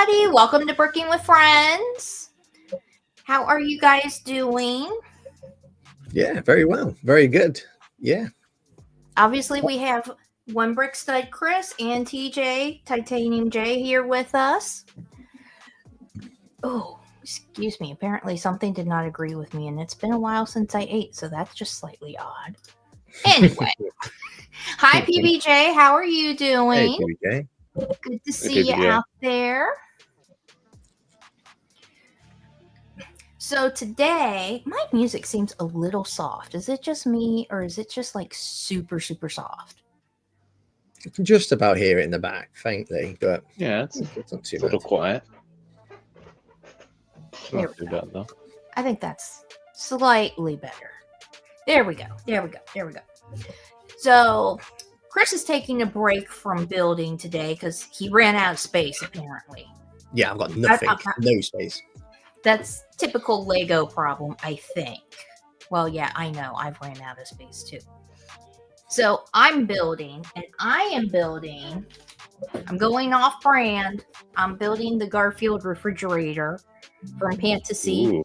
everybody. Welcome to Bricking with Friends. How are you guys doing? Yeah, very well. Very good. Yeah. Obviously, we have One Brick Stud Chris and TJ, Titanium J, here with us. Oh, excuse me. Apparently, something did not agree with me, and it's been a while since I ate, so that's just slightly odd. Anyway. Hi, PBJ. How are you doing? Hey, PBJ. Good to see you out there. So today, my music seems a little soft. Is it just me, or is it just like super, super soft? You can just about hear it in the back, faintly, but yeah, it's not too a little bad. quiet. There Not too bad, though. I think that's slightly better. There we go. So Chris is taking a break from building today because he ran out of space, apparently. Yeah, I've got nothing. No space. That's typical Lego problem, I think. Well, yeah, I know. I've ran out of space too. So I'm building, and I'm going off brand. I'm building the Garfield refrigerator from Fantasy. Ooh.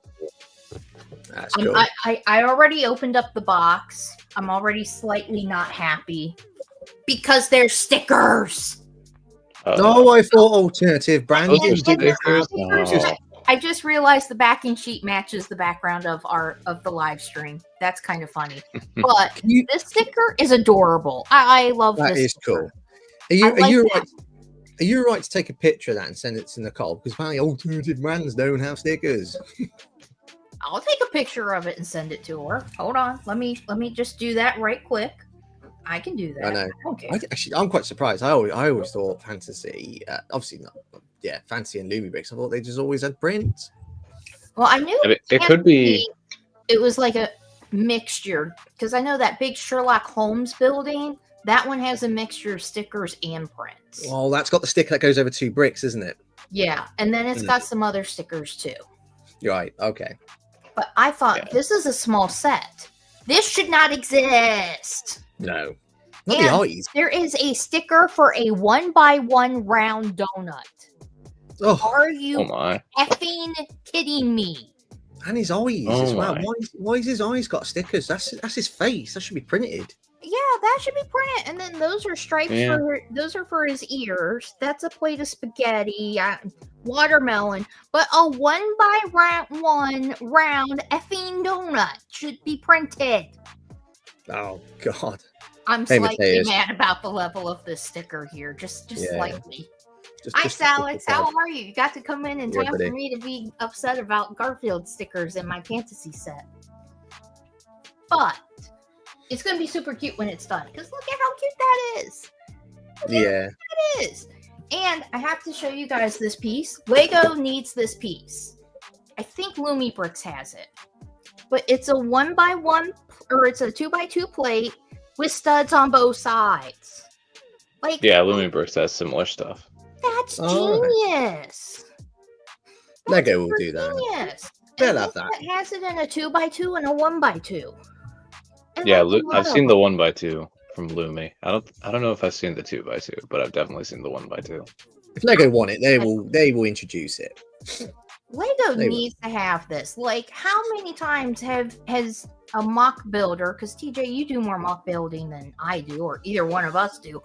That's cool. I already opened up the box. I'm already slightly not happy because there's stickers. No, I thought alternative branding. I just realized the backing sheet matches the background of the live stream. That's kind of funny. But this sticker is adorable. I love this. That is sticker. Cool. Are you right to take a picture of that and send it to Nicole? Because apparently alternative brands don't have stickers. I'll take a picture of it and send it to her. Hold on. Let me just do that right quick. I can do that. I know. Okay. I'm quite surprised. I always thought Fantasy, obviously not. Yeah, Fantasy and Lumi Bricks. I thought they just always had prints. Well, I knew it could be. It was like a mixture because I know that big Sherlock Holmes building. That one has a mixture of stickers and prints. Well, that's got the sticker that goes over 2 bricks, isn't it? Yeah, and then it's got some other stickers too. You're right. Okay. But I thought this is a small set. This should not exist. No. Not the eyes. There is a sticker for a 1x1 round donut. Oh, are you my. effing kidding me? And his eyes as well. Why is his eyes got stickers? That's his face. That should be printed. Yeah, that should be printed. And then those are stripes those are for his ears. That's a plate of spaghetti, watermelon. But a 1x1 round effing donut should be printed. Oh God. I'm slightly mad about the level of this sticker here. Just slightly. Hi, Alex. How are you? You got to come in time for me to be upset about Garfield stickers in my fantasy set. But it's going to be super cute when it's done. Because look at how cute that is. That is. And I have to show you guys this piece. Lego needs this piece. I think Lumi Bricks has it. But it's a 1x1 or it's a 2x2 plate with studs on both sides. Like, yeah, Lumi Bricks has similar stuff. That's genius. Lego will do that. Genius. They'll have that. It has it in a 2x2 and a 1x2. Yeah, I've seen the 1x2 from Lumi. I don't know if I've seen the 2x2, but I've definitely seen the 1x2. If Lego want it, they will introduce it. Lego needs to have this. Like, how many times has a mock builder, because TJ, you do more mock building than I do, or either one of us do.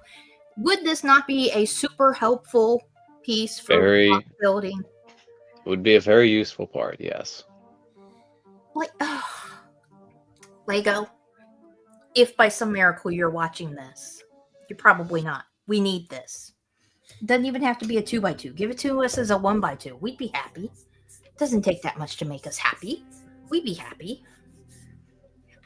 Would this not be a super helpful piece for mock building? It would be a very useful part, yes. Like, Lego, if by some miracle you're watching this, you're probably not. We need this. It doesn't even have to be a 2x2. Give it to us as a 1x2. We'd be happy. It doesn't take that much to make us happy. We'd be happy.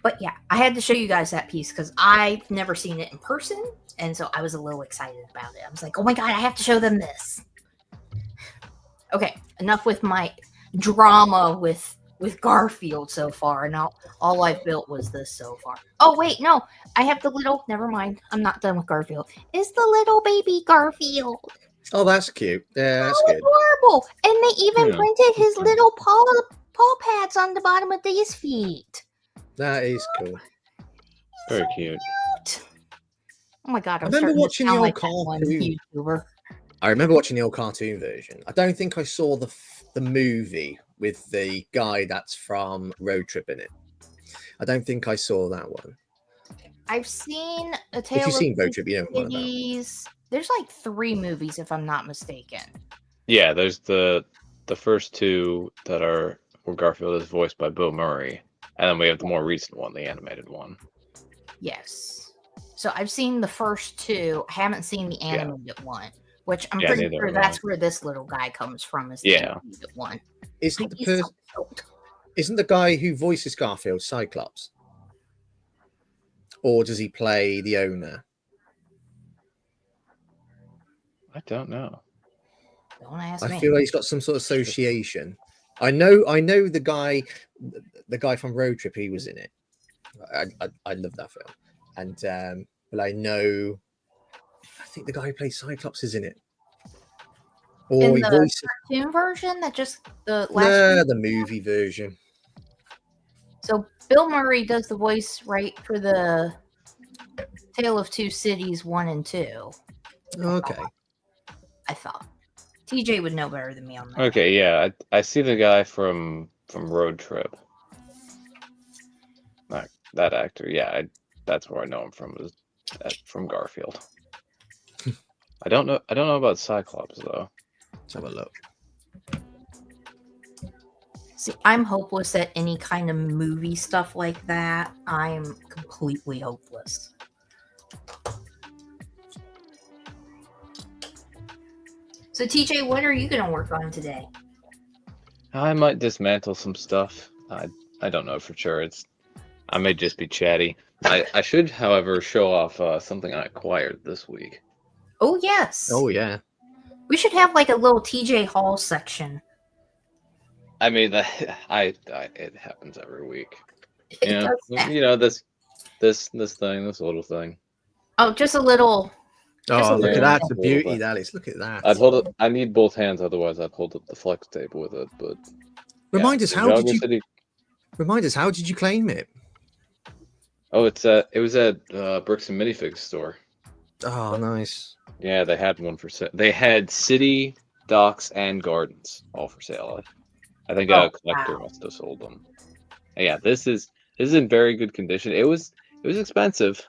But yeah, I had to show you guys that piece because I've never seen it in person. And so I was a little excited about it. I was like, oh my God, I have to show them this. Okay, enough with my drama with Garfield so far. Now, all I've built was this so far. Oh, wait, no. I have the little, never mind. I'm not done with Garfield. It's the little baby Garfield. Oh, that's cute. Yeah, that's good. Adorable. And they even printed his little paw pads on the bottom of these feet. That is cool. Very cute. Oh my God, I remember watching the old cartoon. YouTuber. I remember watching the old cartoon version. I don't think I saw the movie with the guy that's from Road Trip in it. I don't think I saw that one. I've seen A If Tale you've of seen Road Two Trip, you know what I'm on about. Cities. There's like 3 movies, if I'm not mistaken. Yeah, there's the first 2 that are where Garfield is voiced by Bill Murray, and then we have the more recent one, the animated one. Yes. So I've seen the first 2. I haven't seen the animated one, which I'm pretty neither sure have I. that's where this little guy comes from. Is the animated one? Isn't He's so old. isn't the guy who voices Garfield Cyclops? Or does he play the owner? I don't know. Don't ask I me. feel like he's got some sort of association. I know the guy from Road Trip. He was in it. I love that film, and but I think the guy who plays Cyclops is in it. Or In he the voices cartoon version, that just the last. the movie version. So Bill Murray does the voice right for the Tale of Two Cities 1 and 2. Okay. I thought TJ would know better than me on that. Okay, yeah, I see the guy from Road Trip. Like that actor, yeah, that's where I know him from. Is from Garfield. I don't know about Cyclops though. Let's have a look. See, I'm hopeless at any kind of movie stuff like that. I'm completely hopeless. So, TJ, what are you going to work on today? I might dismantle some stuff. I don't know for sure. I may just be chatty. I should, however, show off something I acquired this week. Oh, yes. Oh yeah. We should have like a little TJ Hall section. I mean, it happens every week. It Yeah, does you know this little thing. Oh, just a little. Oh, look at that! The little beauty bit. that is. Look at that. I'd hold it. I need both hands, otherwise I'd hold up the flex tape with it. But Remind us, how did you claim it? Oh, it was at Bricks and Minifigs store. Oh, nice. Yeah, they had one for sale. They had City, Docks, and Gardens all for sale. I think a collector must have sold them. And yeah, this is in very good condition. It was expensive.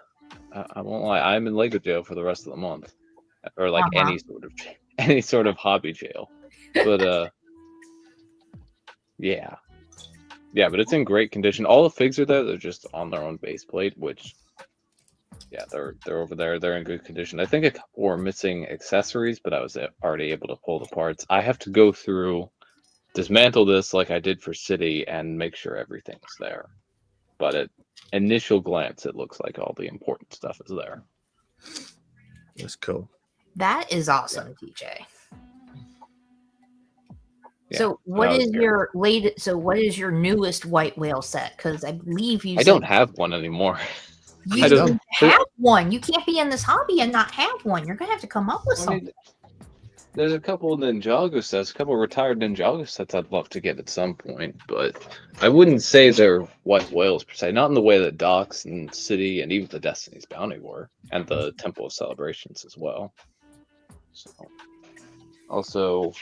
I won't lie. I'm in Lego jail for the rest of the month, or like any sort of hobby jail. But yeah, but it's in great condition. All the figs are there. They're just on their own base plate, which yeah, they're over there. They're in good condition. I think a couple were missing accessories, but I was already able to pull the parts. I have to go through, dismantle this like I did for City, and make sure everything's there. But at initial glance, it looks like all the important stuff is there. That's cool. That is awesome, TJ. Yeah, so what is your latest? So what is your newest white whale set? Because I believe you. I don't have one anymore. You don't have one. You can't be in this hobby and not have one. You're gonna have to come up with something. There's a couple of Ninjago sets, a couple of retired Ninjago sets I'd love to get at some point, but I wouldn't say they're white whales per se. Not in the way that Docks and City and even the Destiny's Bounty were, and the Temple of Celebrations as well. So, also,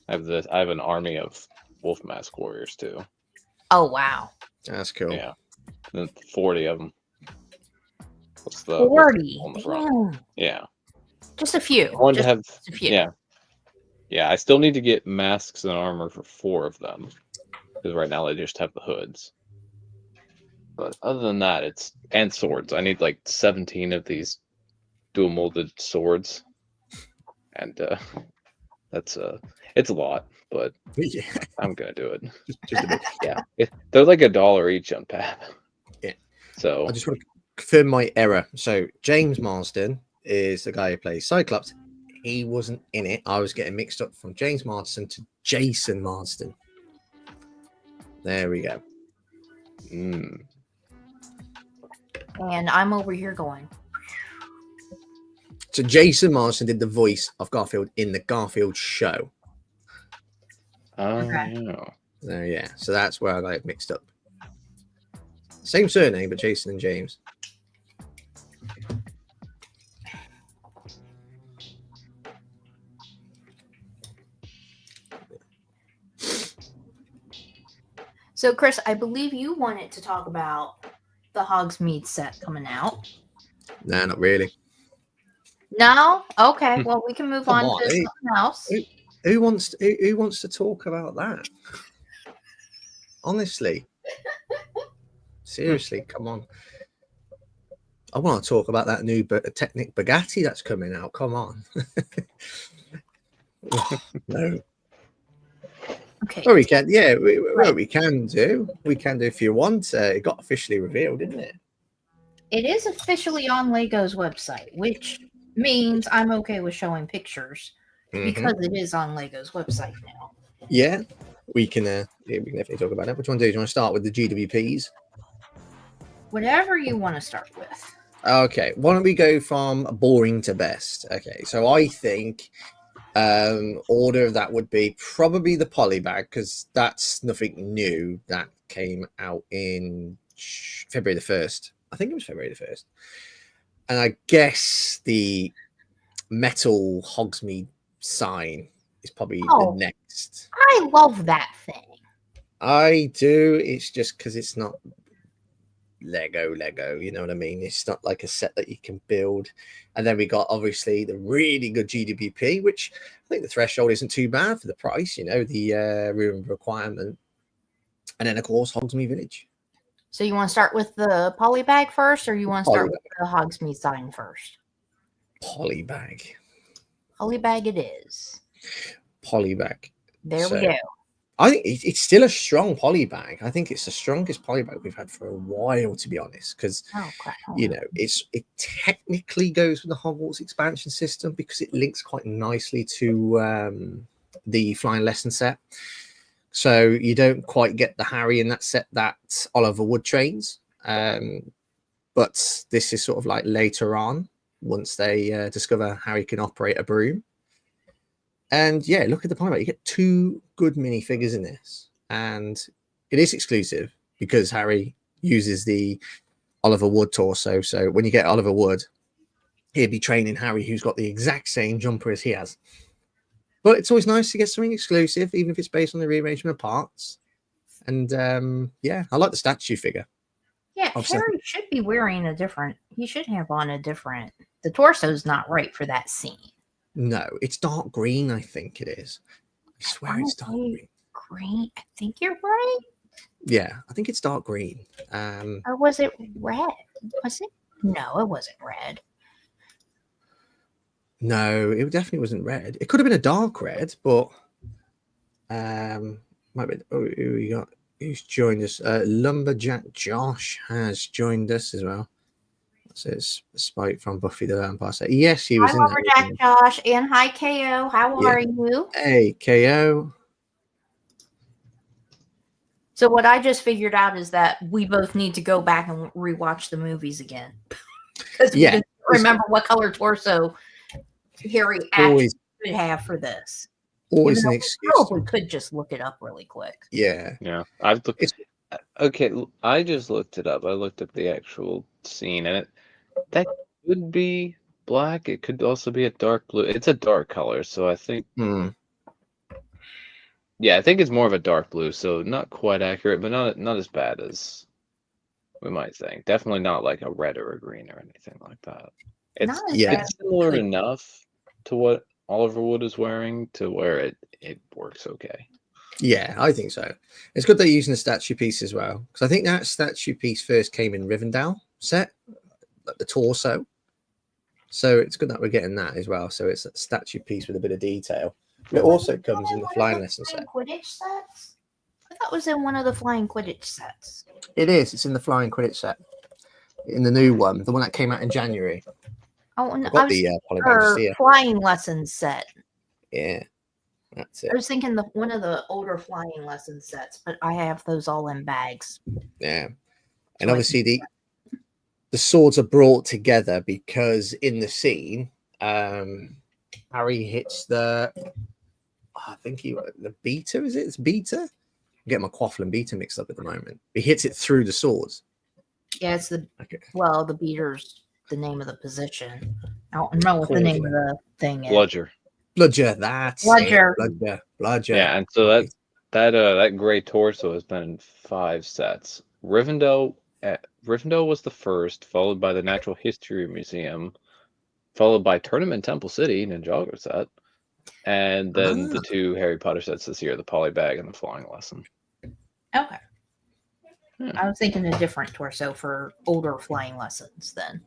I have an army of Wolf Mask Warriors too. Oh wow, that's cool. Yeah, and 40 of them. What's the 40? On the front? Yeah. Just a few. I wanted to have a few. Yeah. I still need to get masks and armor for 4 of them, because right now they just have the hoods. But other than that, and swords. I need like 17 of these dual molded swords, and that's it's a lot, but yeah, I'm gonna do it. Just a bit. Yeah, they're like $1 each on Pab. Yeah. So I just want to confirm my error. So James Marsden is the guy who plays Cyclops. He wasn't in it. I was getting mixed up from James Marsden to Jason Marsden. There we go. And I'm over here going. So Jason Marsden did the voice of Garfield in the Garfield show. Oh, yeah. So that's where I got it mixed up. Same surname, but Jason and James. So, Chris, I believe you wanted to talk about the Hogsmeade set coming out. Nah, not really. No? Okay. Well, we can move Come on on, to something else. Who wants to talk about that? Honestly, seriously, come on. I want to talk about that new Technic Bugatti that's coming out. Come on. No. Okay. Well, we can. Yeah, we can do. We can do if you want. It got officially revealed, didn't it? It is officially on Lego's website, which means I'm okay with showing pictures because it is on Lego's website now. Yeah, we can. Yeah, we can definitely talk about it. What do you want to do? Do you want to start with the GWPs? Whatever you want to start with. Okay, why don't we go from boring to best? Okay, so I think order of that would be probably the polybag because that's nothing new. That came out in February the 1st. I think it was February the 1st. And I guess the metal Hogsmeade sign is probably the next. I love that thing. I do. It's just because it's not Lego, you know what I mean? It's not like a set that you can build. And then we got obviously the really good GWP, which I think the threshold isn't too bad for the price, you know, the room requirement. And then of course Hogsmeade Village. So you want to start with the polybag first, or you want to start with the Hogsmeade sign first? Polybag. Polybag it is. Polybag. There we go. I think it's still a strong polybag. I think it's the strongest polybag we've had for a while, to be honest, because you know it technically goes with the Hogwarts expansion system because it links quite nicely to the Flying Lesson set. So you don't quite get the Harry in that set that Oliver Wood trains, but this is sort of like later on once they discover Harry can operate a broom. And yeah, look at the polybag. You get 2 good minifigures in this, and it is exclusive because Harry uses the Oliver Wood torso. So when you get Oliver Wood, he'll be training Harry, who's got the exact same jumper as he has. But it's always nice to get something exclusive, even if it's based on the rearrangement of parts. And yeah, I like the statue figure. Yeah, Harry should be wearing a different. He should have on a different. The torso's not right for that scene. No, it's dark green, I think it is. I swear it's dark green. Green? I think you're right. Yeah, I think it's dark green. Or was it red? Was it? No, it wasn't red. No, it definitely wasn't red. It could have been a dark red, but might be. Oh, who we got? Who's joined us? Lumberjack Josh has joined us as well. So it's Spike from Buffy the Vampire Slayer. Yes, he was in Lumberjack Josh and hi KO. How are you? Hey KO. So what I just figured out is that we both need to go back and rewatch the movies again because we didn't remember what color torso Harry actually should have for this. Always an excuse. Probably could just look it up really quick. Yeah. I've looked. Okay, I just looked it up. I looked at the actual scene, and that could be black. It could also be a dark blue. It's a dark color, so I think. Yeah, I think it's more of a dark blue, so not quite accurate, but not as bad as we might think. Definitely not like a red or a green or anything like that. It's similar enough to what Oliver Wood is wearing to where it works okay. Yeah, I think so. It's good they're using the statue piece as well, because I think that statue piece first came in Rivendell set, like the torso. So it's good that we're getting that as well. So it's a statue piece with a bit of detail. It also comes in the Flying Lesson set. Quidditch sets? I thought it was in one of the Flying Quidditch sets. It is. It's in the Flying Quidditch set. In the new one, the one that came out in January. Oh, no, I was Flying Lessons set. Yeah. That's it. I was thinking one of the older Flying Lesson sets, but I have those all in bags. Yeah. And obviously the swords are brought together because in the scene, Harry hits the beta, is it? It's beta? I'm getting my quaffle and beta mixed up at the moment. He hits it through the swords. Yeah, it's the beater's the name of the position. I don't know what the name of the thing is. Bludger. Bludger, that's Bludger. Bludger. Yeah, and so that gray torso has been in 5 sets. Rivendell was the first, followed by the Natural History Museum, followed by Tournament Temple City Ninjago set, and then the 2 Harry Potter sets this year, the Polybag and the Flying Lesson. Okay. Yeah. I was thinking a different torso for older flying lessons then.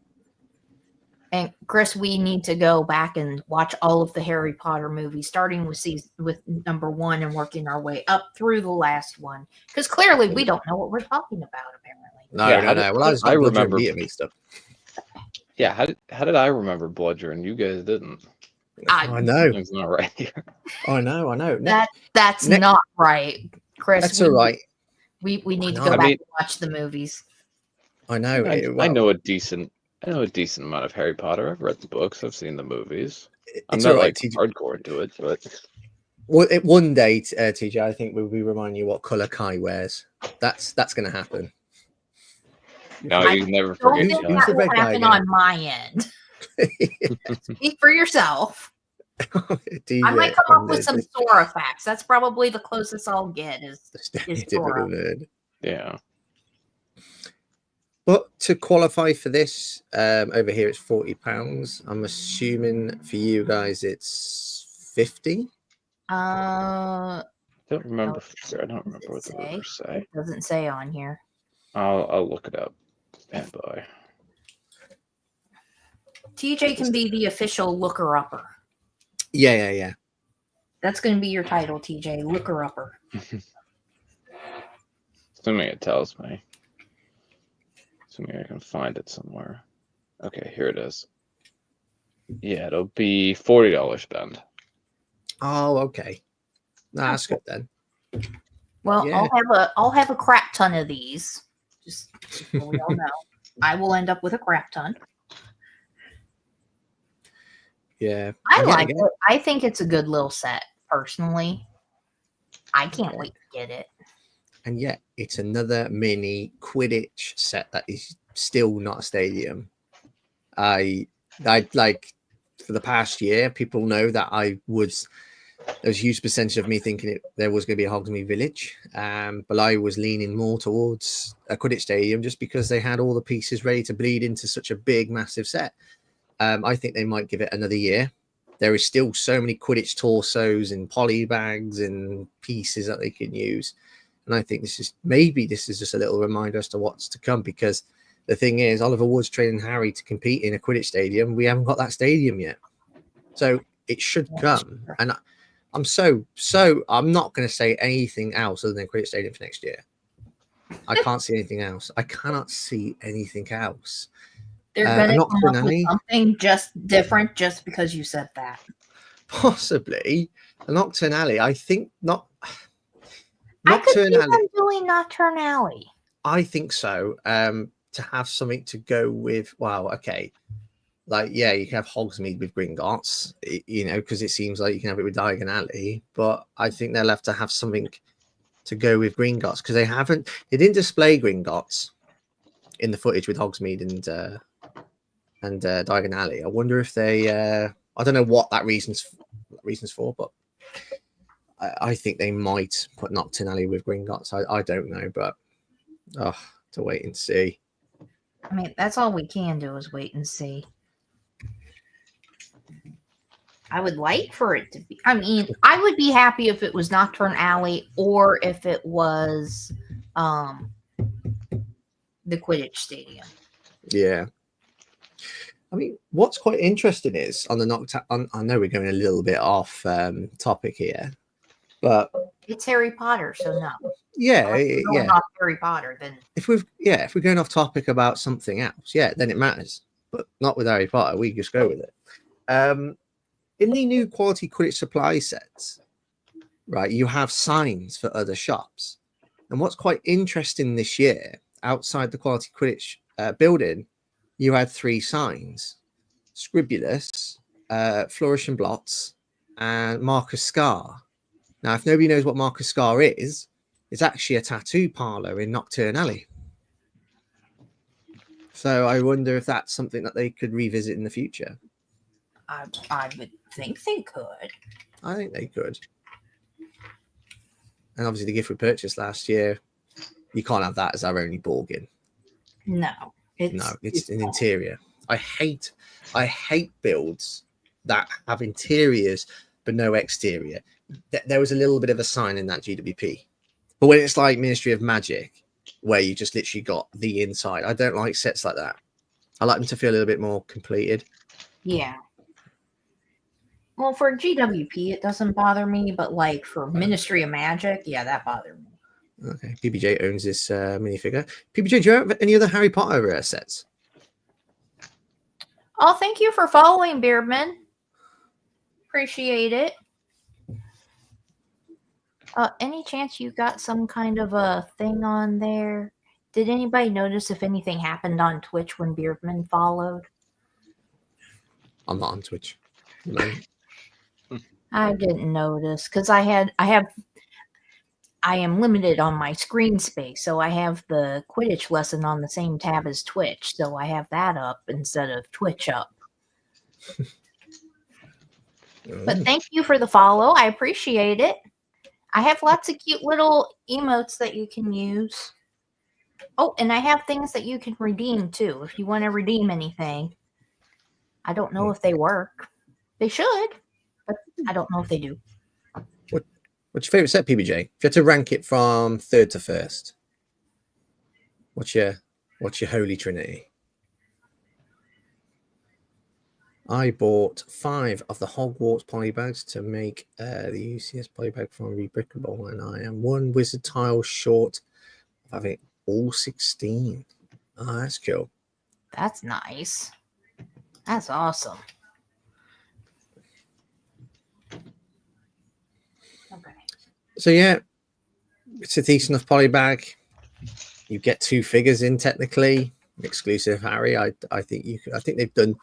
And Chris, we need to go back and watch all of the Harry Potter movies, starting with number 1 and working our way up through the last one. Because clearly we don't know what we're talking about, apparently. No. Well, I just remember me stuff. Yeah, how did I remember Bludgeon? You guys didn't. I know. It's not right here. I know. That's not right, Chris. That's all right. We need to go back and watch the movies. I know. I know a decent amount of Harry Potter. I've read the books. I've seen the movies. I'm It's not all right, hardcore into it, but one day, TJ, I think we'll be reminding you what color Kai wears. That's going to happen. no, you never forget. Don't think that will happen on my end. Speak for yourself. DJ, I might come up with some Sora facts. That's probably the closest I'll get is typical nerd. Yeah. But to qualify for this, over here it's £40. I'm assuming for you guys it's 50. I don't remember. I don't remember what the numbers say. It doesn't say on here. I'll look it up. Stand by. TJ can be the official looker-upper. Yeah. That's going to be your title, TJ, looker-upper. Assuming it tells me. Assuming I can find it somewhere. Okay, here it is. Yeah, it'll be $40 spend. Oh, okay. Nah, that's good then. Well, yeah. I'll have a crap ton of these. Just so we all know. I will end up with a crap ton. Yeah. I like it. I think it's a good little set, personally. I can't wait to get it. And yet, it's another mini Quidditch set that is still not a stadium. I like, for the past year, people know that there was a huge percentage of me thinking there was going to be a Hogsmeade Village. But I was leaning more towards a Quidditch stadium just because they had all the pieces ready to bleed into such a big, massive set. I think they might give it another year. There is still so many Quidditch torsos and polybags and pieces that they can use. And I think this is just a little reminder as to what's to come, because the thing is, Oliver Wood's training Harry to compete in a Quidditch stadium. We haven't got that stadium yet. So it should come. And I'm not going to say anything else other than Quidditch stadium for next year. I can't see anything else. I cannot see anything else. They're going to come up with something just different just because you said that. Possibly. A Nocturne Alley, I think not. I could see them doing Nocturne Alley. I think so. To have something to go with, wow, okay. Like, yeah, you can have Hogsmeade with Gringotts, because it seems like you can have it with Diagon Alley, but I think they'll have to have something to go with Gringotts, because they didn't display Gringotts in the footage with Hogsmeade and Diagon Alley. I wonder if they I don't know what that reasons for, but I think they might put Nocturne Alley with Gringotts. I don't know, but to wait and see. I mean, that's all we can do is wait and see. I would like for it to be. I mean, I would be happy if it was Nocturne Alley or if it was the Quidditch Stadium. Yeah. I mean, what's quite interesting is on the Nocturne. I know we're going a little bit off topic here, but it's Harry Potter, so no. Yeah, off Harry Potter, then if we're going off topic about something else, then it matters. But not with Harry Potter. We just go with it. In the new quality Quidditch supply sets, right, you have signs for other shops. And what's quite interesting this year, outside the quality Quidditch building, you had 3 signs: Scribulus, Flourish and Blots, and Marcus Scar. Now, if nobody knows what Marcus Scar is, it's actually a tattoo parlor in Nocturne Alley. So I wonder if that's something that they could revisit in the future. I would think they could. I think they could. and obviously the gift we purchased last year, you can't have that as our only ballgame. No, It's an interior. I hate builds that have interiors but no exterior. There was a little bit of a sign in that GWP, but when it's like Ministry of Magic, where you just literally got the inside, I don't like sets like that. I like them to feel a little bit more completed. Yeah. Well, for GWP, it doesn't bother me, but like for Ministry of Magic, yeah, that bothered me. Okay, PBJ owns this minifigure. PBJ, do you have any other Harry Potter sets? Oh, thank you for following, Beardman. Appreciate it. Any chance you got some kind of a thing on there? Did anybody notice if anything happened on Twitch when Beardman followed? I'm not on Twitch. I didn't notice because I am limited on my screen space, so I have the Quidditch lesson on the same tab as Twitch, so I have that up instead of Twitch up. But thank you for the follow. I appreciate it. I have lots of cute little emotes that you can use. Oh, and I have things that you can redeem too if you want to redeem anything. I don't know if they work. They should, but I don't know if they do. What's your favorite set, PBJ? If you had to rank it from third to first, what's your holy trinity? I bought 5 of the Hogwarts polybags to make the UCS polybag from Rebrickable, and I am 1 wizard tile short of having all 16. Oh, that's cool. That's nice. That's awesome. Okay. So yeah, it's a decent enough polybag. You get 2 figures in technically, exclusive Harry. I think they've done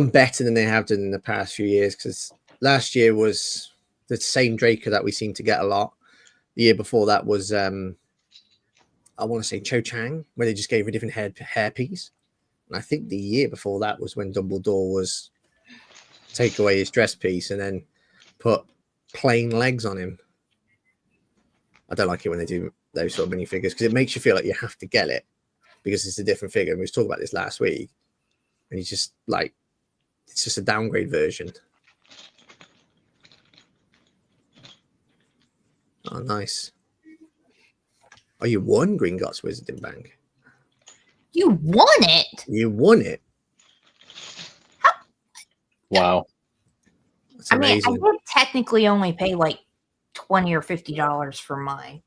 better than they have done in the past few years, because last year was the same Draco that we seem to get a lot. The year before that was I want to say Cho Chang, where they just gave a different hairpiece. And I think the year before that was when Dumbledore was take away his dress piece and then put plain legs on him. I don't like it when they do those sort of minifigures, because it makes you feel like you have to get it because it's a different figure. And we was talking about this last week, and he's just like, it's just a downgrade version. Oh, nice. Oh, you won Gringotts Wizarding Bank. You won it? You won it? Wow. That's amazing. I did technically only pay like $20 or $50 for mine.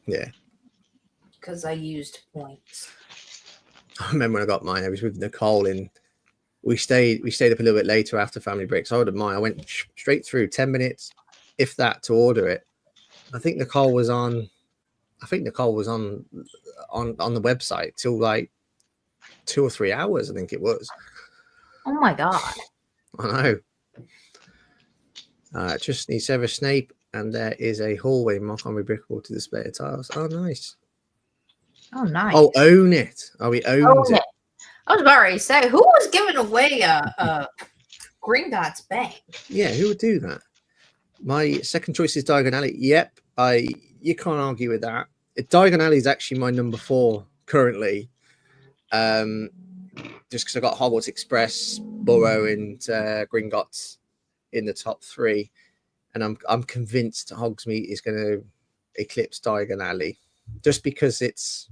Yeah. Because I used points. I remember when I got mine, I was with Nicole, and we stayed up a little bit later after family break. So I ordered mine. I went straight through 10 minutes, if that, to order it. I think Nicole was on the website till like 2 or 3 hours, I think it was. Oh my god. I know. Just need Severus Snape, and there is a hallway mark on Rebrickable to display the tiles. Oh, nice. Oh, nice. Oh, own it. Oh, we owned it. I was about to say, who was giving away a Gringotts Bank? Yeah, who would do that? My second choice is Diagon Alley. Yep, you can't argue with that. Diagon Alley is actually my number 4 currently. Just because I got Hogwarts Express, Burrow, and Gringotts in the top 3, and I'm convinced Hogsmeade is going to eclipse Diagon Alley, just because it's.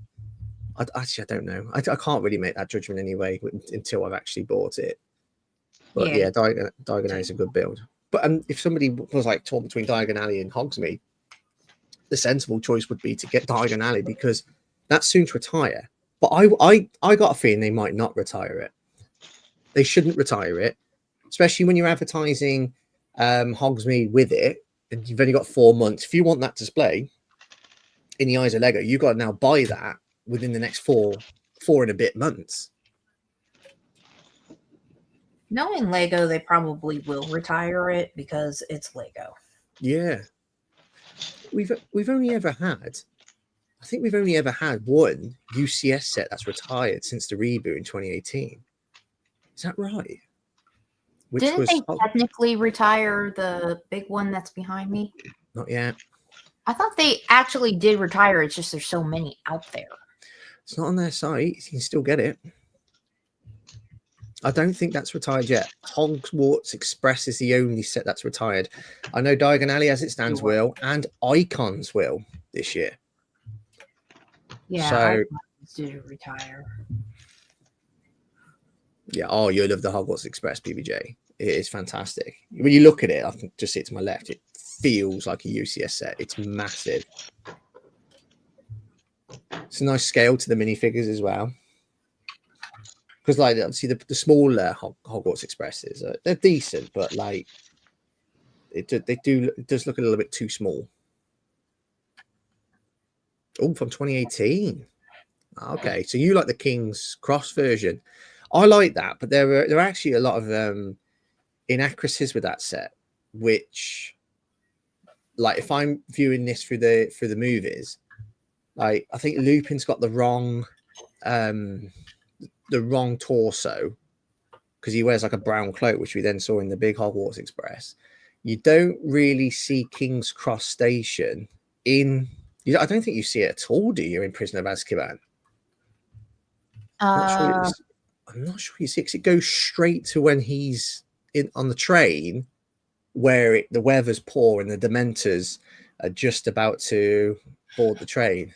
I don't know. I can't really make that judgment anyway until I've actually bought it. But yeah, Diagon Alley is a good build. But if somebody was like torn between Diagon Alley and Hogsmeade, the sensible choice would be to get Diagon Alley, because that's soon to retire. But I got a feeling they might not retire it. They shouldn't retire it, especially when you're advertising Hogsmeade with it, and you've only got 4 months. If you want that display in the eyes of Lego, you've got to now buy that within the next four and a bit months. Knowing Lego, they probably will retire it because it's Lego. Yeah. We've only ever had, I think we've only ever had one UCS set that's retired since the reboot in 2018. Is that right? Didn't they technically retire the big one that's behind me? Not yet. I thought they actually did retire. It's just there's so many out there. It's not on their site. You can still get it. I don't think that's retired yet. Hogwarts Express is the only set that's retired. I know Diagon Alley, as it stands, will, and Icons will this year. Yeah, So, I did retire. Yeah, oh, you'll love the Hogwarts Express BBJ. It is fantastic. When you look at it, I can just see it to my left. It feels like a UCS set. It's massive. It's a nice scale to the minifigures as well. Because, like, obviously, the smaller Hogwarts Expresses, they're decent, but, like, it does look a little bit too small. Oh, from 2018. Okay, so you like the King's Cross version. I like that, but there are actually a lot of inaccuracies with that set, which, like, if I'm viewing this through the movies, like, I think Lupin's got the wrong torso, because he wears like a brown cloak, which we then saw in the big Hogwarts Express. You don't really see King's Cross Station in. I don't think you see it at all, do you, in Prisoner of Azkaban? I'm not sure you see it, because it goes straight to when he's on the train, where the weather's poor and the Dementors are just about to board the train.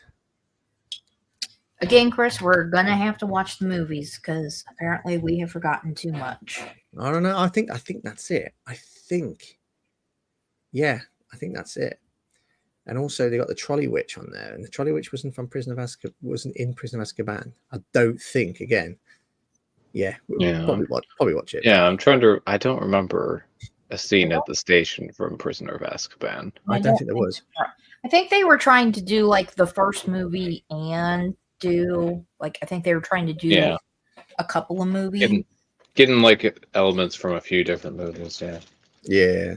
Again, Chris, we're gonna have to watch the movies because apparently we have forgotten too much. I don't know. I think that's it. I think that's it. And also they got the Trolley Witch on there, and the Trolley Witch wasn't in Prisoner of Azkaban. I don't think. Again, probably watch it. Yeah, I don't remember a scene at the station from Prisoner of Azkaban. I don't think there was. I think they were trying to do like the first movie and I think they were trying to do a couple of movies. Getting like elements from a few different movies, Yeah.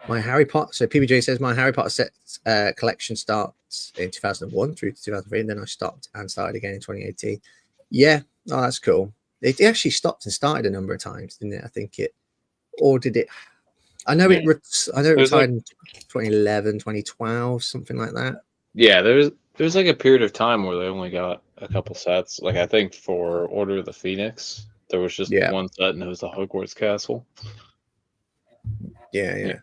My Harry Potter. So PBJ says my Harry Potter set collection starts in 2001 through to 2003, and then I stopped and started again in 2018. Yeah, oh, that's cool. It actually stopped and started a number of times, didn't it? I think it, or did it? I know it retired in 2011, 2012, something like that. Yeah, there's like a period of time where they only got a couple sets. Like, I think for Order of the Phoenix, there was just one set, and it was the Hogwarts Castle. Yeah.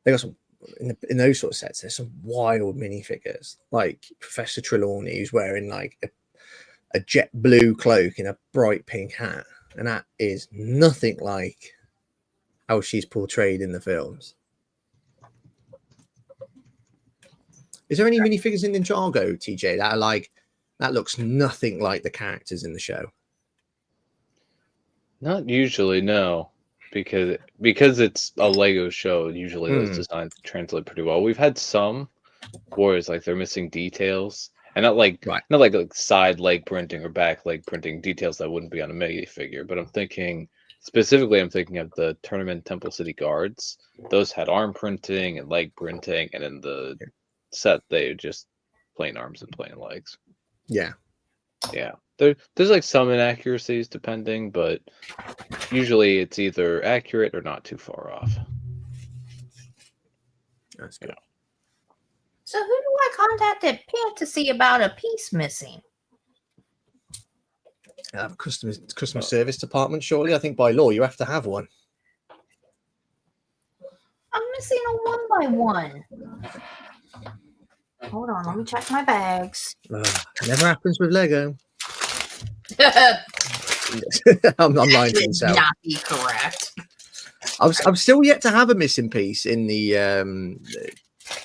They got some in those sort of sets. There's some wild minifigures, like Professor Trelawney, who's wearing like a jet blue cloak and a bright pink hat, and that is nothing like how she's portrayed in the films. Is there any minifigures in Ninjago, TJ, that are like, that looks nothing like the characters in the show? Not usually, no. Because it's a Lego show, usually those designs translate pretty well. We've had some where it's like they're missing details, and not like side leg printing or back leg printing, details that wouldn't be on a minifigure. But I'm thinking of the Tournament Temple City Guards. Those had arm printing and leg printing, and in the set they just plain arms and plain legs. Yeah. There's like some inaccuracies depending, but usually it's either accurate or not too far off. That's good. So who do I contact at PIT to see about a piece missing? Customer service department, surely. I think by law you have to have one. I'm missing a 1x1. Hold on, let me check my bags. Never happens with Lego. I'm lying to myself. Not be correct. I'm still yet to have a missing piece in the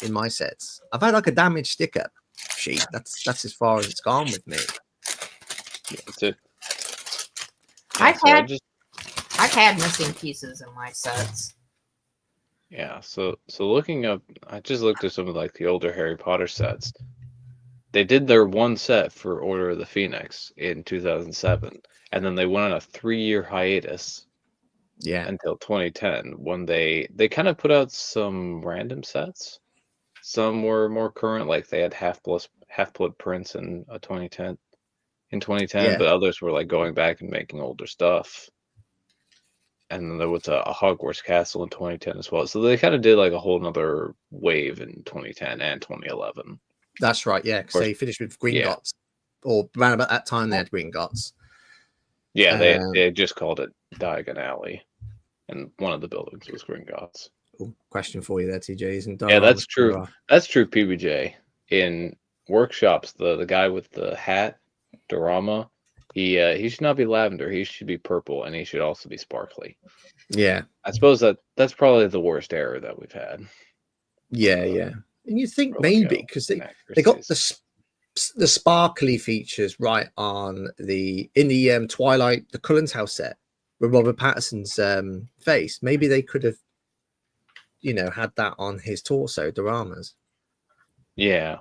in my sets. I've had like a damaged sticker sheet. That's as far as it's gone with me. That's it. I've had missing pieces in my sets. Yeah, so looking up, I just looked at some of like the older Harry Potter sets. They did their one set for Order of the Phoenix in 2007, and then they went on a 3-year hiatus. Yeah, until 2010, when they kind of put out some random sets. Some were more current, like they had Half-Blood Prince in 2010. But others were like going back and making older stuff. and then there was a Hogwarts Castle in 2010 as well. So they kind of did like a whole nother wave in 2010 and 2011. That's right, yeah, because they finished with Green Yeah. Gots, or around about that time they had Green Gots. Yeah, they just called it Diagon Alley, and one of the buildings was Green Gots. Question for you there, TJ. Isn't Yeah, that's true. That's true, PBJ. In workshops, the guy with the hat, Dorama, he should not be lavender. He should be purple, and he should also be sparkly. Yeah, I suppose that's probably the worst error that we've had. Yeah, yeah. And you think Really maybe because they got the sparkly features right on in the Twilight, the Cullen's house set with Robert Pattinson's face. Maybe they could have, had that on his torso, Doramas. Yeah.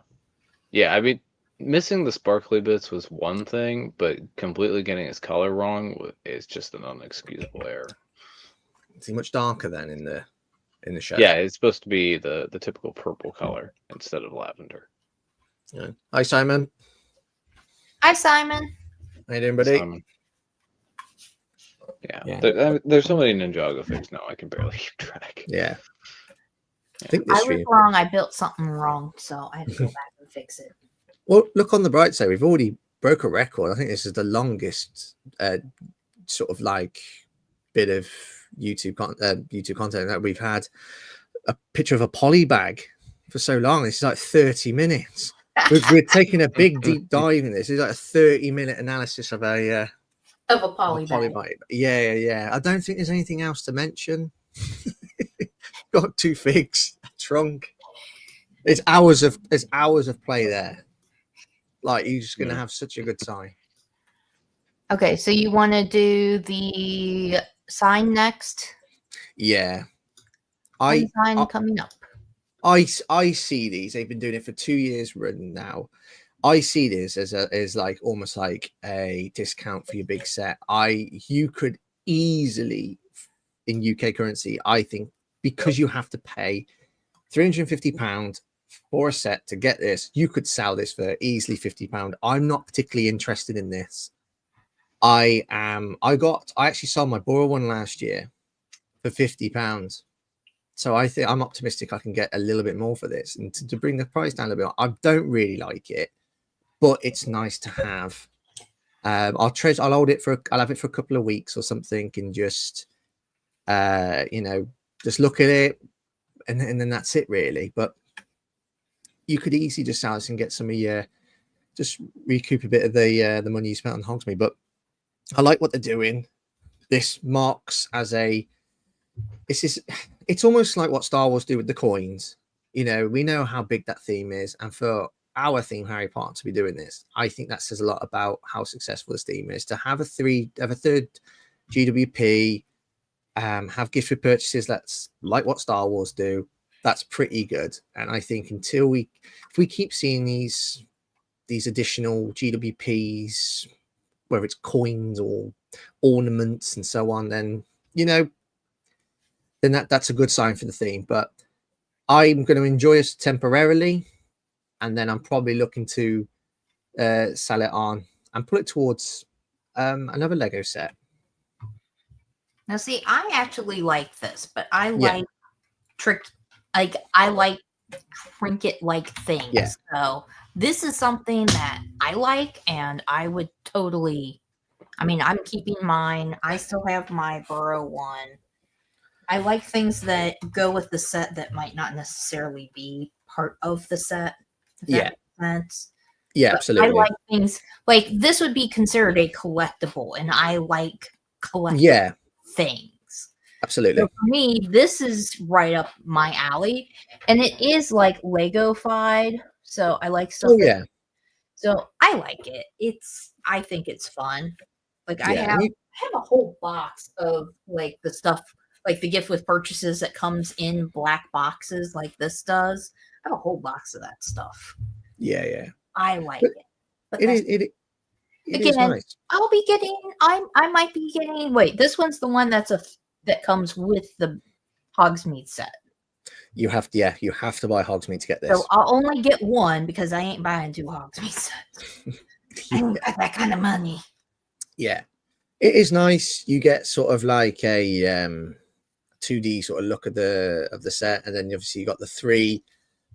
I mean, missing the sparkly bits was one thing, but completely getting his color wrong is just an unexcusable error. Is he much darker then in the show? Yeah, it's supposed to be the typical purple color instead of lavender. Yeah. Hi, Simon. Hi, Simon. How you doing, buddy? Simon. Yeah. There's so many Ninjago things now I can barely keep track. Yeah. I was wrong. I built something wrong, so I had to go back and fix it. Well, look on the bright side. We've already broke a record. I think this is the longest sort of like bit of YouTube content that we've had. A picture of a poly bag for so long. This is like 30 minutes. We're taking a big deep dive in this. It's like a 30-minute analysis of a poly bag. Yeah. I don't think there's anything else to mention. Got 2 figs, a trunk. It's hours of play there. Like, you're just gonna have such a good time. Okay, so you want to do the sign next? Yeah. Sign coming up. I see these. They've been doing it for 2 years running now. I see this as like almost like a discount for your big set. You could easily, in UK currency, I think, because you have to pay £350 for a set to get this, you could sell this for easily £50. I'm not particularly interested in this. I actually sold my Bora one last year for £50. So I think I'm optimistic I can get a little bit more for this, and to bring the price down a bit. I don't really like it, but it's nice to have. I'll hold it I'll have it for a couple of weeks or something, and just just look at it, and then that's it really. But you could easily just sell this and get some of your, just recoup a bit of the money you spent on Hogsmeade. But I like what they're doing. This marks as it's almost like what Star Wars do with the coins. We know how big that theme is, and for our theme, Harry Potter, to be doing this, I think that says a lot about how successful this theme is. To have a third GWP, have gift with purchases that's like what Star Wars do, that's pretty good. And I think if we keep seeing these additional GWPs, whether it's coins or ornaments and so on, then that's a good sign for the theme. But I'm going to enjoy it temporarily, and then I'm probably looking to sell it on and put it towards another Lego set. Now, see, I actually like this, but I like I like trinket-like things. Yeah. So this is something that I like, and I would totally. I mean, I'm keeping mine. I still have my Burrow one. I like things that go with the set that might not necessarily be part of the set. If that makes sense. Yeah, but absolutely. I like things like this would be considered a collectible, and I like collectible things. Absolutely. So for me, this is right up my alley, and it is like Lego-fied. So I like stuff. So I like it. I think it's fun. Like I have a whole box of like the stuff, like the gift with purchases that comes in black boxes, like this does. I have a whole box of that stuff. Yeah. I like it. But it is nice. I'll be getting. I might be getting. Wait, this one's the one that comes with the Hogsmeade set. You have to buy Hogsmeade to get this. So I'll only get one because I ain't buying 2 Hogsmeade sets. I don't got that kind of money. Yeah. It is nice. You get sort of like a 2D sort of look of the set, and then obviously you got the three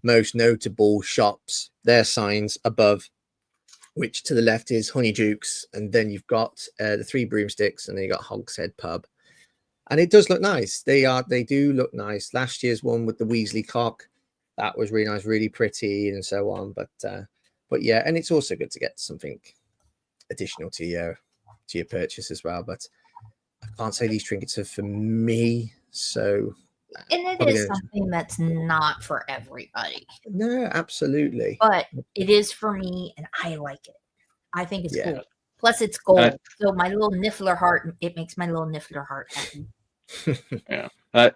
most notable shops, their signs above, which to the left is Honeydukes, and then you've got the Three Broomsticks, and then you got Hogshead Pub, and it does look nice. They do look nice. Last year's one with the Weasley clock, that was really nice, really pretty, and so on. But yeah, and it's also good to get something additional to your purchase as well. But I can't say these trinkets are for me, so. And it is something that's not for everybody. No, absolutely. But it is for me, and I like it. I think it's cool. Plus, it's gold. So my little Niffler heart, it makes my little Niffler heart happy. Yeah.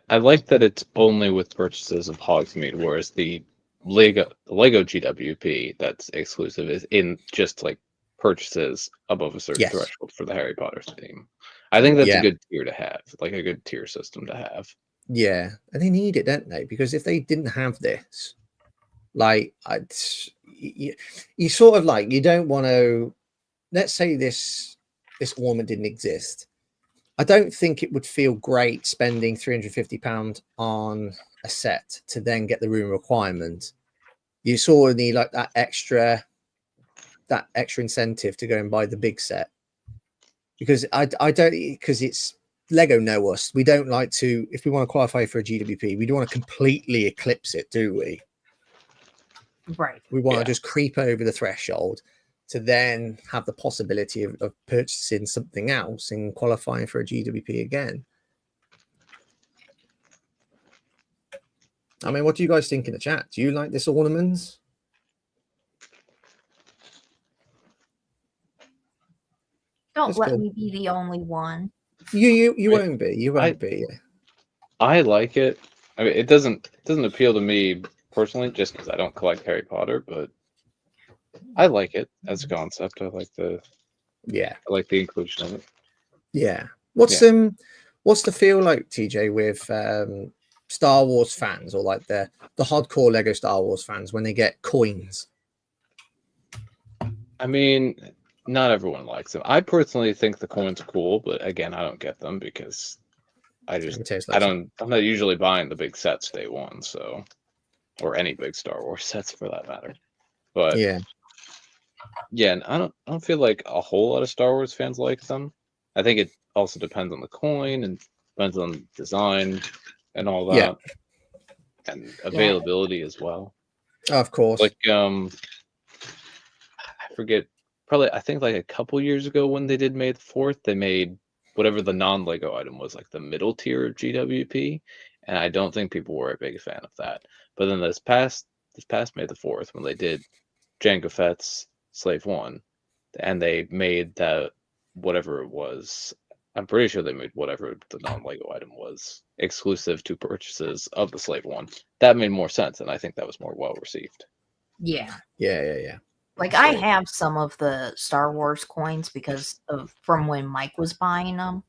I like that it's only with purchases of Hogsmeade, whereas the Lego GWP that's exclusive is in just like purchases above a certain threshold for the Harry Potter theme. I think that's a good tier to have, like a good tier system to have. Yeah, and they need it, don't they? Because if they didn't have this, like, you sort of like, you don't want to. Let's say this ornament didn't exist. I don't think it would feel great spending £350 on a set to then get the room requirement. You sort of need like that extra incentive to go and buy the big set, because I don't, because it's Lego know us. We don't like to, if we want to qualify for a GWP, we don't want to completely eclipse it, do we? Right. We want to just creep over the threshold to then have the possibility of purchasing something else and qualifying for a GWP again. I mean, what do you guys think in the chat? Do you like this ornament? Don't let me be the only one. You won't be. You won't be. I like it. I mean, it doesn't appeal to me personally, just because I don't collect Harry Potter, but I like it as a concept. I like the inclusion of it. Yeah. What's the feel like, TJ, with Star Wars fans, or like the hardcore Lego Star Wars fans, when they get coins? I mean, not everyone likes them. I personally think the coins are cool, but again, I don't get them because I'm not usually buying the big sets day one, so, or any big Star Wars sets for that matter. But and I don't feel like a whole lot of Star Wars fans like them. I think it also depends on the coin and depends on design and all that, and availability as well. Of course. Like I forget. Probably, I think like a couple years ago when they did May the 4th, they made whatever the non-Lego item was, like the middle tier of GWP, and I don't think people were a big fan of that. But then this past May the 4th, when they did Jango Fett's Slave 1, and they made that whatever it was, I'm pretty sure they made whatever the non-Lego item was exclusive to purchases of the Slave 1. That made more sense, and I think that was more well received. Yeah. Like, I have some of the Star Wars coins because of from when Mike was buying them.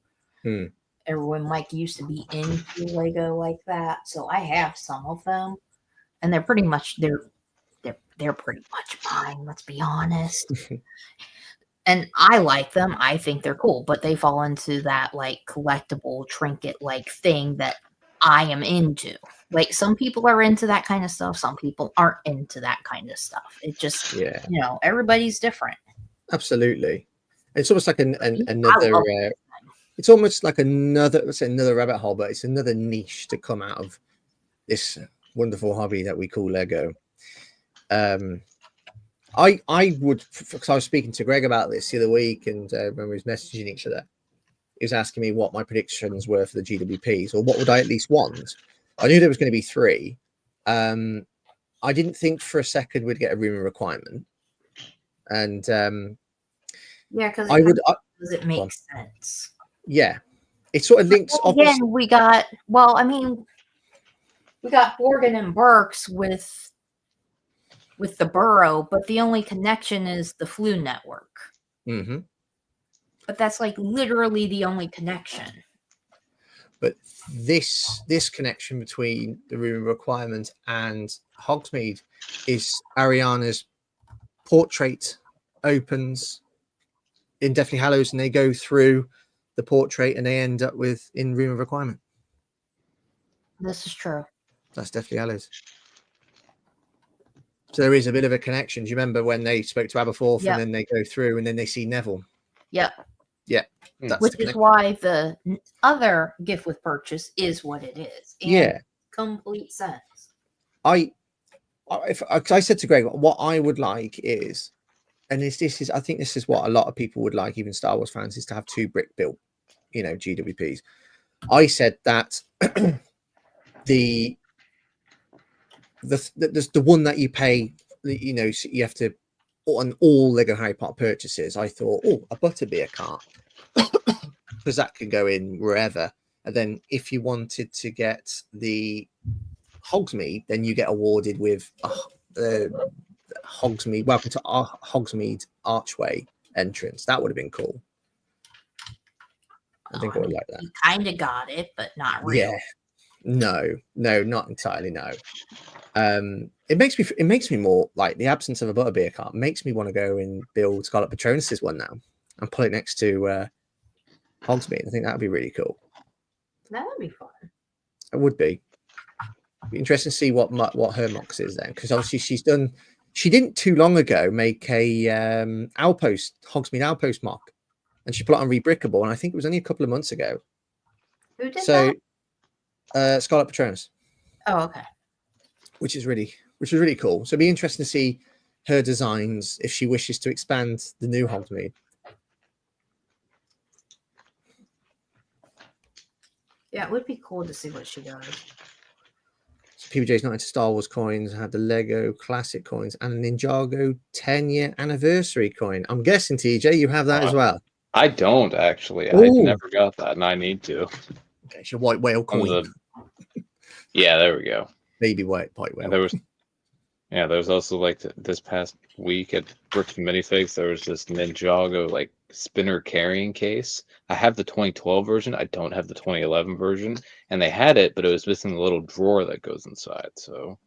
Or when Mike used to be into Lego like that. So I have some of them. And they're pretty much they're pretty much mine, let's be honest. And I like them. I think they're cool, but they fall into that like collectible trinket like thing that I am into. Like, some people are into that kind of stuff. Some people aren't into that kind of stuff. It just, everybody's different. Absolutely. It's almost like another. It's almost like another rabbit hole, but it's another niche to come out of this wonderful hobby that we call Lego. I would, because I was speaking to Greg about this the other week, and when we was messaging each other, he was asking me what my predictions were for the GWPs, or what would I at least want. I knew there was going to be 3. I didn't think for a second we'd get a rumor requirement, and because it makes sense. Yeah, it sort of links. Again, we got Horgan and Burks with the Burrow, but the only connection is the Flu Network. Mm-hmm. But that's like literally the only connection. But this connection between the room requirement and Hogsmeade is Ariana's portrait opens in Deathly Hallows, and they go through the portrait and they end up with in Room of Requirement. This is true. That's definitely Alice. So there is a bit of a connection. Do you remember when they spoke to Aberforth Yep. and then they go through and then they see Neville? Yep. Yeah. That's Which the is connection. why the other gift with purchase is what it is. And Yeah. complete sense. I said to Greg, what I would like is, and this is, I think this is what a lot of people would like, even Star Wars fans, is to have 2 brick built, you know, GWPs. I said that the one that you pay, you know, you have to on all Lego Harry Potter purchases. I thought, oh, a butterbeer cart, because that can go in wherever. And then if you wanted to get the Hogsmeade, then you get awarded with Hogsmeade. Welcome to Hogsmeade Archway entrance. That would have been cool. I think I would like that. You kind of got it, but not really. Yeah. No, not entirely. No. It makes me more like the absence of a butterbeer cart makes me want to go and build Scarlet Patronus's one now and put it next to Hogsmeade. I think that would be really cool. That would be fun. It would be. Be interesting to see what her Mox is then, because obviously she didn't too long ago make a Hogsmeade Outpost mock, and she put it on Rebrickable, and I think it was only a couple of months ago. Who did that? Scarlet Patronus. Oh, okay. Which is really cool. So it'd be interesting to see her designs if she wishes to expand the new Hogsmeade. Yeah, it would be cool to see what she does. So PBJ's not into Star Wars coins, had the Lego Classic coins and a Ninjago 10-year anniversary coin. I'm guessing, TJ, you have that as well. I don't actually. Ooh. I never got that, and I need to. Okay, it's your white whale coin. Yeah, there we go. Baby white whale. And there was also like this past week at Bricks and Minifigs, there was this Ninjago like spinner carrying case. I have the 2012 version. I don't have the 2011 version, and they had it, but it was missing the little drawer that goes inside. So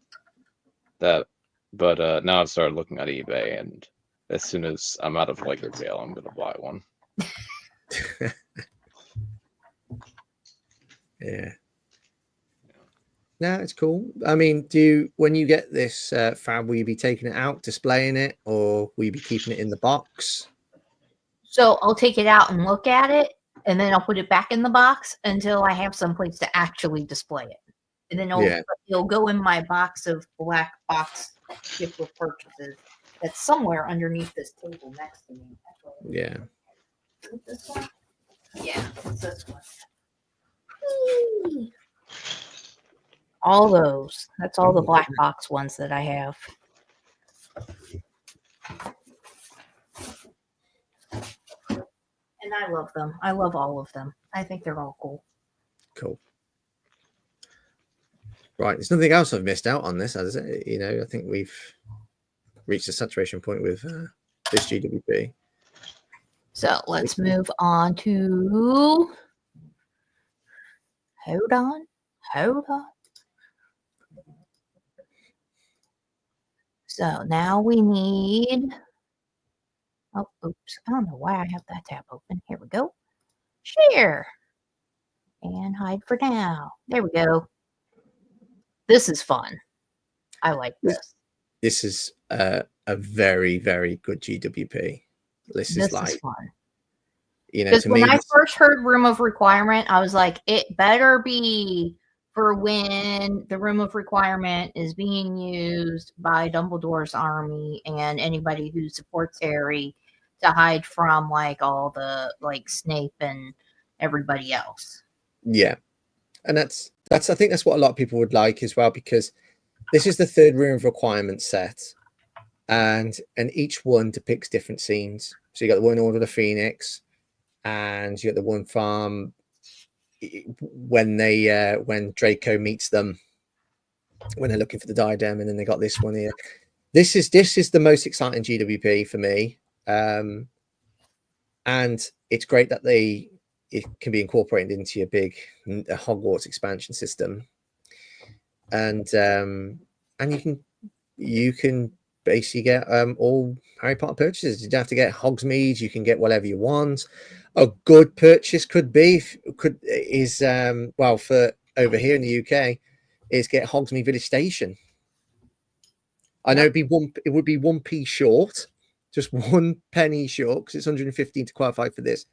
that, but now I've started looking at eBay, and as soon as I'm out of Lego jail, I'm gonna buy one. Yeah. No, it's cool. I mean, when you get this Fab, will you be taking it out, displaying it, or will you be keeping it in the box? So I'll take it out and look at it, and then I'll put it back in the box until I have some place to actually display it. And then it'll go in my box of black box gift with purchases that's somewhere underneath this table next to me. Yeah. Is it this one? Yeah, it's this one. Whee! All those. That's all the black box ones that I have. And I love them. I love all of them. I think they're all cool. Cool. Right. There's nothing else I've missed out on this, has it? You know, I think we've reached a saturation point with this GWP. So let's move on to... Hold on. So now we need... Oh, oops. I don't know why I have that tab open. Here we go. Share. And hide for now. There we go. This is fun. I like this. This is a very, very good GWP. This is fun. You know, because when I first heard Room of Requirement, I was like, it better be for when the Room of Requirement is being used by Dumbledore's army and anybody who supports Harry to hide from like all the like Snape and everybody else. Yeah. And that's I think that's what a lot of people would like as well, because this is the third Room of Requirement set, and each one depicts different scenes. So you got the one in Order of the Phoenix, and you got the one from when Draco meets them when they're looking for the diadem, and then they got this one here. This is the most exciting GWP for me, and it's great that it can be incorporated into your big Hogwarts expansion system, and you can basically get all Harry Potter purchases. You don't have to get Hogsmeade. You can get whatever you want. A good purchase could well, for over here in the UK is get Hogsmeade Village Station. I know it would be 1p short, just 1 penny short, because it's 115 to qualify for this.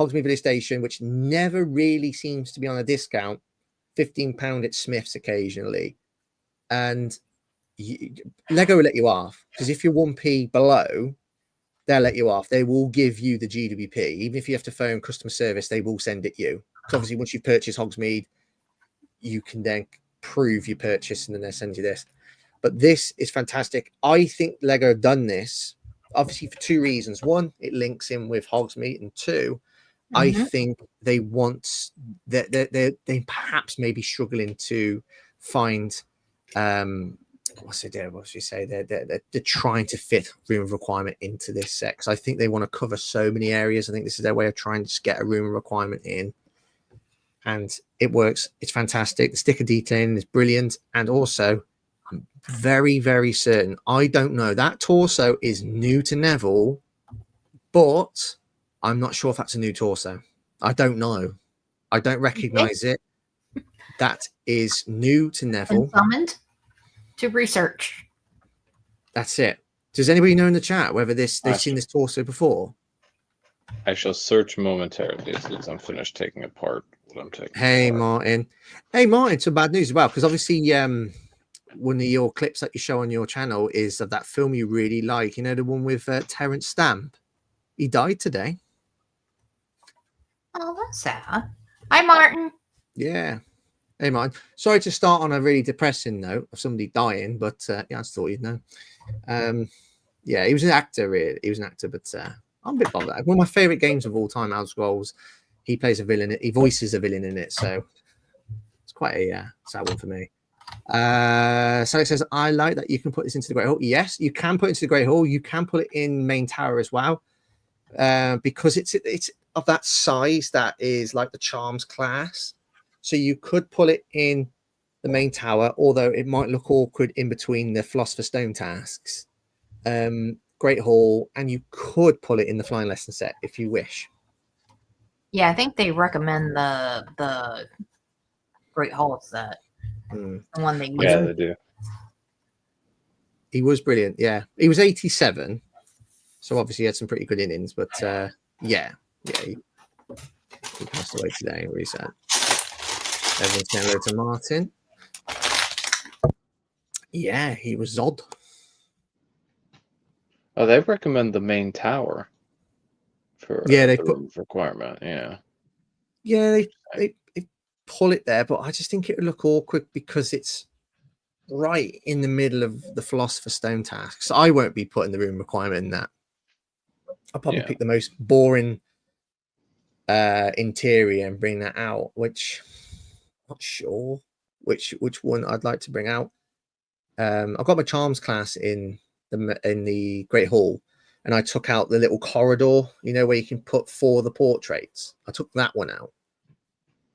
Hogsmeade Village Station, which never really seems to be on a discount, £15 at Smith's occasionally, and Lego will let you off, because if you're 1p below, they'll let you off. They will give you the GWP, even if you have to phone customer service. They will send it you. Because obviously, once you purchase Hogsmeade, you can then prove your purchase, and then they send you this. But this is fantastic. I think Lego have done this obviously for 2 reasons. One, it links in with Hogsmeade, and 2, I think they want that they perhaps may be struggling to find what's it there? What should you say? They're trying to fit room of requirement into this set, because I think they want to cover so many areas. I think this is their way of trying to just get a room of requirement in, and it works. It's fantastic. The sticker detailing is brilliant, and also I'm very, very certain. I don't know, that torso is new to Neville, but I'm not sure if that's a new torso. I don't know. I don't recognize it. That is new to Neville. And summoned to research. That's it. Does anybody know in the chat whether they've seen this torso before? I shall search momentarily as soon as I'm finished taking apart what I'm taking. Hey, apart. Martin. Hey, Martin, some bad news as well, because obviously one of your clips that you show on your channel is of that film you really like. You know, the one with Terrence Stamp. He died today. Oh, that's sad. Hi, Martin. Yeah. Hey, Martin. Sorry to start on a really depressing note of somebody dying, but yeah, I just thought you'd know. Yeah, he was an actor, really. He was an actor, but I'm a bit bothered. One of my favorite games of all time, Elder Scrolls. He plays a villain. He voices a villain in it, so it's quite a sad one for me. Sally says, I like that you can put this into the Great Hall. Yes, you can put it into the Great Hall. You can put it in main tower as well, because it's of that size that is like the Charms class. So you could pull it in the main tower, although it might look awkward in between the Philosopher's Stone tasks. Great Hall, and you could pull it in the Flying Lesson set if you wish. Yeah, I think they recommend the Great Hall set. The one they use. Yeah, they do. He was brilliant. Yeah, he was 87, so obviously he had some pretty good innings. But yeah, he passed away today. Really sad. Everyone's saying hello to Martin. Yeah, he was Zod. Oh, they recommend the main tower for they the put requirement. Yeah, they pull it there, but I just think it would look awkward because it's right in the middle of the Philosopher's Stone tasks. I won't be putting the room requirement in that. I'll probably pick the most boring interior and bring that out, which I'm not sure which one I'd like to bring out. I've got my Charms class in the Great Hall, and I took out the little corridor, you know, where you can put 4 of the portraits. I took that one out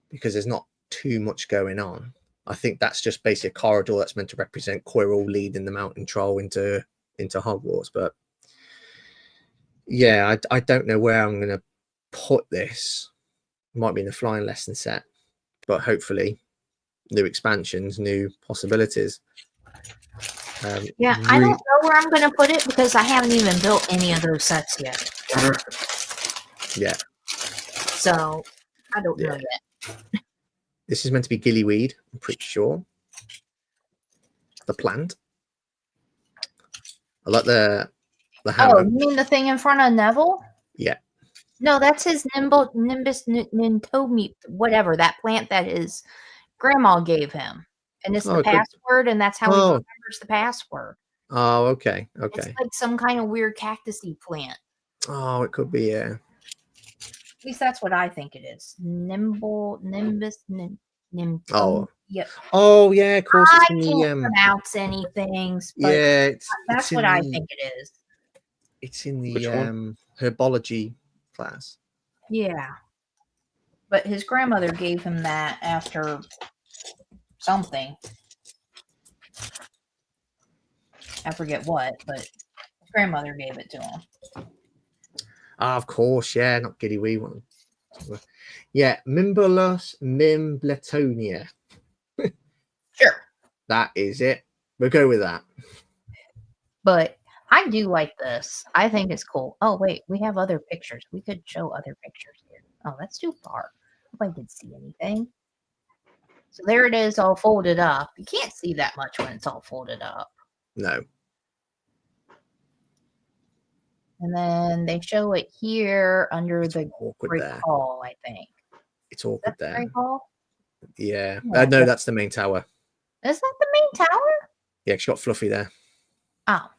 because there's not too much going on. I think that's just basically a corridor that's meant to represent Quirrell leading the Mountain Troll into Hogwarts. But yeah, I don't know where I'm going to put this. It might be in the Flying Lesson set, but hopefully new expansions, new possibilities. Yeah, I don't know where I'm going to put it because I haven't even built any of those sets yet. Yeah. So I don't know yet. This is meant to be Gillyweed, I'm pretty sure. The plant. I like the hammer. Oh, you mean the thing in front of Neville? Yeah. No, that's his Nimbus Nintomi, whatever, that plant that his grandma gave him. And it's the password, and that's how he remembers the password. Oh, okay. It's like some kind of weird cactusy plant. Oh, it could be, yeah. At least that's what I think it is. Nimbus Oh. Yep. Oh, yeah, of course. I can't pronounce anything, but yeah, that's what I think it is. It's in the herbology class. Yeah. But his grandmother gave him that after something. I forget what, but his grandmother gave it to him. Ah, of course, yeah, not Giddy Wee one. Yeah, Mimbolus Mimbletonia. Sure. That is it. We'll go with that. But I do like this. I think it's cool. Oh, wait, we have other pictures. We could show other pictures here. Oh, that's too far. Hope I didn't see anything. So there it is, all folded up. You can't see that much when it's all folded up. No. And then they show it here under It's the awkward Great there. Hall, I think. It's awkward That's the there. Great Hall? Yeah. Yeah, No, that's the main tower. Is that the main tower? Yeah, she's got Fluffy there. Oh.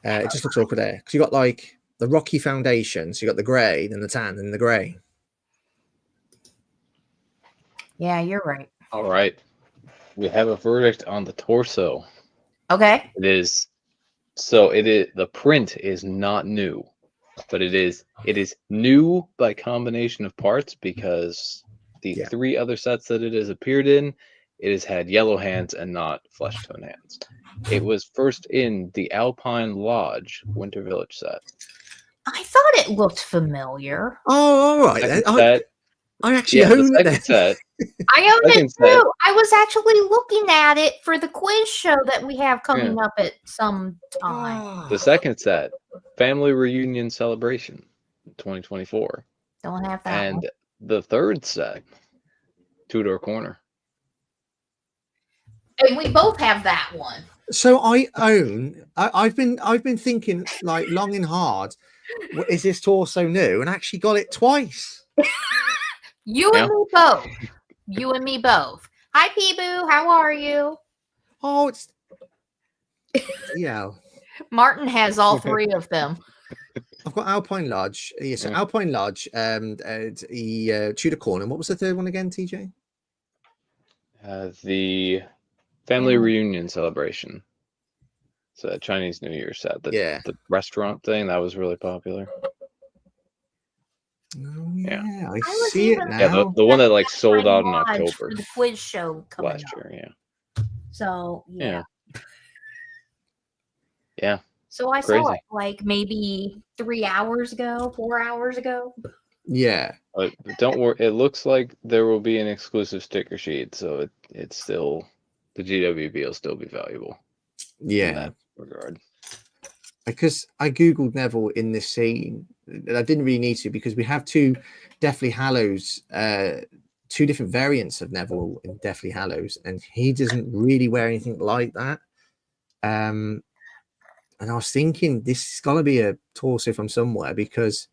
It just looks awkward there. Because you got like the rocky foundation. So you got the grey, then the tan, then the grey. Yeah, you're right. All right. We have a verdict on the torso. Okay. It is the print is not new, but it is new by combination of parts because the 3 other sets that it has appeared in, it has had yellow hands and not flesh tone hands. It was first in the Alpine Lodge Winter Village set. I thought it looked familiar. Oh, all right. I actually own the second it. set. I own it Second too. set. I was actually looking at it for the quiz show that we have coming up at some time. The second set, Family Reunion Celebration, 2024. Don't have that And one. the third set, Two Door Corner. And we both have that one. So I own. I've been thinking like long and hard. Is this torso new? And actually got it twice. You and me both. You and me both. Hi, Peeboo. How are you? Oh, it's yeah. Martin has all 3 of them. I've got Alpine Lodge. Yes, Alpine Lodge. The Tudor Corner. What was the third one again, TJ? The Family Reunion Celebration. It's a Chinese New Year set. The restaurant thing that was really popular. Oh, yeah, I was see it even- now. Yeah, the one that like sold out in Lodge October for the quiz show coming last up. year. Yeah. So yeah. Yeah. So I saw Crazy. it like maybe 3 hours ago, 4 hours ago. Yeah. But don't worry. It looks like there will be an exclusive sticker sheet, so it's still the GWB will still be valuable. Yeah. In that regard. Because I googled Neville in this scene, and I didn't really need to because we have 2 Deathly Hallows, 2 different variants of Neville in Deathly Hallows, and he doesn't really wear anything like that. And I was thinking this has got to be a torso from somewhere because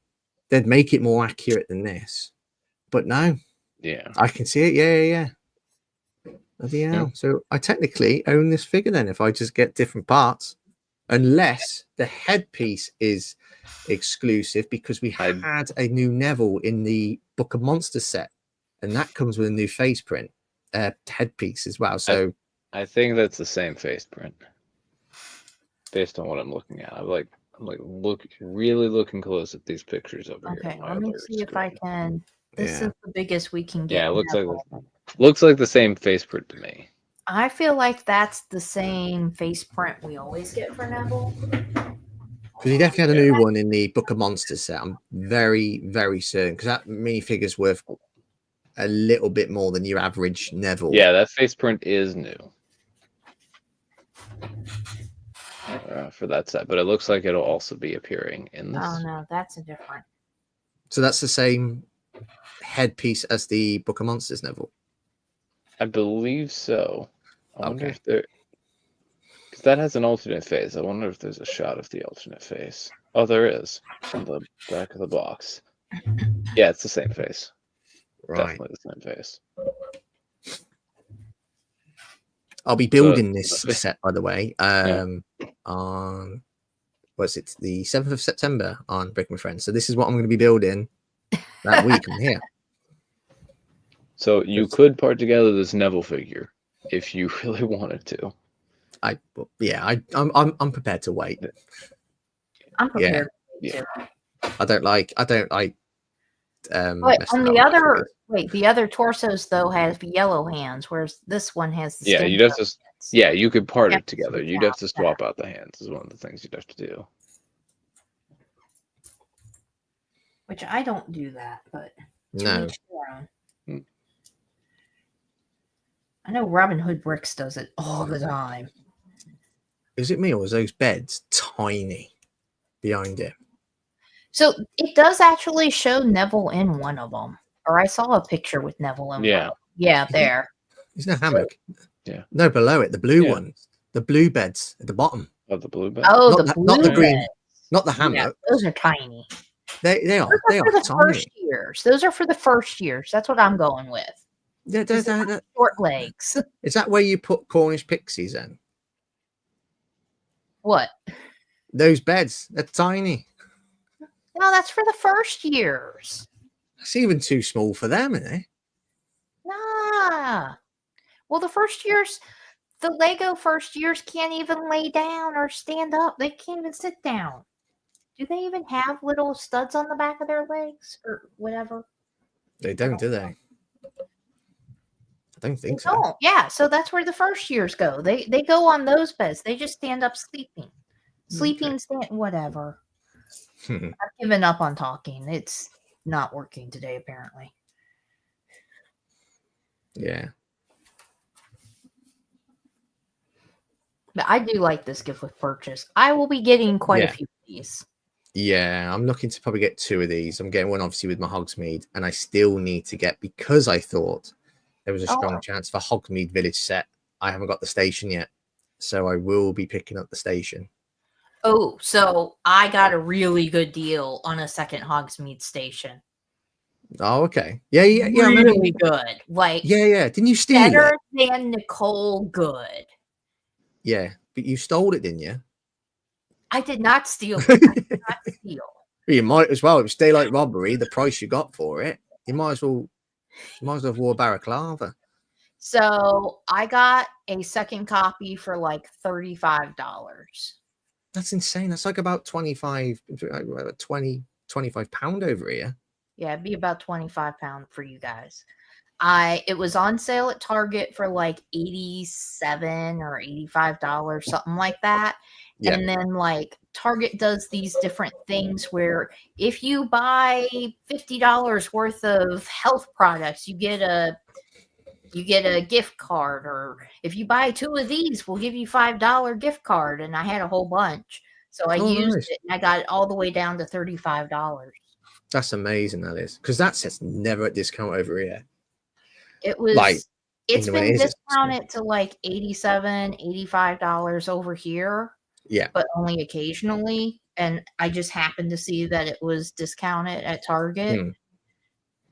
they'd make it more accurate than this. But no, I can see it. Yeah. Bloody hell. So I technically own this figure then if I just get different parts. Unless the headpiece is exclusive because we had a new Neville in the Book of Monsters set, and that comes with a new face print headpiece as well. So I think that's the same face print, based on what I'm looking at. I'm really looking close at these pictures over here. Okay, let me see if I can. This is the biggest we can get. Yeah, it looks like the same face print to me. I feel like that's the same face print we always get for Neville. Because he definitely had a new one in the Book of Monsters set. I'm very, very certain because that minifigure's worth a little bit more than your average Neville. Yeah, that face print is new for that set, but it looks like it'll also be appearing in this. Oh no, that's a different. So that's the same headpiece as the Book of Monsters Neville. I believe so. I wonder if there, because that has an alternate face. I wonder if there's a shot of the alternate face. Oh, there is on the back of the box. Yeah, it's the same face. Right. Definitely the same face. I'll be building this set, by the way, on what's it, the 7th of September on Breaking My Friends. So this is what I'm going to be building that week. I'm here. So you could part together this Neville figure if you really wanted to. I'm prepared to wait. I'm prepared. Yeah. I don't like. But on the other torsos though have yellow hands, whereas this one has. Yeah, you'd have to. Yeah, you could part it together. You'd have to swap out the hands. Is one of the things you'd have to do. which I don't do that, but to No. each their own. Hmm. I know Robin Hood Bricks does it all the time. Is it me, or was those beds tiny behind it? So it does actually show Neville in one of them, or I saw a picture with Neville in one. Yeah. Yeah, there. There's no hammock. Yeah. No, below it, the blue Yeah. ones, the blue beds at the bottom. Oh, the blue bed. Oh, Not the the- not the blue green. beds. Not the Yeah, hammock. those are tiny. They Those are for the tiny. first years. Those are for the first years. That's what I'm going with. Yeah, Is short legs. is that where you put Cornish pixies in? What? Those beds, they're tiny. No, that's for the first years. It's even too small for them, isn't it? Nah. Well, the first years, the Lego first years can't even lay down or stand up. They can't even sit down. Do they even have little studs on the back of their legs or whatever? They don't, do they? I don't think so. No. Yeah, so that's where the first years go. They go on those beds. They just stand up sleeping. Sleeping, stand, whatever. I've given up on talking. It's not working today, apparently. Yeah. But I do like this gift with purchase. I will be getting quite a Yeah. few of these. Yeah, I'm looking to probably get 2 of these. I'm getting one obviously with my Hogsmeade, and I still need to get, because I thought there was a strong chance for Hogsmeade Village set. I haven't got the station yet, so I will be picking up the station. Oh, so I got a really good deal on a second Hogsmeade station. Oh, okay. Yeah. I remember Really good. Like, yeah. Didn't you steal better it? than Nicole good. Yeah, but you stole it, didn't you? I did not steal it. I did not steal. You might as well. It was daylight robbery. The price you got for it, you might as well have wore a balaclava. So I got a second copy for like $35. That's insane. That's like about 25 £25 over here. Yeah, it'd be about £25 for you guys. It was on sale at Target for like $87 or $85, something like that. Yeah. And then like Target does these different things where if you buy $50 worth of health products, you get a gift card, or if you buy 2 of these, we'll give you $5 gift card. And I had a whole bunch. So I used nice. it and I got it all the way down to $35. That's amazing, that is. Because that set's never at discount over here. It was Like, it's you know, been it is, discounted to like $87, $85 over here. Yeah. But only occasionally. And I just happened to see that it was discounted at Target.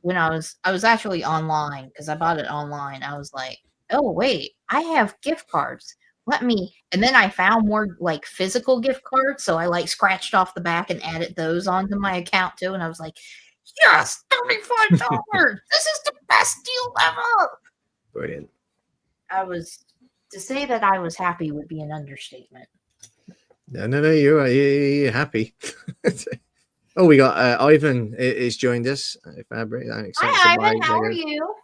When I was actually online, because I bought it online. I was like, oh wait, I have gift cards. And then I found more like physical gift cards. So I like scratched off the back and added those onto my account too. And I was like, yes, $35. This is the best deal ever. Brilliant. To say that I was happy would be an understatement. No, you're happy. Oh, we got Ivan is joined us. Fabric. Hi, Ivan. How are you?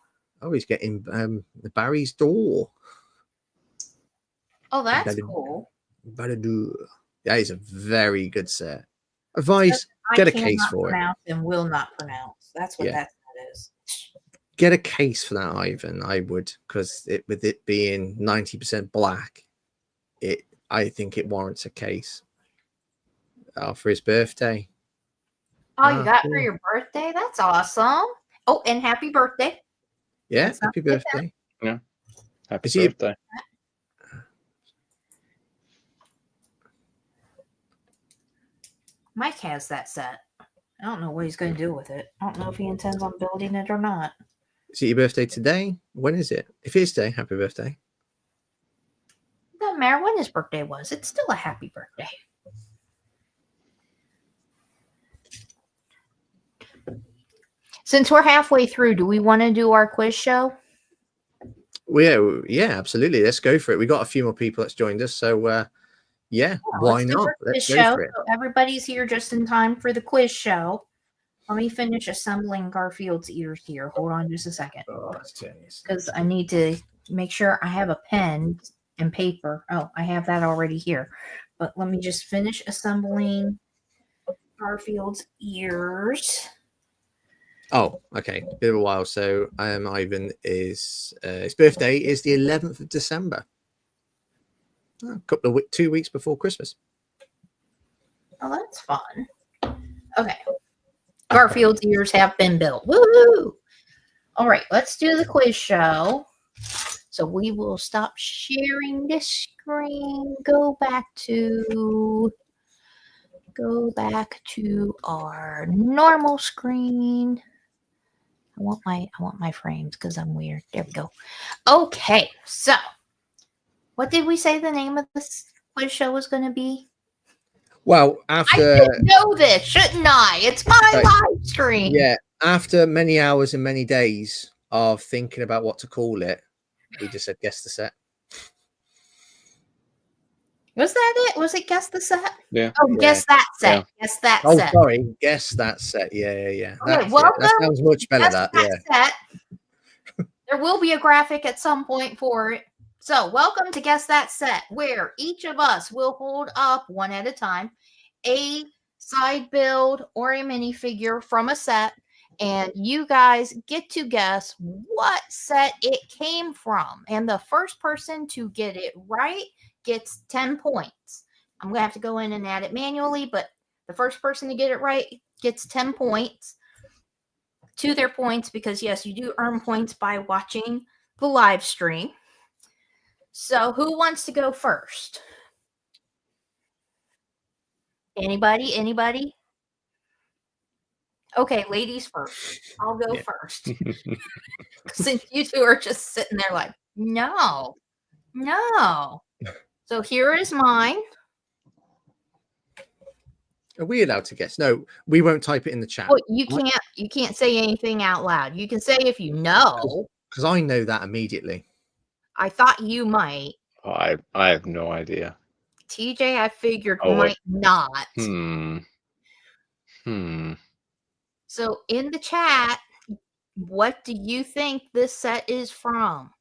Oh, he's getting the Barry's door. Oh, that's cool. That is a very good set. Advice: get a case for it. And will not pronounce. That's what that is. Get a case for that, Ivan. I would, because with it being 90% black, I think it warrants a case. For his birthday. Oh, you got for your birthday? That's awesome. Oh, and happy birthday. Yeah, happy birthday. Yeah. Happy birthday. Mike has that set. I don't know what he's going to do with it. I don't know if he intends on building it or not. Is it your birthday today? When is it? If it's today, happy birthday. It doesn't matter when his birthday was. It's still a happy birthday. Since we're halfway through, do we want to do our quiz show? Well, yeah, absolutely. Let's go for it. We got a few more people that's joined us, so why not? Let's go for it. So everybody's here just in time for the quiz show. Let me finish assembling Garfield's ears here. Hold on just a second. Because I need to make sure I have a pen and paper. Oh, I have that already here. But let me just finish assembling Garfield's ears. Oh, okay, bit of a while. So Ivan is his birthday is the 11th of December. A couple of 2 weeks before Christmas. Oh, that's fun. Okay. Garfield's ears have been built. Woo! All right, let's do the quiz show. So we will stop sharing this screen. Go back to our normal screen. I want my frames because I'm weird. There we go. Okay, so what did we say the name of this quiz show was going to be? Well, I after should know this, shouldn't I? It's my Right. live screen. yeah, after many hours and many days of thinking about what to call it, we just said guess the set. Was that it? Was it guess the set? Yeah. Oh, Yeah. guess that set. Yeah. Guess that Oh, set. sorry, guess that set. Yeah. Okay, That's well, it. That sounds much better. Guess That yeah. set. There will be a graphic at some point for it. So, welcome to Guess That Set, where each of us will hold up one at a time a side build or a minifigure from a set, and you guys get to guess what set it came from. And the first person to get it right gets 10 points. I'm going to have to go in and add it manually, but the first person to get it right gets 10 points to their points, because yes, you do earn points by watching the live stream. So who wants to go first? Anybody? Okay, ladies first. I'll go Yeah. first. Since you two are just sitting there like, no. So here is mine. Are we allowed to guess? No, we won't type it in the chat. Well, you can't say anything out loud. You can say if you know. Because I know that immediately. I thought you might. Oh, I have no idea. TJ, I figured Oh, might not. So in the chat, what do you think this set is from?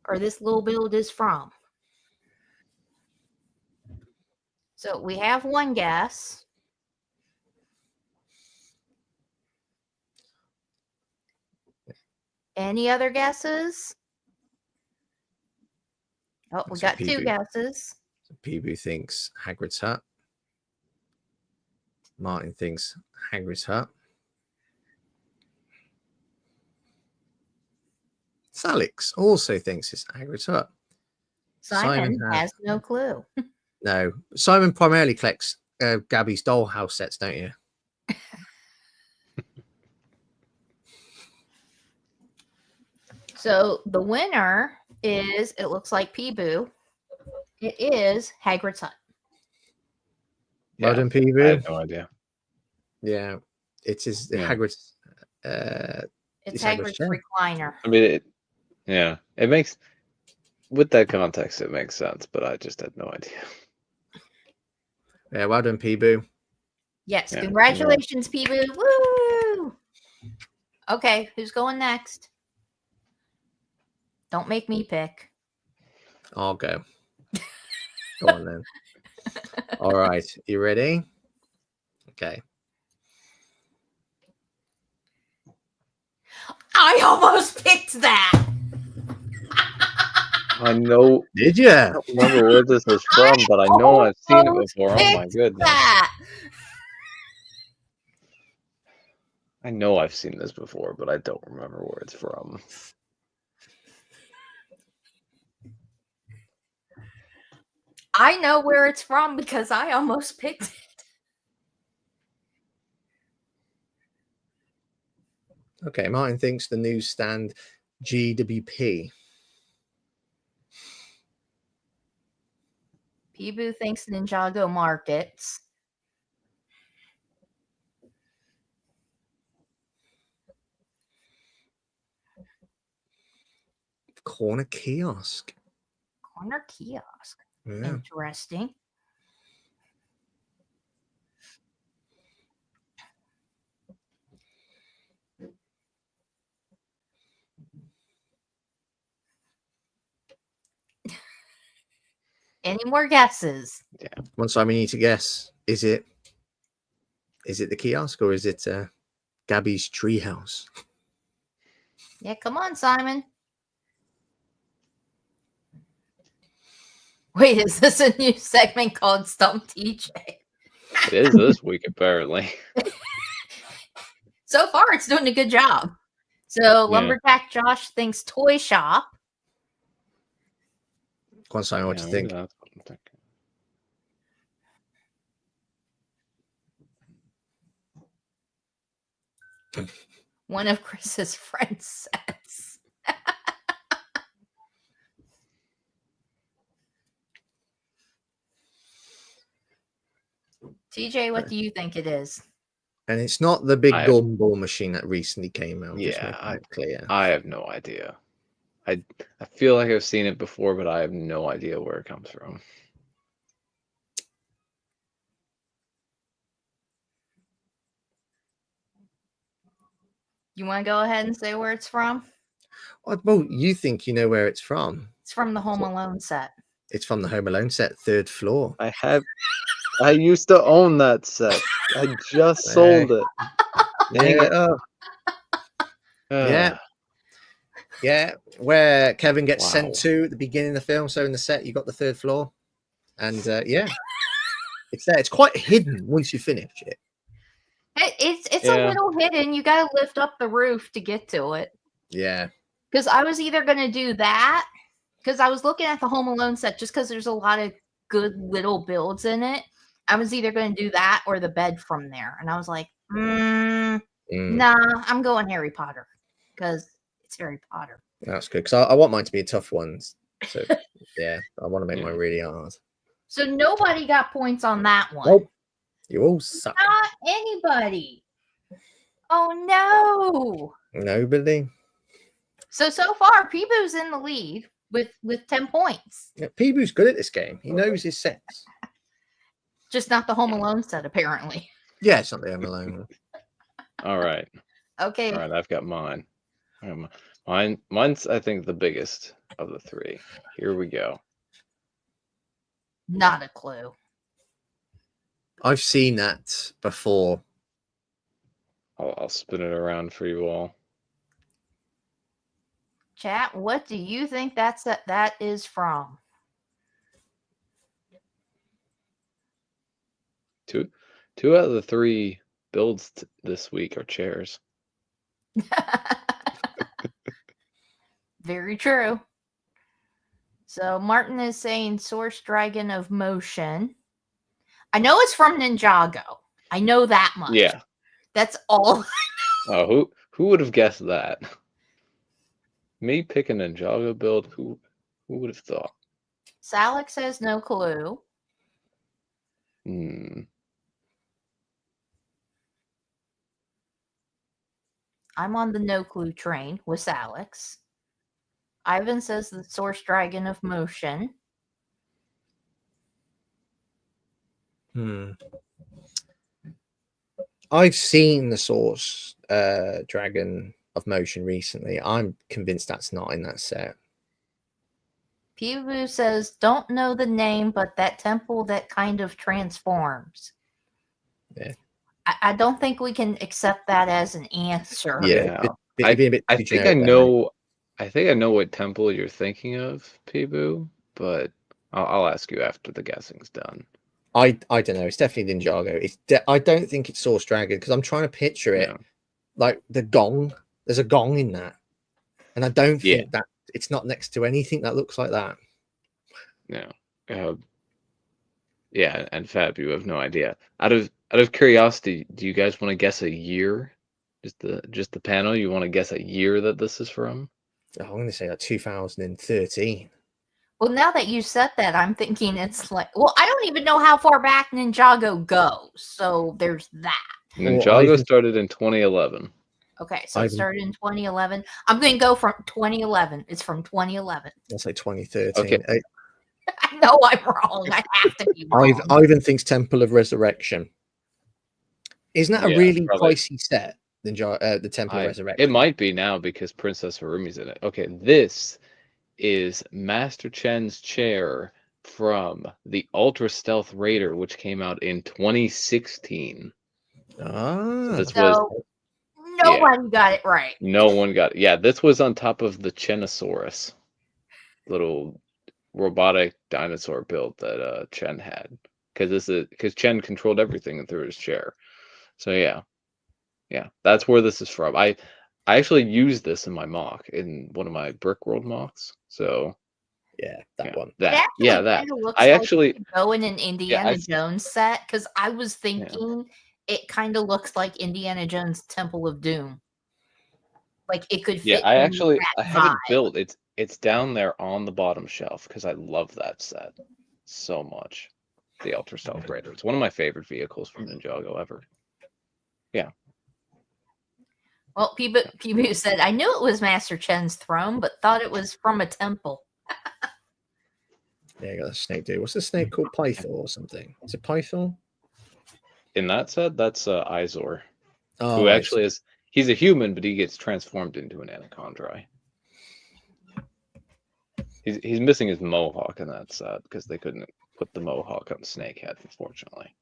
Or this little build is from? So we have one guess. Any other guesses? Oh, we got two guesses. Peeboo thinks Hagrid's hut. Martin thinks Hagrid's hut. Salix also thinks it's Hagrid's hut. Simon has no clue. No, Simon primarily collects Gabby's dollhouse sets, don't you? So the winner is, it looks like Peeboo. It is Hagrid's hut. Well done, Peeboo. I have no idea. Yeah, it is Hagrid's. It's Hagrid's recliner. I mean, it makes, with that context, it makes sense, but I just had no idea. Yeah, well done, Peeboo. Yes, congratulations, Peeboo. Woo! Okay, who's going next? Don't make me pick. I'll go. Go on then. All right, you ready? Okay. I almost picked that. I know. Did you? I don't remember where this is from, but I know I've seen it before. Oh my goodness. That. I know I've seen this before, but I don't remember where it's from. I know where it's from because I almost picked it. Okay, Martin thinks the newsstand GWP. Peeboo thinks Ninjago Markets. Corner kiosk. Corner kiosk. Yeah. Interesting. Any more guesses? Yeah. One time we need to guess. Is it Is it the kiosk or is it Gabby's treehouse? Yeah, come on, Simon. Wait, is this a new segment called Stump TJ? It is this week, apparently. So far, it's doing a good job. So, Yeah. Lumberjack Josh thinks toy shop. Go on, Simon, what do you think? That's what I'm thinking. One of Chris's friend sets. TJ, what do you think it is? And it's not the big I- gumball machine that recently came out. Just Yeah, making it clear. I have no idea. I feel like I've seen it before, but I have no idea where it comes from. You want to go ahead and say where it's from? Well, you think you know where it's from. It's from the Home Alone set. It's from the Home Alone set, third floor. I used to own that set. I just sold it. Dang it. Yeah. Yeah, where Kevin gets Wow. sent to at the beginning of the film. So in the set, you got the third floor, and yeah, it's there. It's quite hidden once you finish it. It's Yeah. a little hidden. You got to lift up the roof to get to it. Yeah, Because I was either going to do that, because I was looking at the Home Alone set, just because there's a lot of good little builds in it. I was either going to do that or the bed from there, and I was like, nah, I'm going Harry Potter because it's Harry Potter. That's good because I want mine to be tough ones. So yeah, I want to make mine really hard. So nobody got points on that one. Nope, you all suck. Not anybody. Oh no! Nobody. So far, Peeboo's in the lead with 10 points. Yeah, Peeboo's good at this game. He knows his sets. Just not the Home Alone set, apparently. Yeah, it's not the Home Alone one. All right. Okay. All right, I've got mine. Mine's I think the biggest of the three. Here we go. Not a clue. I've seen that before. I'll spin it around for you all. Chat, what do you think that is from? Two out of the three builds this week are chairs. Very true. So Martin is saying Source Dragon of Motion. I know it's from Ninjago. I know that much. Yeah. That's all. Oh, who would have guessed that? Me picking a Ninjago build? Who would have thought? Salix says no clue. I'm on the no clue train with Salix. Ivan says the Source Dragon of Motion. I've seen the Source Dragon of Motion recently. I'm convinced that's not in that set. Peeboo says, don't know the name, but that temple that kind of transforms. Yeah. I don't think we can accept that as an answer. Yeah. I think I know what temple you're thinking of, Peeboo, but I'll ask you after the guessing's done. I don't know. It's definitely Ninjago. I don't think it's Source Dragon because I'm trying to picture it like the gong. There's a gong in that, and I don't think that it's not next to anything that looks like that. No. Yeah, and Fab, you have no idea. Out of curiosity, do you guys want to guess a year? Just the panel. You want to guess a year that this is from? Oh, I'm going to say like 2013. Well, now that you said that, I'm thinking it's like, well, I don't even know how far back Ninjago goes. So there's that. Ninjago started in 2011. Okay, so it started in 2011. I'm going to go from 2011. It's from 2011. I'll say 2013. Okay. I know I'm wrong. I have to be wrong. Ivan thinks Temple of Resurrection. Isn't that a really pricey set? The Temple of Resurrection. It might be now because Princess Harumi's in it. Okay, this is Master Chen's chair from the Ultra Stealth Raider, which came out in 2016. Ah, This was So nobody got it right. no one got it. Yeah, this was on top of the Chenosaurus, little robotic dinosaur build that Chen had, because Chen controlled everything through his chair. So yeah, that's where this is from. I actually used this in my mock in one of my Brick World mocks. So yeah, that one. It actually kind of looks I like actually it could go in an Indiana I- Jones set, because I was thinking it kind of looks like Indiana Jones' Temple of Doom. Like it could fit. I in actually that I have it vibe. built. It's down there on the bottom shelf because I love that set so much. The Ultra Stealth Raider. It's one of my favorite vehicles from Ninjago ever. Yeah. Well, Peeboo said, I knew it was Master Chen's throne, but thought it was from a temple. Yeah, you got a snake dude. What's the snake called? Python or something? Is it Python? In that set, that's Izor, Oh, who actually is. He's a human, but he gets transformed into an anaconda. He's missing his mohawk in that set because they couldn't put the mohawk on Snakehead, unfortunately.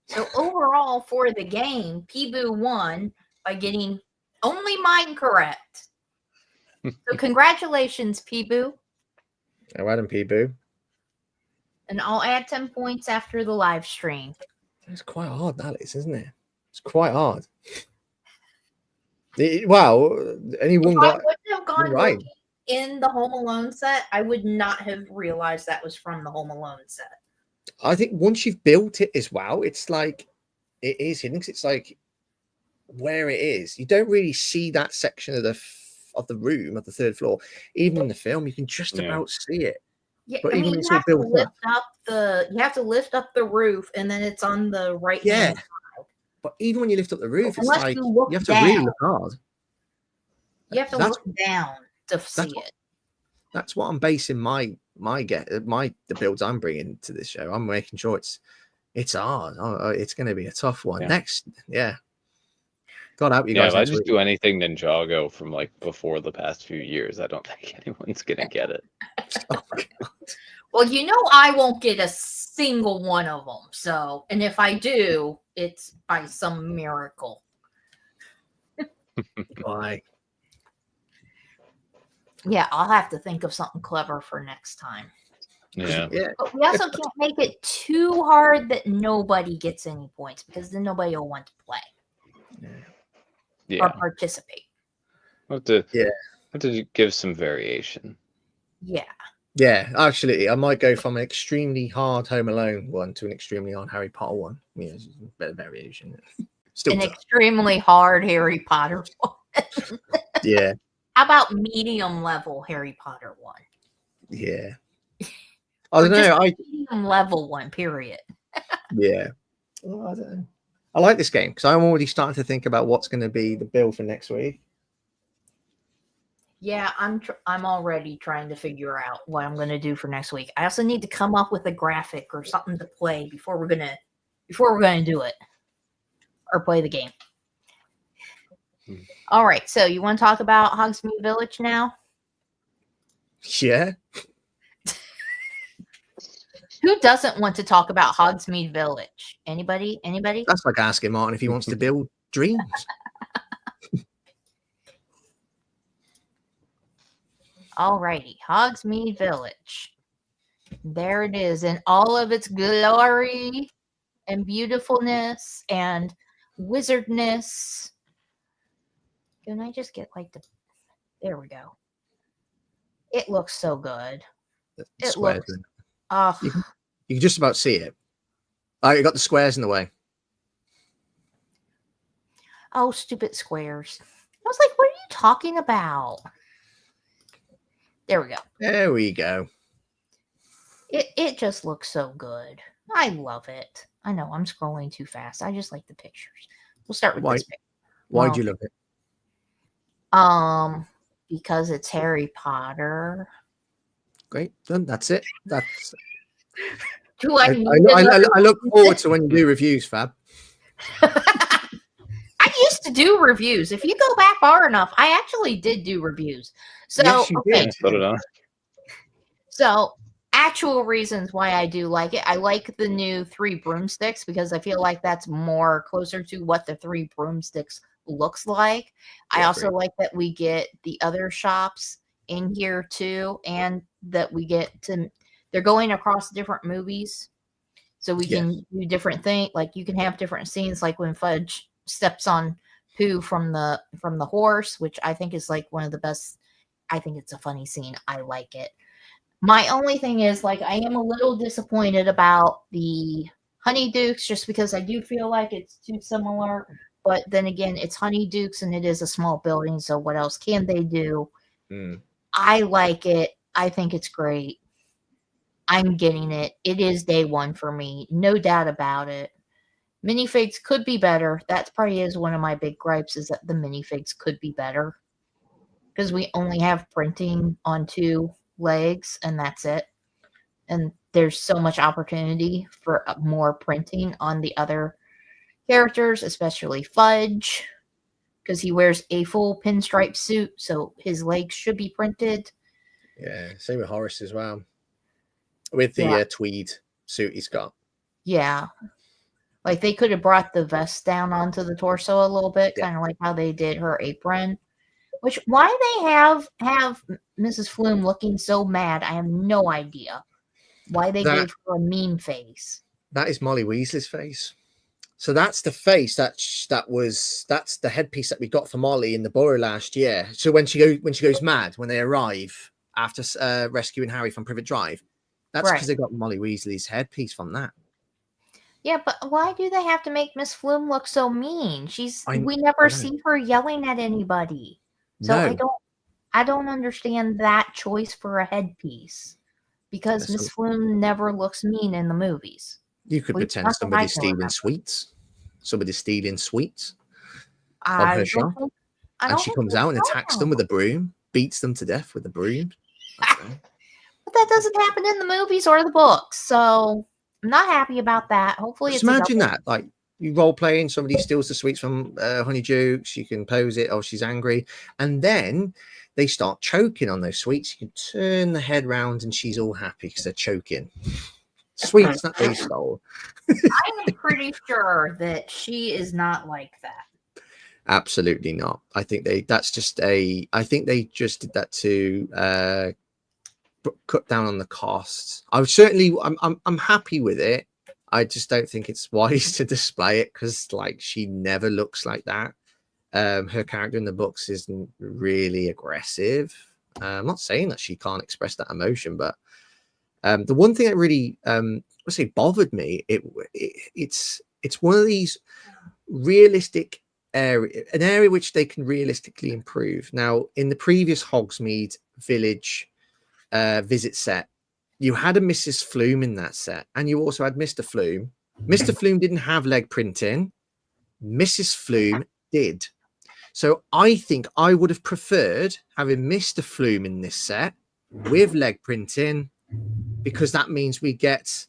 So overall for the game, Peeboo won by getting only mine correct. So congratulations, Peeboo. Oh, Adam Peeboo. And I'll add 10 points after the live stream. It's quite hard, that is, isn't it? It's quite hard. Wow, anyone If I got wouldn't have gone right. looking in the Home Alone set, I would not have realized that was from the Home Alone set. I think once you've built it as well, it's like it is hidden. It's like where it is. You don't really see that section of the room of the third floor. Even in the film, you can just about see it. Yeah, But I even mean, it's you all have to built lift up. up you have to lift up the roof, and then it's on the right hand. But even when you lift up the roof, it's Unless like you you look have to down. really look hard. You have to That's- look down to see it. That's what I'm basing the builds I'm bringing to this show. I'm making sure it's hard. It's going to be a tough one. Yeah. Next, God help you guys. If I next just week. do anything Ninjago from like before the past few years, I don't think anyone's gonna get it. Oh, God. Well, you know I won't get a single one of them. So, and if I do, it's by some miracle. Why? Yeah, I'll have to think of something clever for next time. Yeah. But we also can't make it too hard that nobody gets any points, because then nobody will want to play or participate. Have to give some variation. Yeah. Actually, I might go from an extremely hard Home Alone one to an extremely hard Harry Potter one. Yeah, it's a better variation. Still An tough. extremely hard Harry Potter one. Yeah. How about medium level Harry Potter one? Yeah. I don't know. Medium level one, period. Yeah. Well, I don't know. I like this game because I'm already starting to think about what's going to be the build for next week. Yeah, I'm already trying to figure out what I'm going to do for next week. I also need to come up with a graphic or something to play before we're gonna do it or play the game. All right, so you want to talk about Hogsmeade Village now? Yeah. Who doesn't want to talk about Hogsmeade Village? Anybody? That's like asking Martin if he wants to build dreams. Alrighty, Hogsmeade Village. There it is in all of its glory and beautifulness and wizardness. Can I just get like there we go. It looks so good. It looks you can just about see it. You got the squares in the way. Oh, stupid squares. I was like, what are you talking about? There we go. There we go. It just looks so good. I love it. I know I'm scrolling too fast. I just like the pictures. We'll start with this picture. Why do you love it? Because it's Harry Potter. Great. Done. That's it. That's. Do I look forward to when you do reviews, Fab. I used to do reviews. If you go back far enough, I actually did do reviews. So Yes, you did. Put it on. So actual reasons why I do like it. I like the new 3 broomsticks because I feel like that's more closer to what the 3 broomsticks looks like. I Yeah, also agreed. like that we get the other shops in here too, and that we get to they're going across different movies. So we Yes. can do different things. Like you can have different scenes, like when Fudge steps on Pooh from the horse, which I think is like one of the best. I think it's a funny scene. I like it. My only thing is, like, I am a little disappointed about the Honeydukes just because I do feel like it's too similar. But then again, it's Honeydukes and it is a small building, so what else can they do? Mm. I like it. I think it's great. I'm getting it. It is day one for me. No doubt about it. Minifigs could be better. That probably is one of my big gripes is that the minifigs could be better. Because we only have printing on 2 legs and that's it. And there's so much opportunity for more printing on the other characters, especially Fudge, because he wears a full pinstripe suit, so his legs should be printed. Yeah, same with Horace as well. With the Yeah. tweed suit he's got. Yeah. Like they could have brought the vest down onto the torso a little bit, Yeah. kind of like how they did her apron. Which why they have Mrs. Flume looking so mad, I have no idea. Why they gave her a mean face. That is Molly Weasley's face. So that's the face that's the headpiece that we got for Molly in the borough last year. So when she goes mad when they arrive after rescuing Harry from Privet Drive, that's because they got Molly Weasley's headpiece from that. Yeah, but why do they have to make Miss Flume look so mean? We never see her yelling at anybody. So I don't understand that choice for a headpiece. Because Miss Flume never looks mean in the movies. You could pretend somebody's stealing sweets. Somebody's stealing sweets from her shop. And she comes out and attacks them with a broom, beats them to death with a broom. But that doesn't happen in the movies or the books. So I'm not happy about that. Hopefully just imagine that. Like you role playing, somebody steals the sweets from Honeydukes, you can pose it, oh, she's angry. And then they start choking on those sweets. You can turn the head round and she's all happy because they're choking. Sweets that they stole. I am pretty sure that she is not like that. Absolutely not. I think they just did that to cut down on the costs. I'm happy with it. I just don't think it's wise to display it because like she never looks like that. Her character in the books isn't really aggressive. I'm not saying that she can't express that emotion, but the one thing that really bothered me, it's one of these realistic an area which they can realistically improve. Now, in the previous Hogsmeade Village visit set, you had a Mrs. Flume in that set, and you also had Mr. Flume. Mr. Flume didn't have leg printing. Mrs. Flume did. So I think I would have preferred having Mr. Flume in this set with leg printing, because that means we get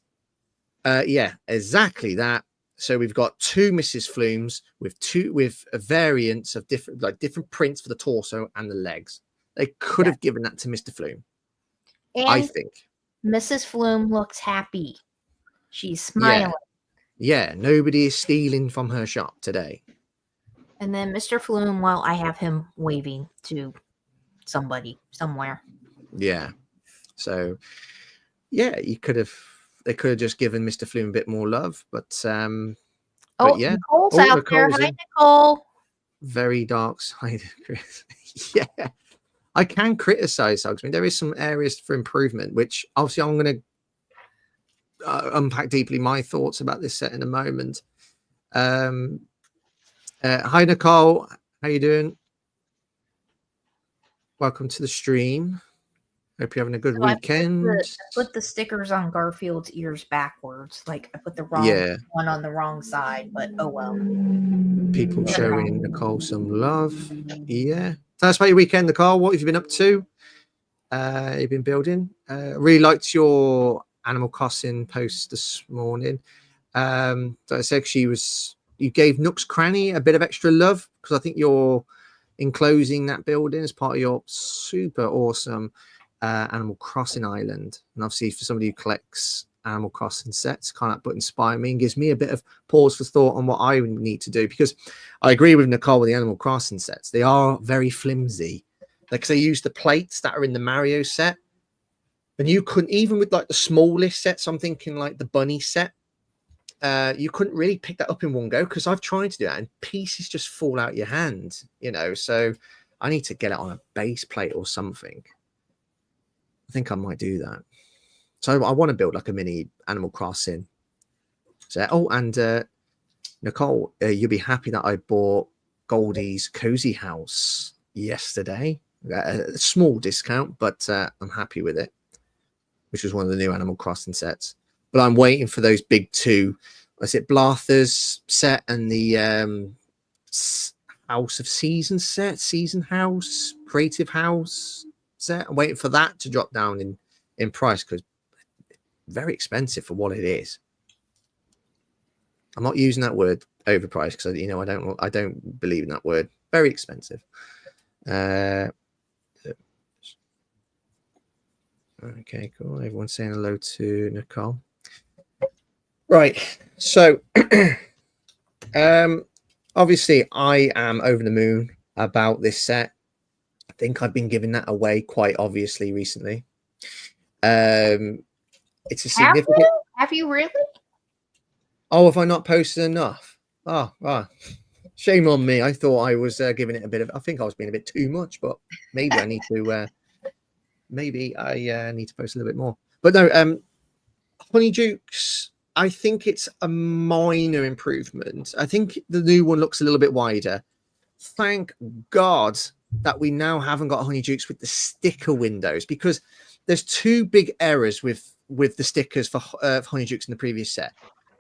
exactly that. So we've got 2 Mrs. Flumes with a variance of different prints for the torso and the legs. They could have given that to Mr. Flume. And I think Mrs. Flume looks happy. She's smiling. Yeah, nobody is stealing from her shop today. And then Mr. Flume, well, I have him waving to somebody somewhere. Yeah. So yeah, they could have just given Mr. Flume a bit more love, but yeah. Nicole's out there. Hi, Nicole. Very dark side of Chris. Yeah. I can criticize Hugs. I mean, there is some areas for improvement, which obviously I'm going to unpack deeply my thoughts about this set in a moment. Hi, Nicole. How you doing? Welcome to the stream. Hope you're having a good weekend. I put the stickers on Garfield's ears backwards. Like I put the wrong one on the wrong side, but oh well. People showing Nicole some love. Yeah. Tell us about your weekend, Nicole. What have you been up to? You've been building. Really liked your Animal Crossing post this morning. So I said you gave Nook's Cranny a bit of extra love because I think you're enclosing that building as part of your super awesome Animal Crossing Island, and obviously for somebody who collects Animal Crossing sets, kind of inspire me and gives me a bit of pause for thought on what I would need to do, because I agree with Nicole with the Animal Crossing sets. They are very flimsy. Like, they use the plates that are in the Mario set, and you couldn't, even with like the smallest sets, I'm thinking like the bunny set, you couldn't really pick that up in one go, because I've tried to do that and pieces just fall out your hand, you know. So I need to get it on a base plate or something. I think I might do that. So I want to build like a mini Animal Crossing. So, oh, and Nicole, you'll be happy that I bought Goldie's Cozy House yesterday. A small discount, but I'm happy with it, which was one of the new Animal Crossing sets. But I'm waiting for those big two. Is it Blarther's set and the House of Season set, Season House, Creative House set? I'm waiting for that to drop down in price, because very expensive for what it is. I'm not using that word overpriced, because I don't believe in that word. Very expensive. Okay, cool. Everyone's saying hello to Nicole. Right. So obviously I am over the moon about this set. I think I've been giving that away quite obviously recently. It's a significant. Have you really? Oh, have I not posted enough? Oh, shame on me. I thought I was giving it a bit of. I think I was being a bit too much, but maybe I need to. Maybe I need to post a little bit more. But no, Honeydukes, I think it's a minor improvement. I think the new one looks a little bit wider. Thank God that we now haven't got Honeydukes with the sticker windows, because there's two big errors with the stickers for Honeydukes in the previous set.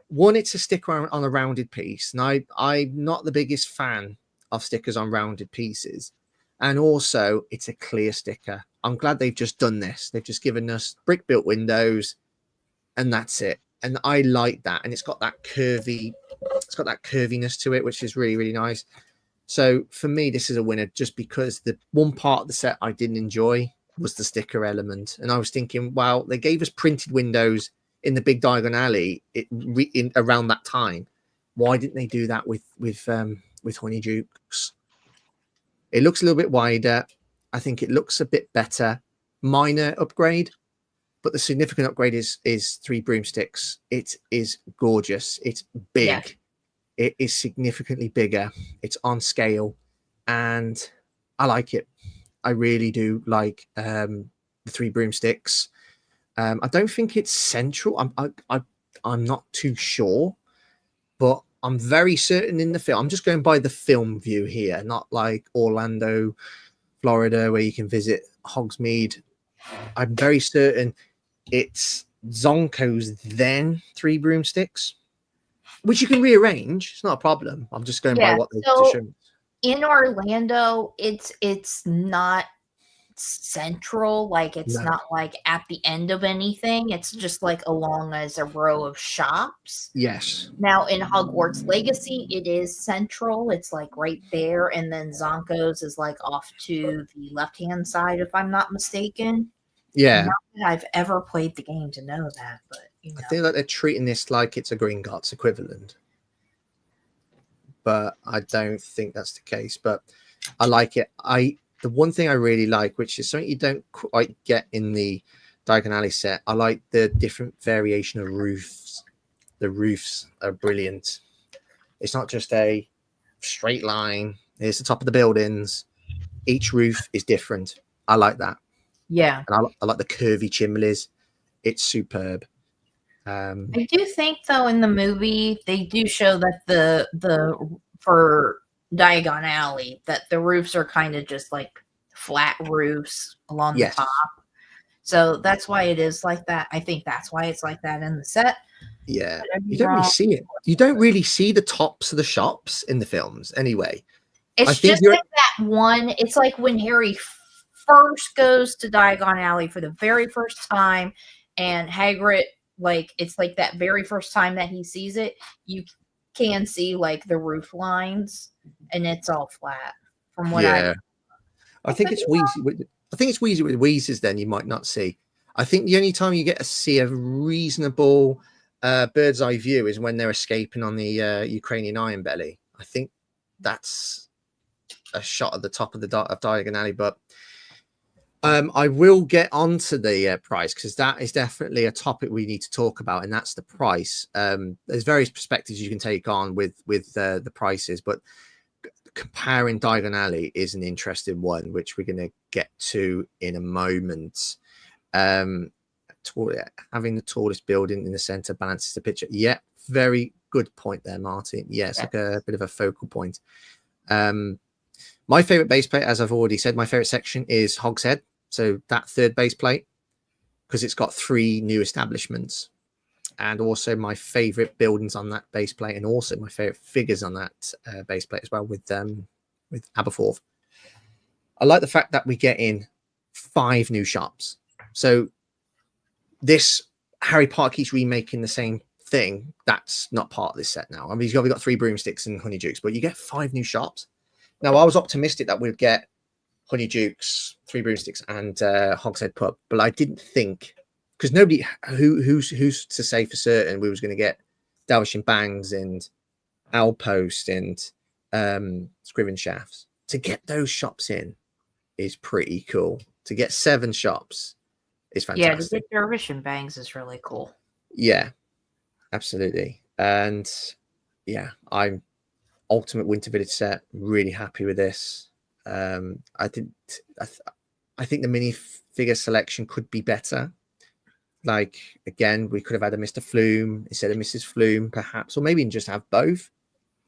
One, it's a sticker on a rounded piece, and I'm not the biggest fan of stickers on rounded pieces. And also, it's a clear sticker. I'm glad they've just done this. They've just given us brick built windows, and that's it. And I like that. And it's got that curviness to it, which is really, really nice. So for me, this is a winner, just because the one part of the set I didn't enjoy was the sticker element. And I was thinking, well, they gave us printed windows in the big Diagon Alley around that time. Why didn't they do that with Honeydukes? It looks a little bit wider. I think it looks a bit better. Minor upgrade, but the significant upgrade is 3 broomsticks. It is gorgeous. It's big. Yeah. It is significantly bigger. It's on scale, and I like it. I really do like the 3 broomsticks. I don't think it's central. I'm not too sure, but I'm very certain in the film. I'm just going by the film view here, not like Orlando, Florida, where you can visit Hogsmeade. I'm very certain it's Zonko's then 3 broomsticks, which you can rearrange. It's not a problem. I'm just going by what they shown. In Orlando, it's not central, like it's not like at the end of anything. It's just like along as a row of shops. Yes. Now in Hogwarts Legacy, it is central. It's like right there, and then Zonko's is like off to the left-hand side, if I'm not mistaken. Yeah. Not that I've ever played the game to know that, but I feel like they're treating this like it's a Gringotts equivalent, but I don't think that's the case. But I like it. The one thing I really like, which is something you don't quite get in the Diagon Alley set, I like the different variation of roofs. The roofs are brilliant. It's not just a straight line. Here's the top of the buildings. Each roof is different. I like that. Yeah. And I like the curvy chimneys. It's superb. I do think, though, in the movie, they do show that the for Diagon Alley, that the roofs are kind of just like flat roofs along the top. So that's why it is like that. I think that's why it's like that in the set. Yeah. You don't really see it. You don't really see the tops of the shops in the films anyway. It's just like that one. It's like when Harry first goes to Diagon Alley for the very first time, and Hagrid, like, it's like that very first time that he sees it, you can see like the roof lines, and it's all flat from what I think it's Weasley. I think it's Weezer with Weezers. Then you might not see. I think the only time you get to see a reasonable bird's eye view is when they're escaping on the Ukrainian Iron Belly. I think that's a shot at the top of the Diagon Alley, but I will get onto the price because that is definitely a topic we need to talk about, and that's the price. There's various perspectives you can take on with the prices, but comparing Diagon Alley is an interesting one, which we're going to get to in a moment. Having the tallest building in the center balances the picture. Yeah, very good point there, Martin. Yeah, it's like a bit of a focal point. My favorite base plate, as I've already said, my favorite section is Hogshead. So that third base plate, because it's got 3 new establishments, and also my favorite buildings on that base plate, and also my favorite figures on that base plate as well with Aberforth. I like the fact that we get in 5 new shops. So this Harry Potter keeps remaking the same thing. That's not part of this set now. I mean, you've got 3 broomsticks and Honeydukes, but you get 5 new shops. Now, I was optimistic that we'd get Honeydukes, 3 broomsticks, and Hogshead Pub, but I didn't think, because nobody who's to say for certain we was going to get Dalvishing Bangs and Outpost and Scriven Shafts. To get those shops in is pretty cool. To get 7 shops is fantastic. Yeah, to get Dervish Bangs is really cool. Yeah, absolutely. And yeah, I'm Ultimate Winter Village set. Really happy with this. I think the mini figure selection could be better. Like, again, we could have had a Mr. Flume instead of Mrs. Flume, perhaps, or maybe just have both.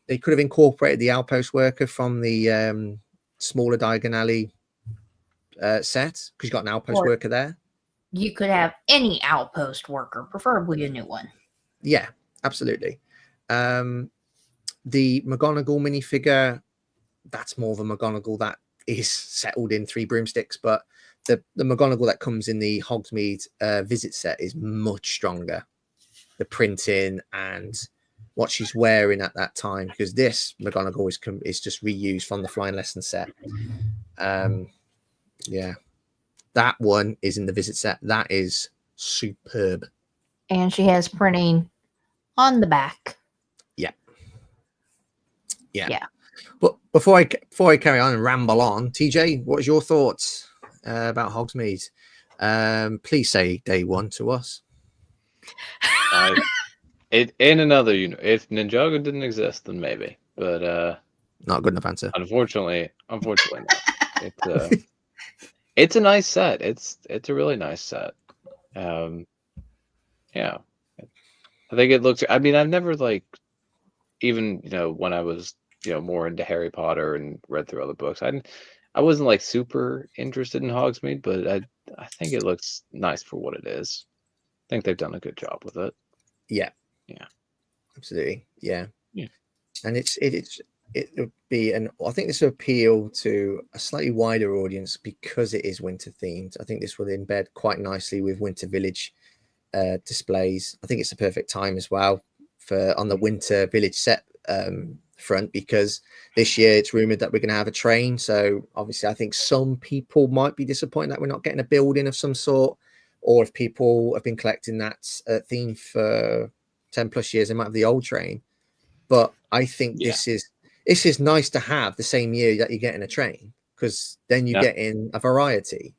They could have incorporated the Outpost Worker from the smaller Diagon Alley set, because you got an Outpost Worker there. You could have any Outpost Worker, preferably a new one. Yeah, absolutely. The McGonagall minifigure, that's more of a McGonagall that is settled in 3 broomsticks, but the McGonagall that comes in the Hogsmeade visit set is much stronger. The printing and what she's wearing at that time, because this McGonagall is just reused from the Flying Lesson set. Yeah, that one is in the visit set. That is superb. And she has printing on the back. Yeah. But before I carry on and ramble on, TJ, what is your thoughts about Hogsmeade? Please say day 1 to us. In another unit, if Ninjago didn't exist, then maybe. But not a good enough answer. Unfortunately, not. It's a nice set. It's a really nice set. Yeah, I think it looks. I mean, I've never even when I was more into Harry Potter and read through other books, I wasn't super interested in Hogsmeade, but I think it looks nice for what it is. I think they've done a good job with it. Yeah, absolutely. Yeah. And it would be, and I think this will appeal to a slightly wider audience because it is winter themed. I think this will embed quite nicely with Winter Village displays. I think it's the perfect time as well on the Winter Village set front, because this year it's rumored that we're going to have a train. So obviously I think some people might be disappointed that we're not getting a building of some sort, or if people have been collecting that theme for 10 plus years, they might have the old train. But I think this is nice to have the same year that you're getting a train, because then you get in a variety.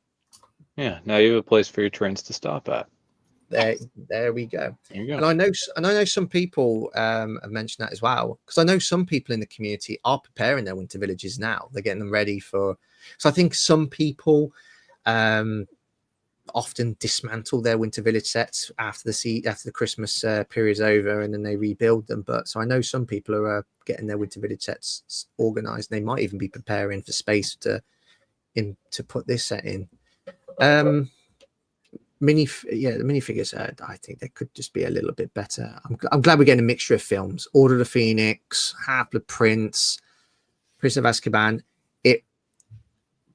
Yeah, now you have a place for your trains to stop at. There we go. There you go. And I know some people have mentioned that as well, because I know some people in the community are preparing their winter villages now. They're getting them ready for. So I think some people often dismantle their winter village sets after the Christmas period's over, and then they rebuild them. But so I know some people are getting their winter village sets organized. They might even be preparing for space to put this set in. The minifigures, I think they could just be a little bit better. I'm glad we're getting a mixture of films. Order of the Phoenix, Half-Blood Prince, Prisoner of Azkaban.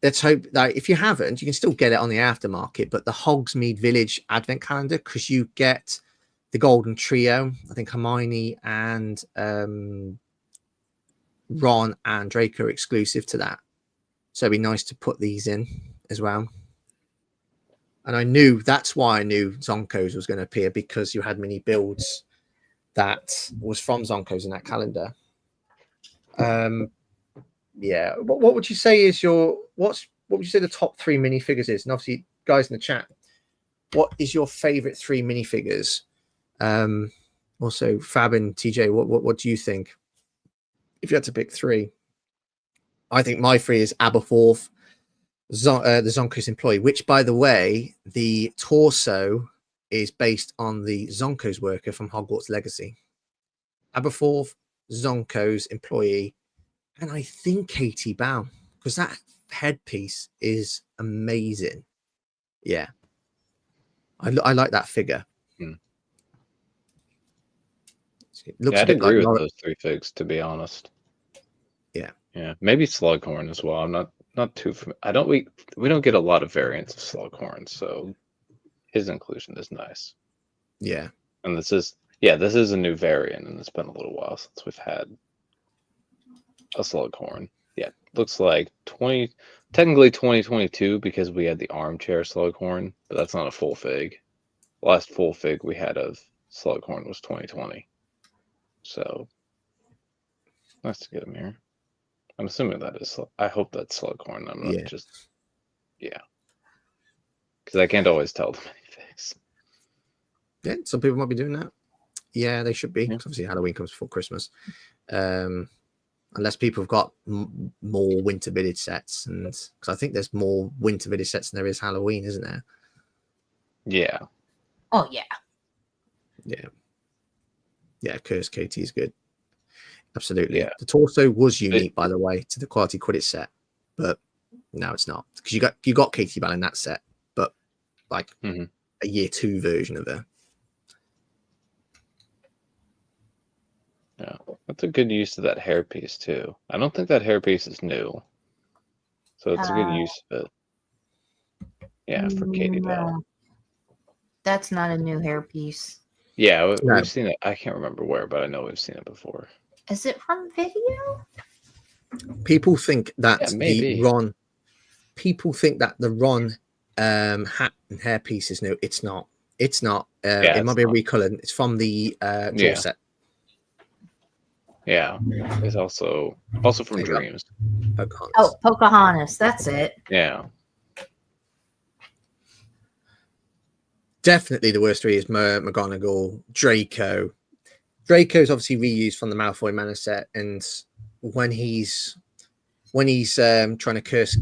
Let's hope that if you haven't, you can still get it on the aftermarket, but the Hogsmeade Village Advent Calendar, because you get the Golden Trio. I think Hermione and Ron and Draco are exclusive to that. So it'd be nice to put these in. as well. And I knew that's why I knew Zonkos was going to appear, because you had mini builds that was from Zonkos in that calendar. Yeah. What would you say is what would you say the top 3 minifigures is? And obviously, guys in the chat, what is your favorite 3 minifigures? Also, Fab and TJ, what do you think? If you had to pick 3, I think my 3 is Aberforth, the Zonkos employee, which, by the way, the torso is based on the Zonkos worker from Hogwarts Legacy. Aberforth, Zonkos employee, and I think Katie Bow, because that headpiece is amazing. Yeah, I like that figure. It looks I'd a bit agree like with those 3 figs, to be honest. Yeah, maybe Slughorn as well. I'm not too familiar. We don't get a lot of variants of Slughorn, so his inclusion is nice. Yeah, and this is a new variant, and it's been a little while since we've had a Slughorn. Yeah, looks like technically 2022, because we had the armchair Slughorn, but that's not a full fig. The last full fig we had of Slughorn was 2020. So nice to get him here. I'm assuming that is. I hope that's Slughorn. I'm not just. Yeah. Because I can't always tell the minifigs. Yeah, some people might be doing that. Yeah, they should be. Yeah. Obviously, Halloween comes before Christmas. Unless people have got more winter village sets, and because I think there's more winter village sets than there is Halloween, isn't there? Yeah. Oh yeah. Yeah, Curse Katie is good. Absolutely. Yeah. The torso was unique, by the way, to the Quality Quidditch set, but no, it's not, because you got Katie Bell in that set, but like a year 2 version of her. Yeah, that's a good use of that hairpiece too. I don't think that hairpiece is new, so it's a good use of it. Yeah, for Katie Bell. That's not a new hairpiece. Yeah, we've seen it. I can't remember where, but I know we've seen it before. Is it from video? People think that maybe. People think that the Ron hat and hairpiece is new. It's not. It's not. It might be a recolor. It's from the draw set. Yeah, it's also from Dreams. Pocahontas. Oh, Pocahontas. That's it. Yeah. Definitely the worst 3 is McGonagall, Draco. Draco's obviously reused from the Malfoy Manor set, and when he's trying to curse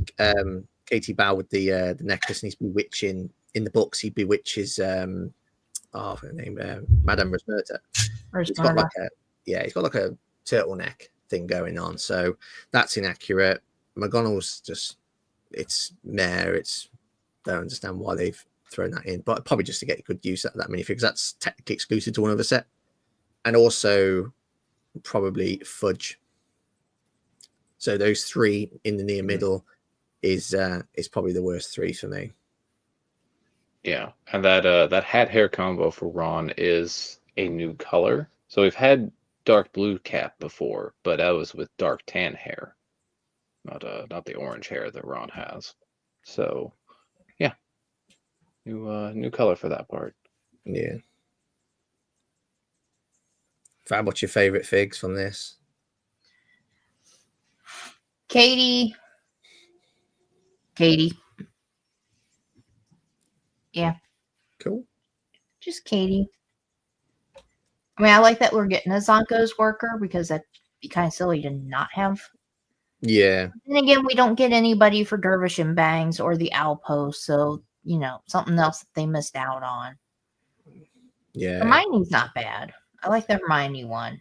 Katie Bow with the necklace, and he's bewitching in the books, he bewitches her name, Madame Rosmerta. He's got like a turtleneck thing going on, so that's inaccurate. McGonagall's just don't understand why they've thrown that in, but probably just to get good use out of that minifig, because that's technically exclusive to one other set, and also probably Fudge. So those 3 in the near middle is probably the worst 3 for me. Yeah, and that hat hair combo for Ron is a new color. So we've had dark blue cap before, but that was with dark tan hair, not the orange hair that Ron has. So yeah, new color for that part. Yeah. Fab, what's your favorite figs from this? Katie. Yeah. Cool. Just Katie. I mean, I like that we're getting a Zonko's worker, because that'd be kind of silly to not have. Yeah. And again, we don't get anybody for Dervish and Bangs or the Outpost, so something else that they missed out on. Yeah. Hermione's not bad. I like the Hermione one,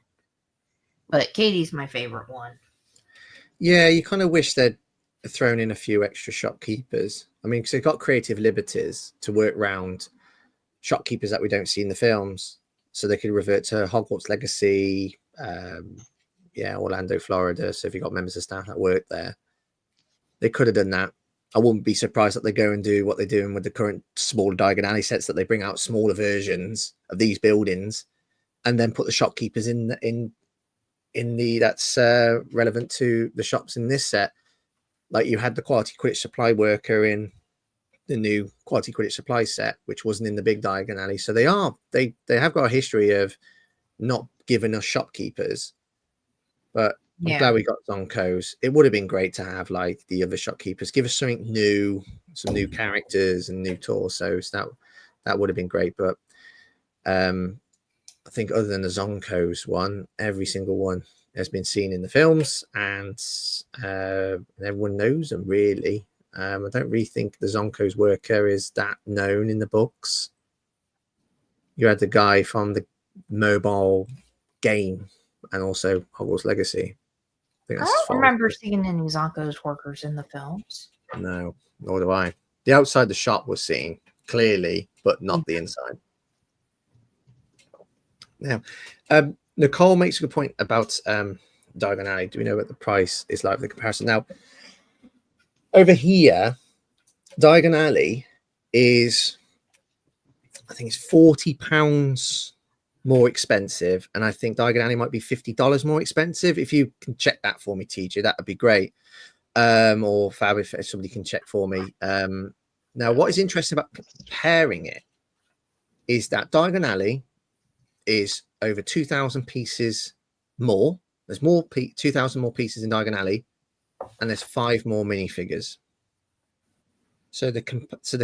but Katie's my favorite one. Yeah, you kind of wish they'd thrown in a few extra shopkeepers. I mean, because they've got creative liberties to work around shopkeepers that we don't see in the films, so they could revert to Hogwarts Legacy, Orlando, Florida. So if you've got members of staff that work there, they could have done that. I wouldn't be surprised that they go and do what they're doing with the current smaller Diagon Alley sets, that they bring out smaller versions of these buildings and then put the shopkeepers in the that's relevant to the shops in this set. Like you had the Quality Quidditch Supply Worker in the new Quality Quidditch Supply set, which wasn't in the big Diagon Alley. So they have got a history of not giving us shopkeepers. But I'm glad we got Zonkos. It would have been great to have like the other shopkeepers give us something new, some new characters and new torsos. That would have been great. But I think other than the Zonkos one, every single one has been seen in the films, and everyone knows them really. I don't really think the Zonko's worker is that known in the books. You had the guy from the mobile game and also Hogwarts Legacy. I don't remember seeing any Zonko's workers in the films. No, nor do I. The outside the shop was seen clearly, but not the inside. Now, Nicole makes a good point about Diagon Alley. Do we know what the price is like for the comparison? Now, over here, Diagon Alley is, I think it's £40 more expensive, and I think Diagon Alley might be $50 more expensive. If you can check that for me, TJ, that would be great. Or Fab, if somebody can check for me. Now, what is interesting about comparing it is that Diagon Alley is over 2,000 pieces more. There's 2,000 more pieces in Diagon Alley, and there's 5 more minifigures. So the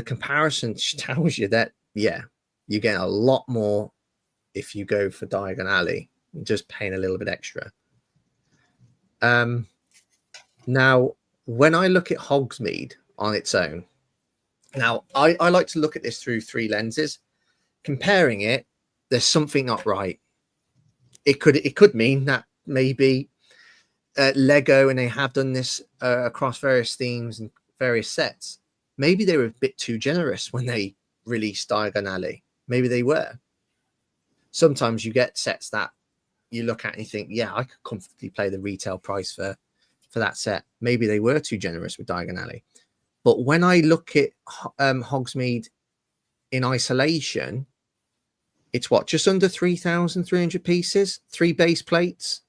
comparison tells you that you get a lot more if you go for Diagon Alley, just paying a little bit extra. Now, when I look at Hogsmeade on its own, now I like to look at this through 3 lenses. Comparing it, there's something not right. It could mean that maybe Lego, and they have done this across various themes and various sets, maybe they were a bit too generous when they released Diagon Alley. Maybe they were. Sometimes you get sets that you look at and you think, yeah, I could comfortably pay the retail price for that set. Maybe they were too generous with Diagon Alley. But when I look at Hogsmeade in isolation, it's what, just under 3,300 pieces, 3 base plates.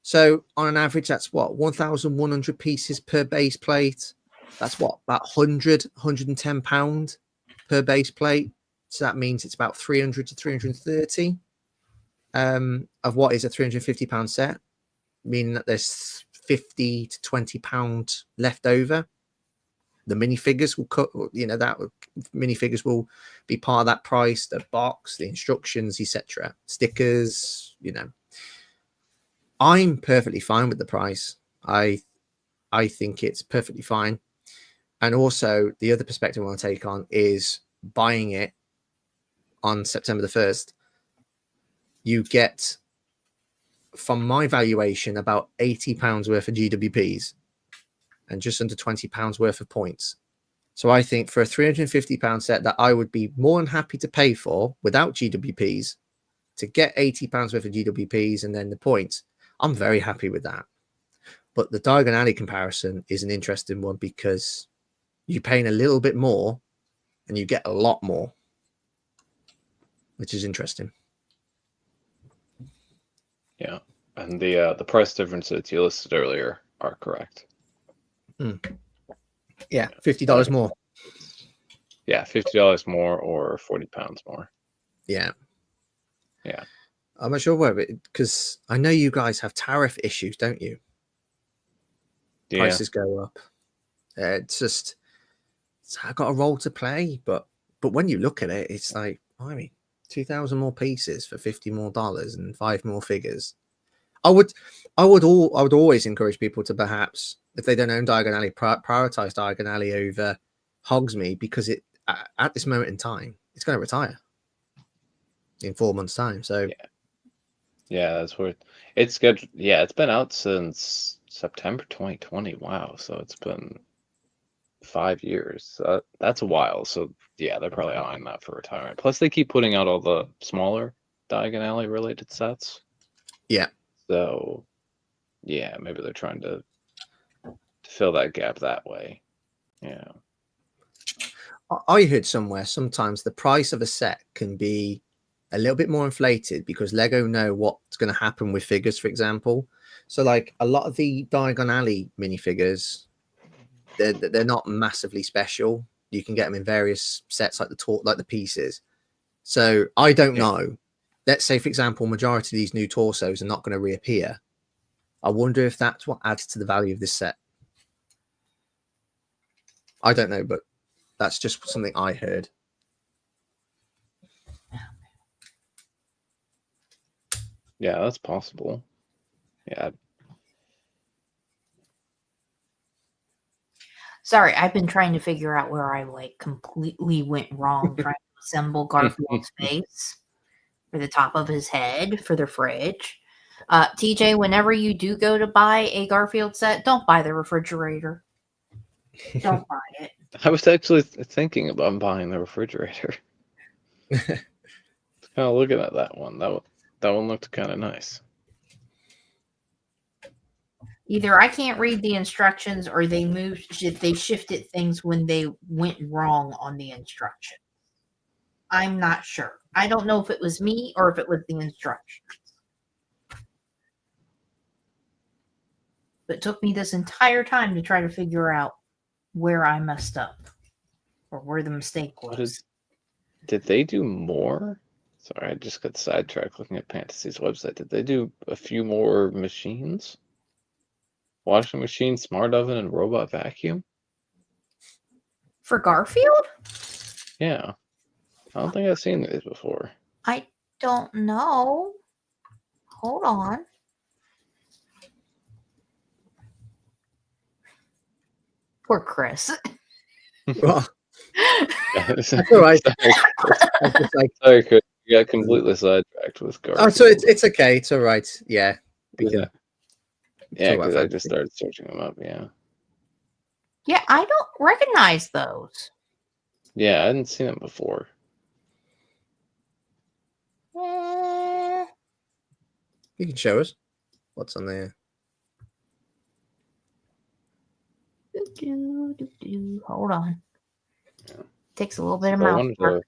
So on an average, that's what, 1,100 pieces per base plate. That's what, about 110 pound per base plate. So that means it's about 300 to 330 of what is a 350 pound set, meaning that there's 50 to 20 pound left over. The minifigures will cut, minifigures will be part of that price, the box, the instructions, etc. Stickers, I'm perfectly fine with the price. I think it's perfectly fine. And also the other perspective I want to take on is buying it on September the 1st. You get, from my valuation, about £80 worth of GWPs and just under £20 worth of points. So I think for a £350 set that I would be more than happy to pay for without GWPs, to get £80 worth of GWPs and then the points, I'm very happy with that. But the Diagon Alley comparison is an interesting one because you're paying a little bit more and you get a lot more, which is interesting. Yeah, and the price differences you listed earlier are correct. Yeah, $50 more. Yeah, $50 more or £40 more. Yeah. I'm not sure where, because I know you guys have tariff issues, don't you? Yeah. Prices go up. It's I got a role to play, but when you look at it, it's like, I mean, 2,000 more pieces for $50 more and 5 more figures. I would always encourage people to perhaps, if they don't own Diagon Alley, prioritize Diagon Alley over Hogsmeade, because it at this moment in time it's going to retire in 4 months' time. So yeah, that's weird. It's good. Yeah, it's been out since September 2020. Wow, so it's been 5 years. That's a while. So yeah, they're probably eyeing that for retirement. Plus, they keep putting out all the smaller Diagon Alley related sets. Yeah. So yeah, maybe they're trying to fill that gap that way. Yeah. I heard somewhere sometimes the price of a set can be a little bit more inflated because Lego know what's going to happen with figures, for example. So like a lot of the Diagon Alley minifigures, they're not massively special. You can get them in various sets, like the pieces. So I don't know. Let's say, for example, majority of these new torsos are not going to reappear. I wonder if that's what adds to the value of this set. I don't know, but that's just something I heard. Yeah, that's possible. Yeah. Sorry, I've been trying to figure out where I like completely went wrong trying to assemble Garfield's face for the top of his head for the fridge. TJ, whenever you do go to buy a Garfield set, don't buy the refrigerator. Don't buy it. I was actually thinking about buying the refrigerator. Kind of looking at that one. That one looked kind of nice. Either I can't read the instructions or they shifted things when they went wrong on the instructions. I'm not sure. I don't know if it was me or if it was the instructions. But it took me this entire time to try to figure out where I messed up or where the mistake was. Did they do more? Sorry, I just got sidetracked looking at Fantasy's website. Did they do a few more machines? Washing machine, smart oven, and robot vacuum? For Garfield? Yeah. I don't think I've seen these before. I don't know. Hold on. Poor Chris. Well, That's all right. Sorry, Chris. You got completely sidetracked with Garfield. Oh, so it's okay. It's all right. Yeah. Yeah, because I just started searching them up. Yeah. Yeah, I don't recognize those. Yeah, I hadn't seen them before. You can show us what's on there. Hold on. Yeah. Takes a little bit of If I mouth work.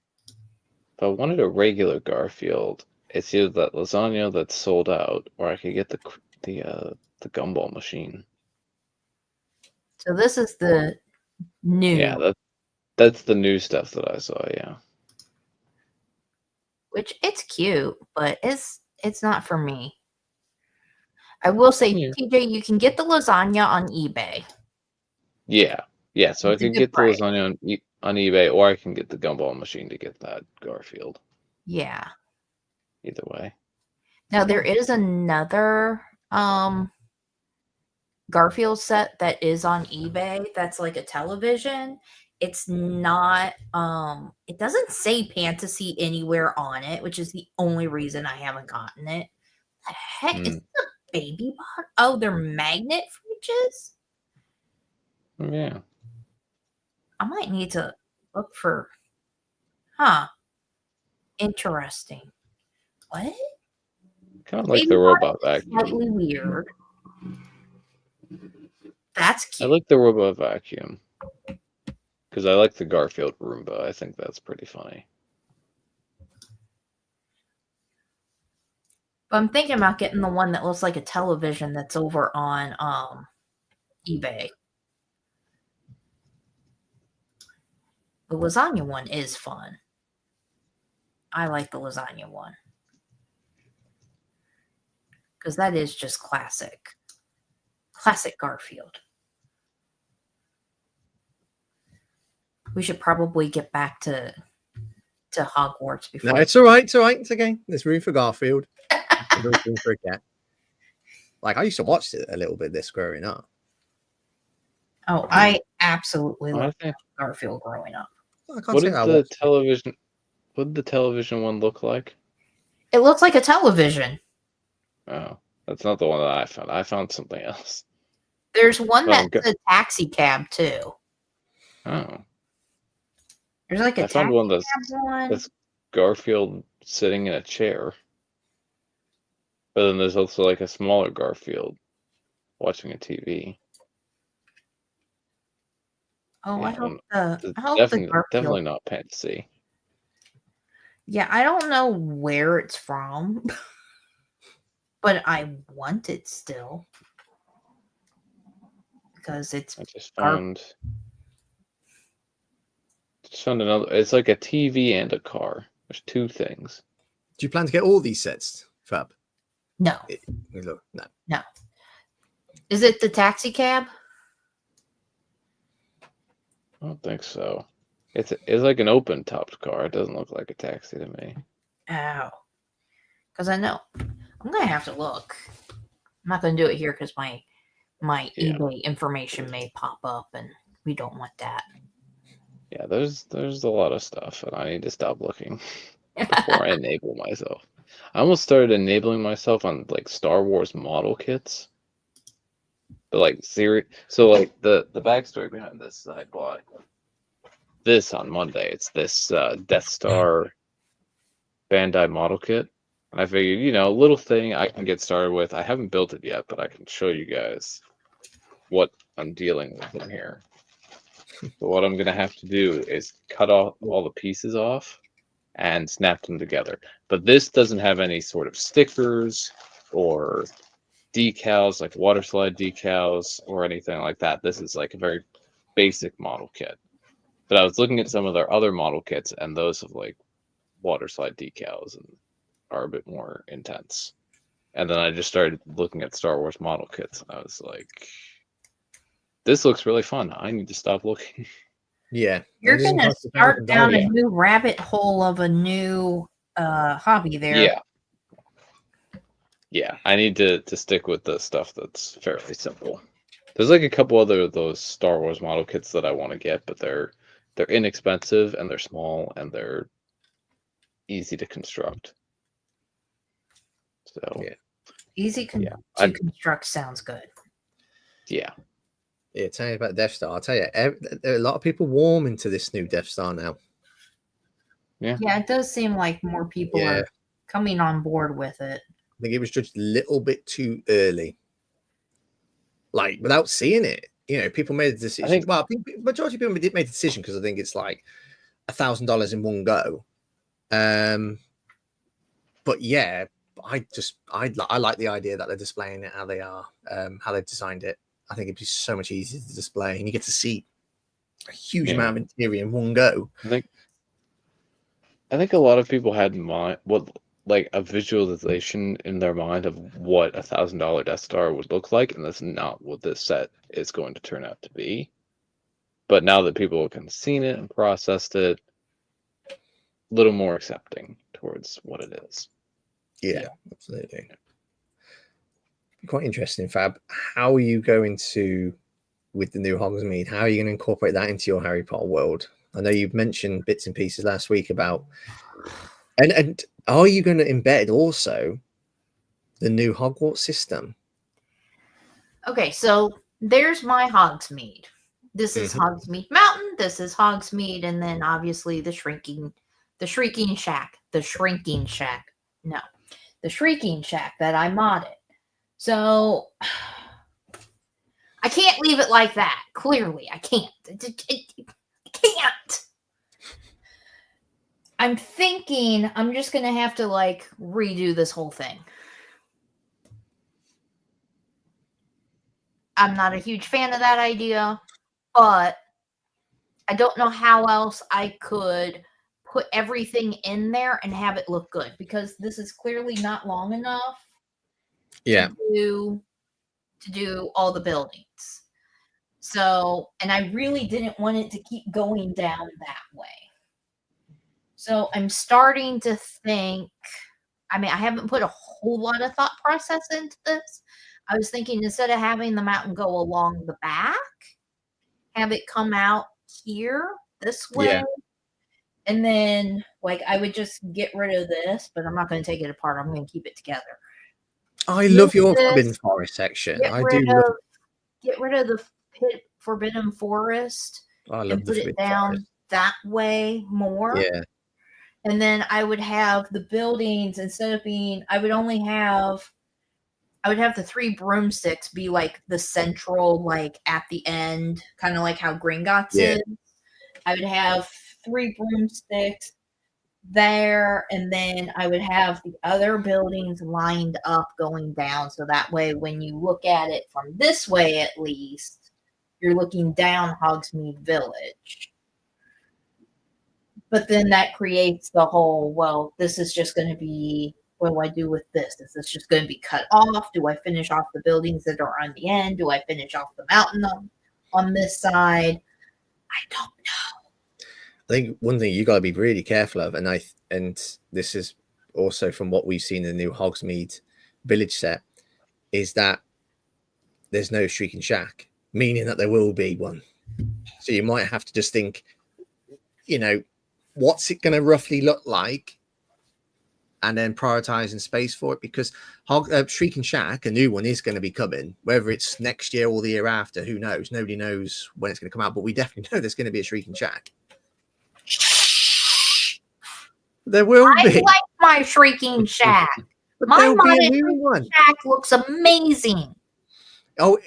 If I wanted a regular Garfield, it's either that lasagna that's sold out, or I could get the gumball machine. So this is the new. Yeah, that's the new stuff that I saw. Yeah. Which it's cute, but it's not for me. I will say, Yeah. TJ, you can get the lasagna on eBay. Yeah. So It's I a could good get the price. lasagna on eBay, or I can get the gumball machine to get that Garfield. Yeah. Either way. Now there is another Garfield set that is on eBay that's like a television. It's not it doesn't say fantasy anywhere on it, which is the only reason I haven't gotten it. The heck, it's a baby box. Oh, they're magnet fridges? Yeah. I might need to look for interesting. What? Kind of like the robot vacuum. Slightly weird. That's I cute. like the robot vacuum. Because I like the Garfield Roomba. I think that's pretty funny. But I'm thinking about getting the one that looks like a television that's over on eBay. The lasagna one is fun. I like the lasagna one. Because that is just classic. Classic Garfield. We should probably get back to Hogwarts before. No, it's all right. It's all right. It's okay. There's room for Garfield. There's room for a cat. Like, I used to watch it a little bit this growing up. Oh, I absolutely love Garfield growing up. What did the television one look like? It looks like a television. Oh, that's not the one that I found. I found something else. There's one that's a taxi cab too. Oh. There's like a I found one one. that's Garfield sitting in a chair. But then there's also like a smaller Garfield watching a TV. Oh, yeah, I hope the Garfield. Definitely not fantasy. Yeah, I don't know where it's from, but I want it still. because it's I just Gar- found another. It's like a TV and a car. There's two things. Do you plan to get all these sets, Fab? no, Look, no. no. Is it the taxi cab? I don't think so. It's like an open topped car. It doesn't look like a taxi to me. Oh, because I know I'm gonna have to look. I'm not gonna do it here because my Yeah. eBay information may pop up, and we don't want that. Yeah, there's a lot of stuff, and I need to stop looking before I enable myself. I almost started enabling myself on like Star Wars model kits, but like so like the backstory behind this, I bought this on Monday. It's this Death Star Bandai model kit, and I figured, a little thing I can get started with. I haven't built it yet, but I can show you guys what I'm dealing with in here. So what I'm gonna have to do is cut off all the pieces off and snap them together. But this doesn't have any sort of stickers or decals, like water slide decals or anything like that. This is like a very basic model kit. But I was looking at some of their other model kits, and those have like water slide decals and are a bit more intense. And then I just started looking at Star Wars model kits, and I was like, this looks really fun. I need to stop looking. Yeah. You're It doesn't gonna cost start down a $1,000. new rabbit hole of a new hobby there. Yeah. Yeah, I need to stick with the stuff that's fairly simple. There's like a couple other of those Star Wars model kits that I want to get, but they're inexpensive and they're small and they're easy to construct. So Yeah. Easy Yeah, to construct sounds good. yeah. Yeah, tell you about Death Star. I'll tell you, there are a lot of people warming to this new Death Star now. Yeah. Yeah, it does seem like more people Yeah. are coming on board with it. I think it was just a little bit too early. Like, without seeing it, people made a decision. think- Well, I think majority of people did make a decision because I think it's like $1,000 in one go. But yeah, I like the idea that they're displaying it how they are, how they've designed it. I think it'd be so much easier to display, and you get to see a huge amount of interior in one go. I think a lot of people had in mind like a visualization in their mind of what $1,000 Death Star would look like, and that's not what this set is going to turn out to be. But now that people have kind of seen it and processed it, a little more accepting towards what it is. Yeah, absolutely. Quite interesting, Fab. How are you going to, with the new Hogsmeade, how are you going to incorporate that into your Harry Potter world? I know you've mentioned bits and pieces last week about, and are you going to embed also the new Hogwarts system? Okay, so there's my Hogsmeade. This is Hogsmeade Mountain. This is Hogsmeade, and then obviously the Shrieking Shack. The Shrieking Shack that I modded. So I can't leave it like that. Clearly, I can't. I can't. I'm thinking I'm just gonna have to like redo this whole thing. I'm not a huge fan of that idea, but I don't know how else I could put everything in there and have it look good, because this is clearly not long enough to do all the buildings. So, and I really didn't want it to keep going down that way. So I'm starting to think, I haven't put a whole lot of thought process into this. I was thinking, instead of having the mountain go along the back, have it come out here this way. Yeah. And then like I would just get rid of this, but I'm not going to take it apart. I'm going to keep it together. I love your Forbidden Forest section. Get rid of the Forbidden Forest. I love and put it down that way more. Yeah. And then I would have the buildings, instead of being, I would have the 3 broomsticks be like the central, like at the end, kind of like how Gringotts is. I would have 3 broomsticks there, and then I would have the other buildings lined up going down, so that way when you look at it from this way, at least, you're looking down Hogsmeade Village. But then that creates the whole, well, this is just going to be, what do I do with this? Is this just going to be cut off? Do I finish off the buildings that are on the end? Do I finish off the mountain on this side? I don't know. I think one thing you got to be really careful of, and this is also from what we've seen in the new Hogsmeade Village set, is that there's no Shrieking Shack, meaning that there will be one. So you might have to just think, what's it going to roughly look like, and then prioritizing space for it, because Shrieking Shack, a new one, is going to be coming. Whether it's next year or the year after, who knows? Nobody knows when it's going to come out, but we definitely know there's going to be a Shrieking Shack. There will be. I like my Shrieking Shack. But My there'll be a modded new Shrieking one. Shack looks amazing. Oh,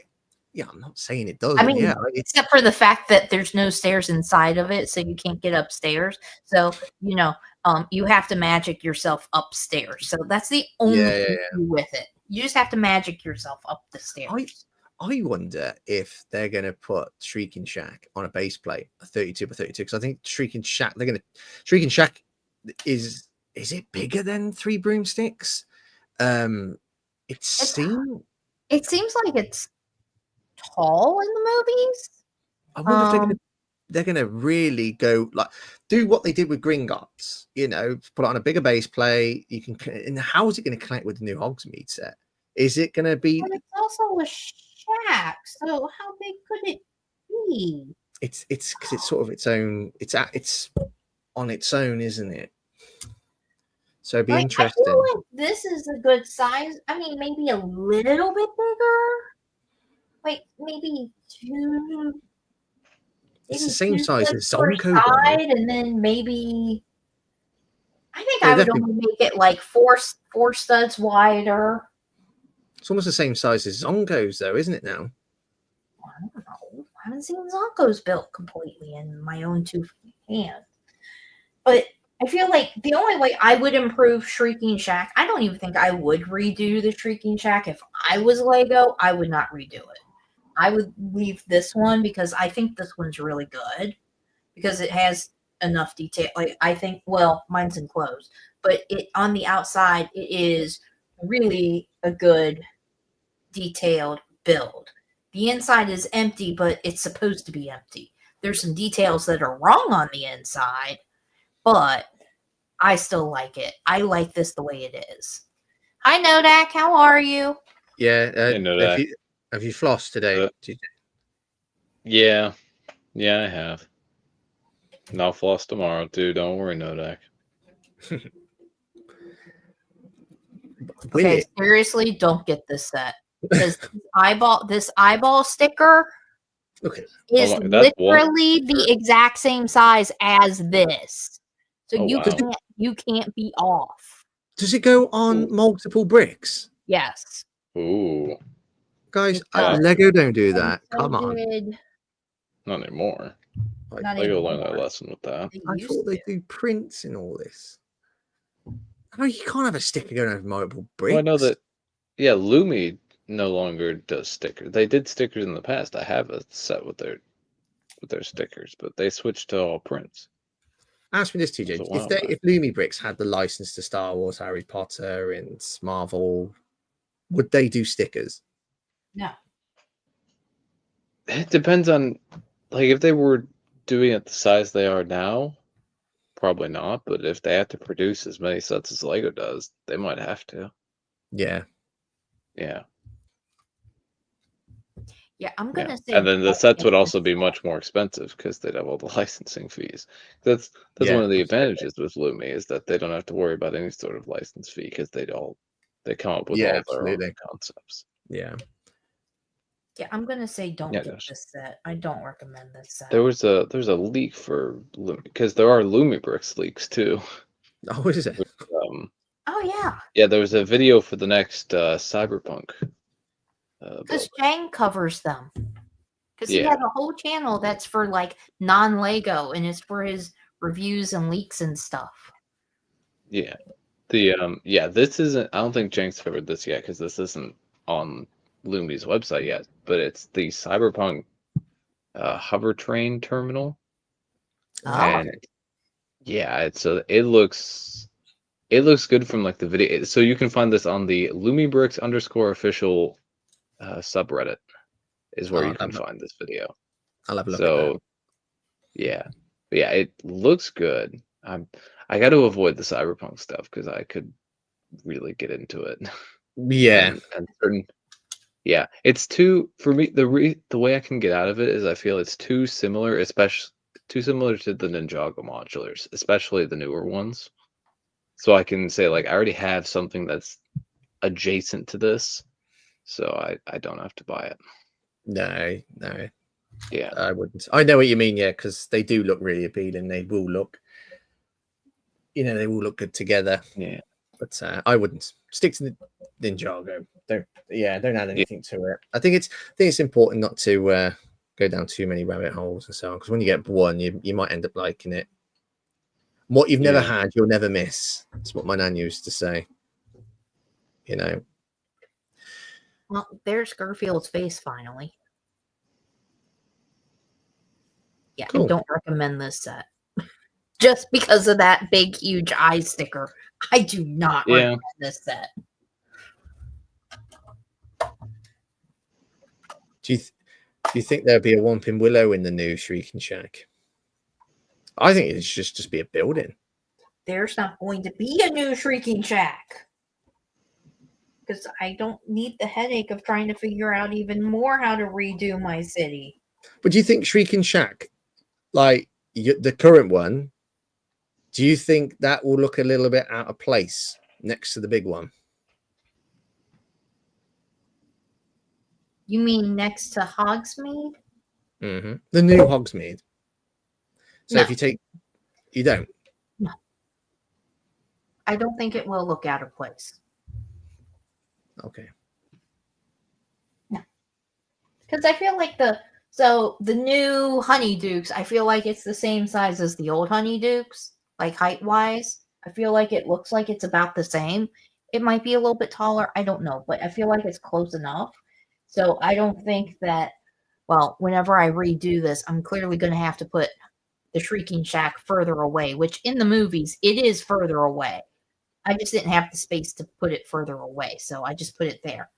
yeah, I'm not saying it does. I mean, yeah, except for the fact that there's no stairs inside of it, so you can't get upstairs. So, you have to magic yourself upstairs. So that's the only issue with it. You just have to magic yourself up the stairs. I wonder if they're going to put Shrieking Shack on a base plate, a 32 by 32, because I think Shrieking Shack is it bigger than 3 broomsticks? It seems like it's tall in the movies. I wonder if they're gonna really go do what they did with Gringotts, put it on a bigger base plate. You can, and how is it going to connect with the new Hogsmeade set? Is it going to be? But it's also a shack, so how big could it be? It's because it's sort of its own. It's on its own, isn't it? So it'd be interesting. I feel like this is a good size. I mean, maybe a little bit bigger. Like maybe 2. It's the same size as Zonko, and then maybe I think I would only make it like 4 studs wider. It's almost the same size as Zonko's, though, isn't it? Now I don't know. I haven't seen Zonko's built completely in my own 2 hands, but I feel like the only way I would improve Shrieking Shack, I don't even think I would redo the Shrieking Shack. If I was Lego, I would not redo it. I would leave this one because I think this one's really good because it has enough detail. Like I think, well, mine's enclosed, but it on the outside, it is really a good detailed build. The inside is empty, but it's supposed to be empty. There's some details that are wrong on the inside, but I still like it. I like this the way it is. Hi, Nodak. How are you? Yeah. Hey, Nodak. Have you flossed today? Yeah, I have. And I'll floss tomorrow too. Don't worry, Nodak. Okay, seriously, don't get this set because this eyeball sticker is literally the exact same size as this. So you can't be off. Does it go on multiple bricks? Yes. Ooh. Guys, Lego don't do that. Come on. Not anymore. Lego learned their lesson with that. I thought they do prints in all this. Oh, you can't have a sticker going over multiple bricks. Well, I know that. Yeah, Lumi no longer does stickers. They did stickers in the past. I have a set with their stickers, but they switched to all prints. Ask me this, TJ. If Lumi Bricks had the license to Star Wars, Harry Potter, and Marvel, would they do stickers? No. It depends on, if they were doing it the size they are now, probably not. But if they have to produce as many sets as Lego does, they might have to. Yeah. Yeah. Yeah, I'm gonna say. And then the sets would also be much more expensive because they'd have all the licensing fees. That's one of the advantages with Lumi is that they don't have to worry about any sort of license fee because they come up with all their own concepts. Yeah. Yeah, I'm gonna say don't get this set. I don't recommend this set. There's a leak for Lumi because there are Lumi Bricks leaks too. Oh, is it? Oh yeah. Yeah, there was a video for the next Cyberpunk. Because Jang covers them. Because he has a whole channel that's for non-Lego and it's for his reviews and leaks and stuff. Yeah. This isn't. I don't think Jang's covered this yet because this isn't on Lumi's website yet. But it's the Cyberpunk hover train terminal. Oh, And yeah, it looks good from like the video. So you can find this on the LumiBricks_official subreddit is where you can find this video. I'll have a look at that. So yeah, but yeah, it looks good. I got to avoid the cyberpunk stuff because I could really get into it. Yeah, and certain, yeah, it's too for me. The way I can get out of it is I feel it's too similar, especially too similar to the Ninjago modulars, especially the newer ones. So I can say like I already have something that's adjacent to this, so I don't have to buy it. no. Yeah, I wouldn't. I know what you mean, yeah, because they do look really appealing. They will look, they will look good together. yeah. But I wouldn't stick to Ninjago. Don't add anything to it. I think it's important not to go down too many rabbit holes and so on, because when you get one, you might end up liking it. What you've never had, you'll never miss. That's what my nan used to say. well, there's Garfield's face finally. Yeah, Cool. I don't recommend this set. Just because of that big, huge eye sticker. I do not recommend this set. Do you think there'll be a Whomping Willow in the new Shrieking Shack? I think it should just be a building. There's not going to be a new Shrieking Shack. Because I don't need the headache of trying to figure out even more how to redo my city. But do you think Shrieking Shack, like the current one, do you think that will look a little bit out of place next to the big one? You mean next to Hogsmeade? Mm-hmm. The new Hogsmeade. So if you don't? No. I don't think it will look out of place. Okay. No. Because I feel like the new Honeydukes, I feel like it's the same size as the old Honeydukes, like height-wise. I feel like it looks like it's about the same. It might be a little bit taller. I don't know, but I feel like it's close enough. So I don't think that, well, whenever I redo this, I'm clearly going to have to put the Shrieking Shack further away, which in the movies, it is further away. I just didn't have the space to put it further away, so I just put it there.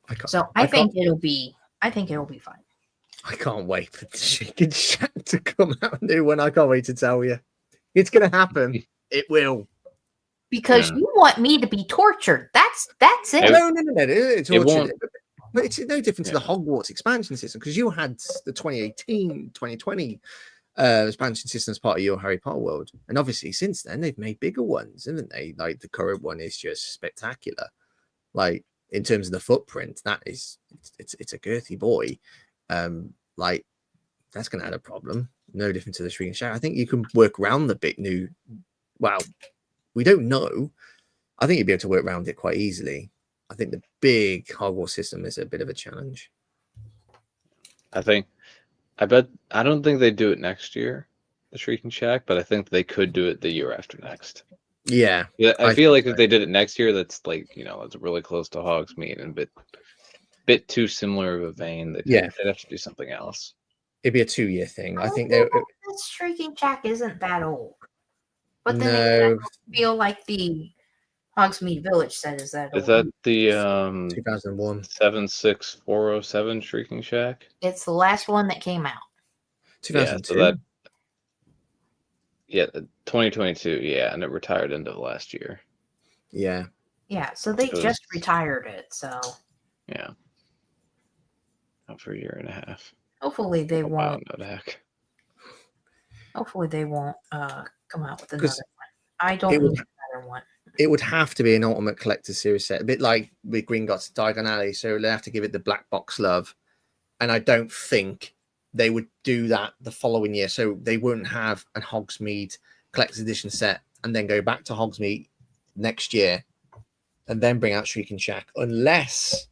I think it'll be fine. I can't wait for the Shrieking Shack to come out new one. I can't wait to tell you. It's going to happen. It will. Because you want me to be tortured. That's it. No. It's tortured. But it's no different to the Hogwarts expansion system, because you had the 2018, 2020 expansion system as part of your Harry Potter world. And obviously since then they've made bigger ones, haven't they? Like the current one is just spectacular. Like in terms of the footprint, it's a girthy boy. Like that's gonna add a problem. No different to the Shrieking Shack. I think you can work around the big new. Well, we don't know. I think you'd be able to work around it quite easily. I think the big Hogwarts system is a bit of a challenge. I don't think they do it next year, the Shrieking Shack, but I think they could do it the year after next. Yeah. I feel like if they did it next year, that's like, it's really close to Hogsmeade and a bit too similar of a vein. They'd have to do something else. It'd be a 2-year thing. I think this Shrieking Shack isn't that old. But then I don't feel like the Hogsmeade Village set is that old. Is that the 2001 76407 Shrieking Shack? It's the last one that came out. 2002. Yeah, 2022. Yeah, and it retired end of last year. Yeah. Yeah, so they just retired it. So. Yeah. Not for a year and a half. Hopefully they won't. Wow, no heck. Hopefully they won't come out with another one. I don't need another one. It would have to be an Ultimate Collector Series set, a bit like with Gringotts Diagon Alley. So they have to give it the black box love. And I don't think they would do that the following year. So they wouldn't have a Hogsmeade Collector's Edition set and then go back to Hogsmeade next year and then bring out Shrieking Shack, unless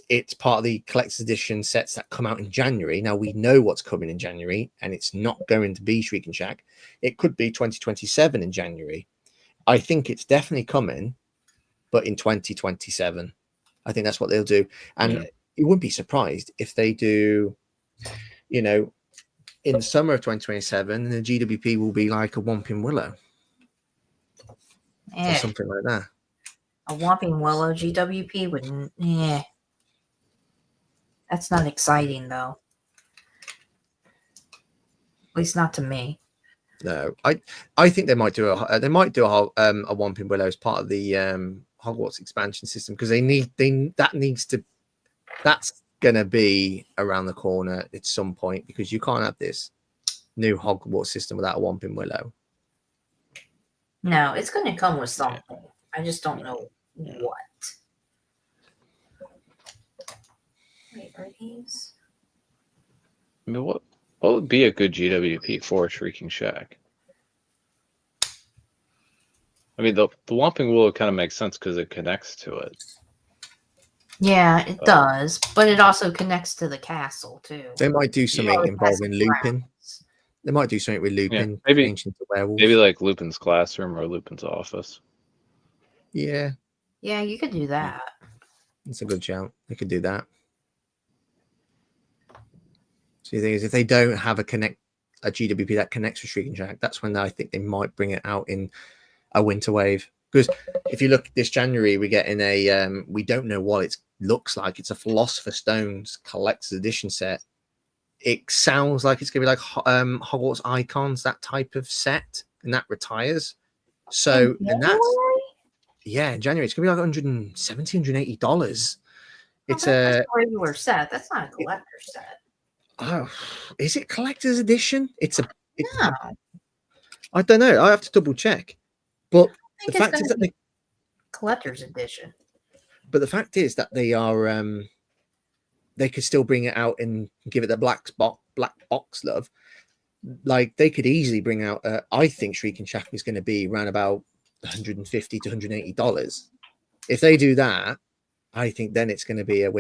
it's part of the Collector's Edition sets that come out in January. Now we know what's coming in January, and it's not going to be Shrieking Shack. It could be 2027 in January. I think it's definitely coming, but in 2027. I think that's what they'll do. And you wouldn't be surprised if they do you know, in the summer of 2027, the GWP will be like a Whomping Willow or something like that. A Whomping Willow GWP would, that's not exciting though. At least not to me. No, I think they might do a Whomping Willow as part of the Hogwarts expansion system, because that's gonna be around the corner at some point, because you can't have this new Hogwarts system without a Whomping Willow. No, it's going to come with something. I just don't know what. Wait, are these? I mean, what would be a good GWP for Shrieking Shack? I mean, the Whomping Willow kind of makes sense because it connects to it. Yeah, it does, but it also connects to the castle too. They might do something involving Lupin. They might do something with Lupin. Yeah, maybe into werewolf. Maybe like Lupin's classroom or Lupin's office. Yeah. Yeah, you could do that. It's a good shout. They could do that. So the thing is, if they don't have a GWP that connects with Shrieking Shack, that's when I think they might bring it out in a winter wave. Because if you look this January, we get in a we don't know what it looks like. It's a Philosopher's Stones collector's edition set. It sounds like it's gonna be like Hogwarts Icons, that type of set, and that retires. So and that's in January it's gonna be like $170, $180. It's a regular set. That's not a collector set. Oh, is it collector's edition? No. I don't know. I have to double check. But the fact is that they collector's edition. But the fact is that they are they could still bring it out and give it the black box love. Like they could easily bring out I think Shrieking Shack is going to be around about $150 to $180. If they do that, I think then it's going to be a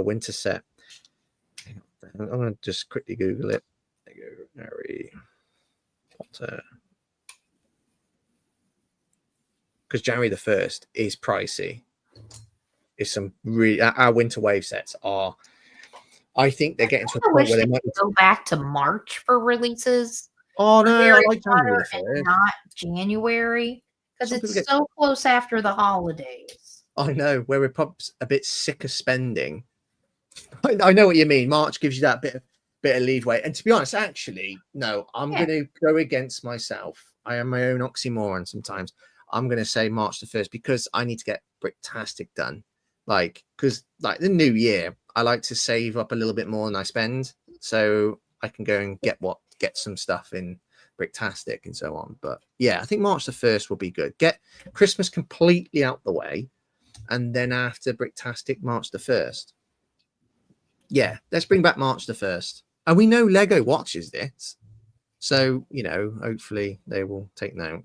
winter set. I'm going to just quickly Google it. There you go, Harry Potter. Because January the 1st is pricey. It's some really our winter wave sets are. I think they're getting to a point where they might go back to March for releases. Oh no, I like January and not January, because it's so close after the holidays. I know, where we're probably a bit sick of spending. I know what you mean. March gives you that bit of leeway. And to be honest, actually, no, I'm going to go against myself. I am my own oxymoron sometimes. I'm going to say March the 1st because I need to get Bricktastic done. Because the new year, I like to save up a little bit more than I spend, so I can go and get some stuff in Bricktastic and so on. But yeah, I think March the 1st will be good. Get Christmas completely out the way, and then after Bricktastic, March the 1st. Yeah, let's bring back March the 1st. And we know Lego watches this, so hopefully they will take note.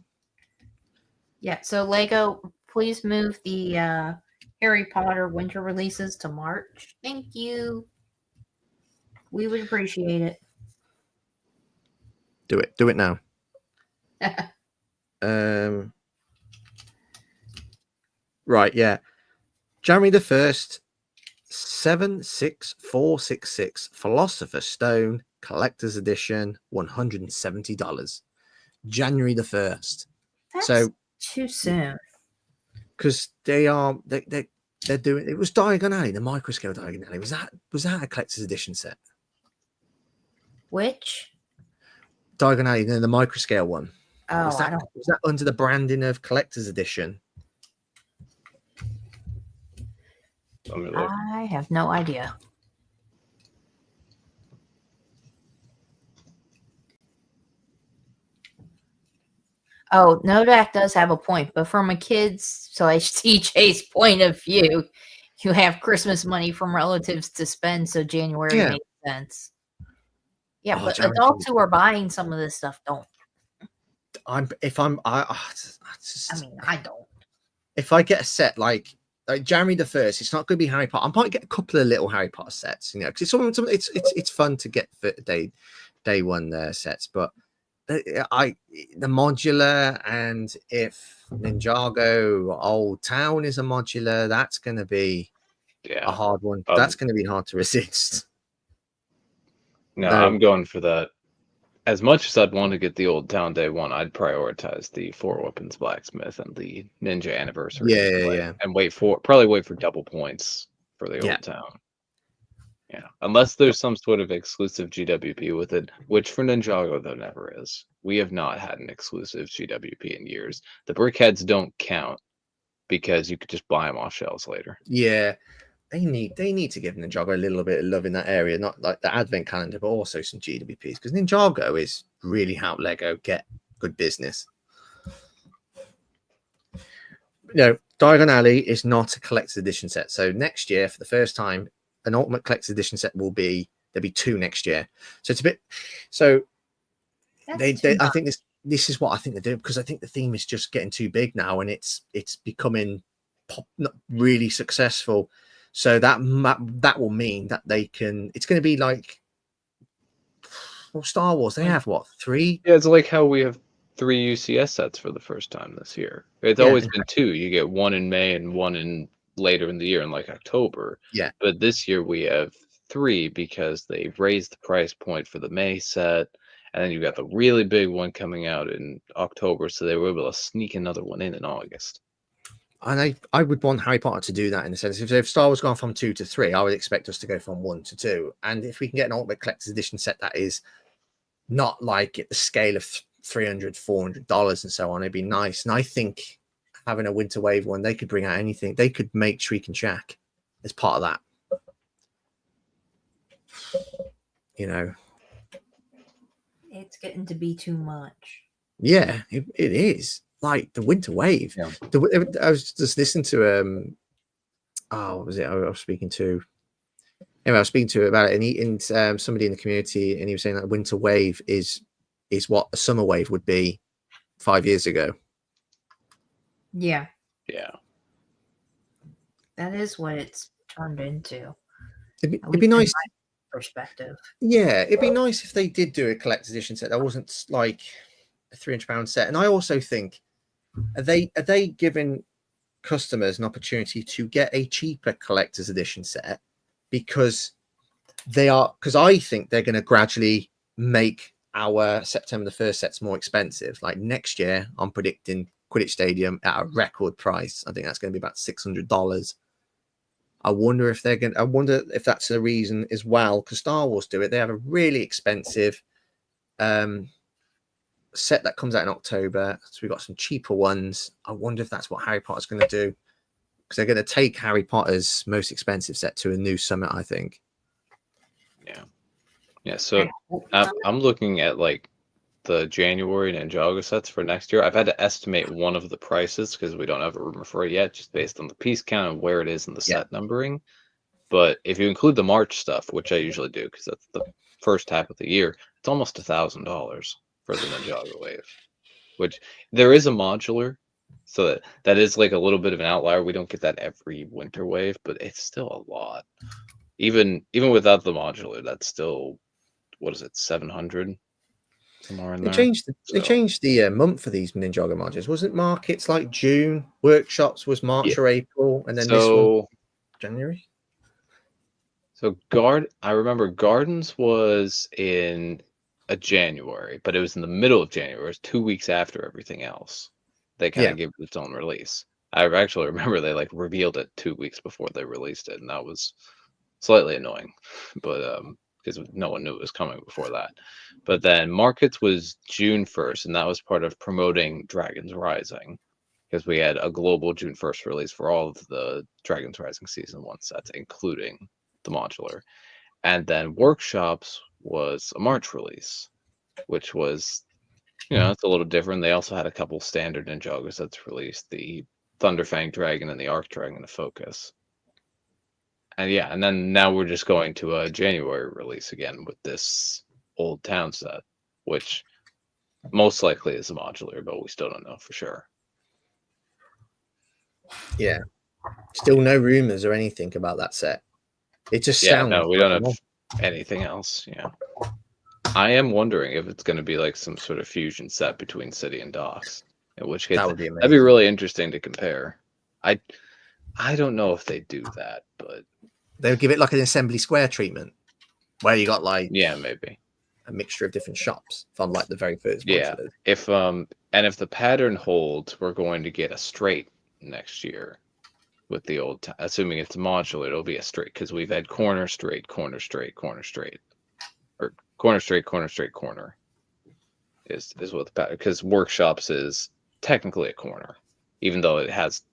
Yeah, so Lego, please move the Harry Potter winter releases to March. Thank you. We would appreciate it. Do it now. Right, yeah. January the 1st, 76466 Philosopher's Stone Collector's Edition, $170. January the 1st. That's so too soon. Because they're doing it. Was Diagon Alley, the microscale Diagon Alley, was that a collector's edition set? Which Diagon Alley, the microscale one? Oh, was that under the branding of collector's edition? I have no idea. Oh, Nodak does have a point, but from a kid's / TJ's point of view, you have Christmas money from relatives to spend, so January makes sense. Yeah, but adults who are buying some of this stuff don't. I don't. If I get a set like January the 1st, it's not going to be Harry Potter. I might get a couple of little Harry Potter sets, because it's fun to get for day one sets, but the modular, and if Ninjago Old Town is a modular, that's going to be a hard one. That's going to be hard to resist. No, No. I'm going for that. As much as I'd want to get the Old Town Day one, I'd prioritize the Four Weapons Blacksmith and the Ninja Anniversary display, Yeah. and probably wait for double points for the Yeah. Old Town. Yeah, unless there's some sort of exclusive GWP with it, which for Ninjago there never is. We have not had an exclusive GWP in years. The brickheads don't count because you could just buy them off shelves later. Yeah. They need to give Ninjago a little bit of love in that area, not like the Advent calendar, but also some GWPs, because Ninjago is really how Lego get good business. Diagon Alley is not a collector's edition set. So next year, for the first time, an Ultimate Collector's Edition set there'll be 2 next year. So it's a bit. So I think this is what I think they're doing, because I think the theme is just getting too big now, and it's becoming not really successful. So that will mean that they can. It's going to be like, well, Star Wars. They have what, 3? Yeah, it's like how we have 3 UCS sets for the first time this year. It's always been 2. You get one in May and one in later in the year in like October. Yeah. But this year we have 3 because they raised the price point for the May set, and then you got the really big one coming out in October, so they were able to sneak another one in August. And I would want Harry Potter to do that, in the sense, if Star Wars gone from 2 to 3, I would expect us to go from 1 to 2. And if we can get an Ultimate Collector's Edition set that is not like at the scale of $300, $400 and so on, it'd be nice. And I think having a Winter Wave one, they could bring out anything. They could make Shriek and Shack as part of that. It's getting to be too much. Yeah, it is. Like the Winter Wave. Yeah. I was just listening to what was it? I was speaking to. Anyway, I was speaking to about it, and somebody in the community, and he was saying that Winter Wave is what a Summer Wave would be 5 years ago. Yeah. Yeah. That is what it's turned into. It'd be nice. Perspective. Yeah, it'd be nice if they did do a collector's edition set that wasn't like a £300 set. And I also think, are they giving customers an opportunity to get a cheaper collector's edition set because I think they're going to gradually make our September the 1st sets more expensive. Like next year, I'm predicting Quidditch Stadium at a record price. I think that's going to be about $600. I wonder if that's the reason as well, because Star Wars do it. They have a really expensive set that comes out in October. So we've got some cheaper ones. I wonder if that's what Harry Potter's going to do, because they're going to take Harry Potter's most expensive set to a new summit, I think. Yeah. So I'm looking at like the January Ninjago sets for next year. I've had to estimate one of the prices because we don't have a rumor for it yet, just based on the piece count and where it is in the set numbering. But if you include the March stuff, which I usually do because that's the first half of the year, it's almost $1,000 for the Ninjago Wave, which there is a modular. So that is like a little bit of an outlier. We don't get that every Winter Wave, but it's still a lot. Even without the modular, that's still, what is it, 700? Somewhere in there. They changed the month for these Ninjago modules. Wasn't markets like June? Workshops was March or April, and then this one January. So I remember Gardens was in a January, but it was in the middle of January. It was 2 weeks after everything else. They kind of gave it its own release. I actually remember they like revealed it 2 weeks before they released it, and that was slightly annoying. But because no one knew it was coming before that. But then Markets was June 1st, and that was part of promoting Dragons Rising, because we had a global June 1st release for all of the Dragons Rising Season 1 sets, including the modular. And then Workshops was a March release, which was, it's a little different. They also had a couple standard Ninjago sets released, the Thunderfang Dragon and the Arc Dragon of Focus. And then now we're just going to a January release again with this Old Town set, which most likely is a modular, but we still don't know for sure. Yeah. Still no rumors or anything about that set. It just sounds. No, we don't have anything else. Yeah. I am wondering if it's going to be like some sort of fusion set between City and Docks, in which case that'd be really interesting to compare. I don't know if they do that, but they'll give it like an Assembly Square treatment. where you got like Yeah, maybe. a mixture of different shops from like the very first Yeah. modulars. If if the pattern holds, we're going to get a straight next year with the old assuming it's modular, it'll be a straight because we've had corner straight, corner straight, corner straight. Or corner straight, corner straight, corner is what the pattern, because workshops is technically a corner, even though it has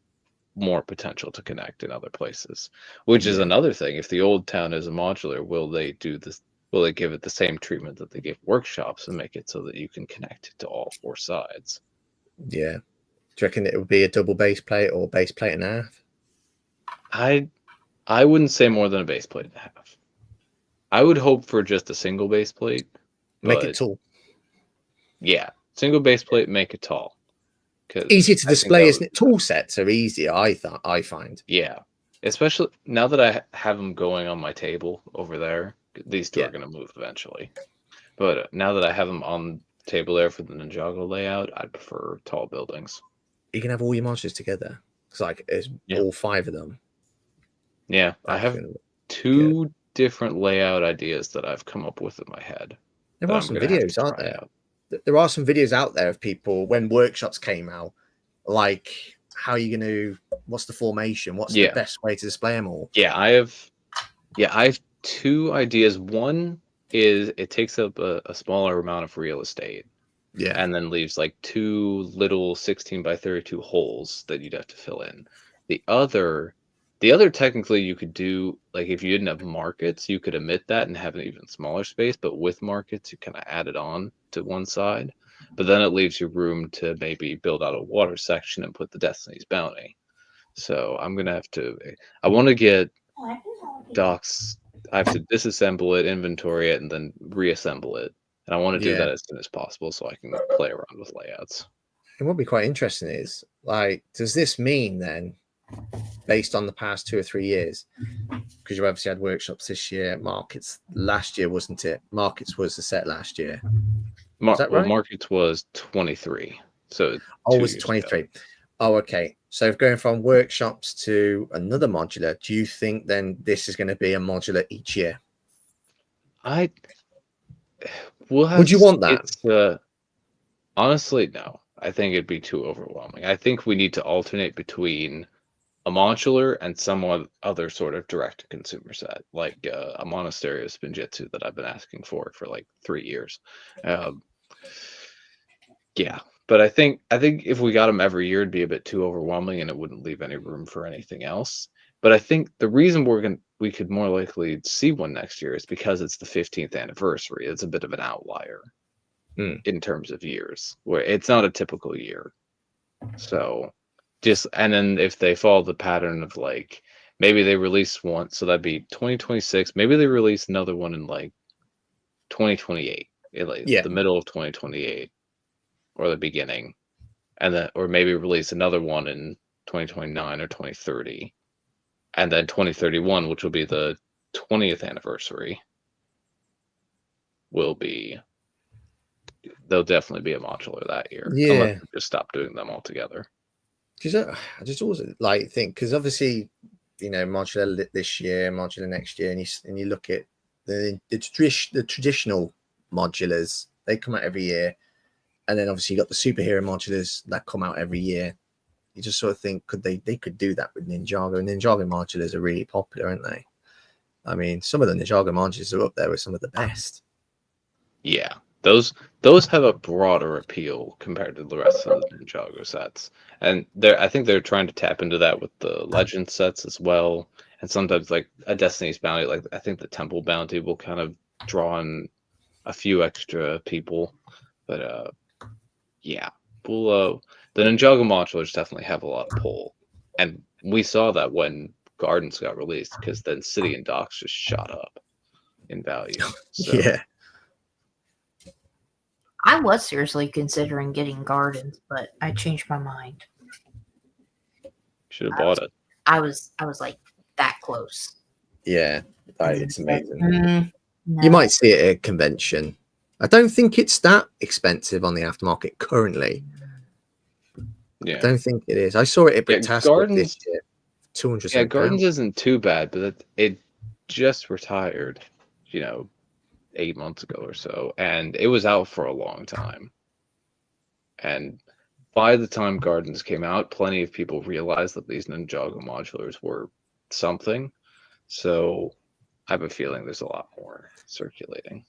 more potential to connect in other places, which is Yeah. another thing. If the old town is a modular, will they do this? Will they give it the same treatment that they give workshops and make it so that you can connect it to all four sides? Yeah. Do you reckon it would be a double base plate or base plate and a half? I wouldn't say more than a base plate and a half. I would hope for just a single base plate. Make it tall. Yeah, single base plate, make it tall. Easier to display, isn't it? Tool sets are easier, I find. Yeah, especially now that I have them going on my table over there. These two are going to move eventually. But now that I have them on the table there for the Ninjago layout, I prefer tall buildings. You can have all your monsters together. It's like it's all 5 of them. Yeah, I have 2 different layout ideas that I've come up with in my head. There are some videos, aren't there? There are some videos out there of people when workshops came out, like how are you going to, what's the formation? What's the best way to display them all? Yeah, I have 2 ideas. One is it takes up a smaller amount of real estate. Yeah. And then leaves like 2 little 16 by 32 holes that you'd have to fill in. The other technically you could do, like if you didn't have markets, you could omit that and have an even smaller space, but with markets you kind of add it on to one side. But then it leaves you room to maybe build out a water section and put the Destiny's Bounty. So I'm gonna have to, I want to get docks, I have to disassemble it, inventory it, and then reassemble it. And I want to do that as soon as possible so I can play around with layouts. And what would be quite interesting is, like, does this mean then, based on the past 2 or 3 years, because you obviously had workshops this year, markets last year, wasn't it? Markets was the set last year. Is that right? Well, markets was 23. So it was 23. Ago. Oh, okay. So going from workshops to another modular, do you think then this is going to be a modular each year? Would you want that? Honestly, no. I think it'd be too overwhelming. I think we need to alternate between a modular and some other sort of direct-to-consumer set, like a Monastery of Spinjitzu that I've been asking for like 3 years. Yeah, but I think if we got them every year, it'd be a bit too overwhelming, and it wouldn't leave any room for anything else. But I think the reason we could more likely see one next year is because it's the 15th anniversary. It's a bit of an outlier in terms of years, where it's not a typical year. So and then if they follow the pattern of like, maybe they release one, so that'd be 2026. Maybe they release another one in like 2028, the middle of 2028 or the beginning, and then, or maybe release another one in 2029 or 2030. And then 2031, which will be the 20th anniversary, they'll definitely be a modular that year. Yeah. Unless they just stop doing them altogether. Because I just always like think, because obviously, modular this year, modular next year, and you look at the traditional modulars, they come out every year. And then obviously you got the superhero modulars that come out every year. You just sort of think, they could do that with Ninjago. And Ninjago modulars are really popular, aren't they? I mean, some of the Ninjago modulars are up there with some of the best. Yeah, those have a broader appeal compared to the rest of the Ninjago sets. And I think they're trying to tap into that with the Legend sets as well. And sometimes like a Destiny's Bounty, like I think the Temple Bounty will kind of draw in a few extra people. But yeah, the Ninjago modulars definitely have a lot of pull, and we saw that when Gardens got released, because then City and Docks just shot up in value. So. Yeah, I was seriously considering getting Gardens, but I changed my mind. Should have bought it. I was like that close. Yeah, it's amazing. No. You might see it at a convention. I don't think it's that expensive on the aftermarket currently. Yeah. I don't think it is. I saw it at Bricktastic this year. 200. Yeah, Gardens isn't too bad, but it just retired, 8 months ago or so, and it was out for a long time. And by the time Gardens came out, plenty of people realized that these Ninjago modulars were something. So I have a feeling there's a lot more circulating.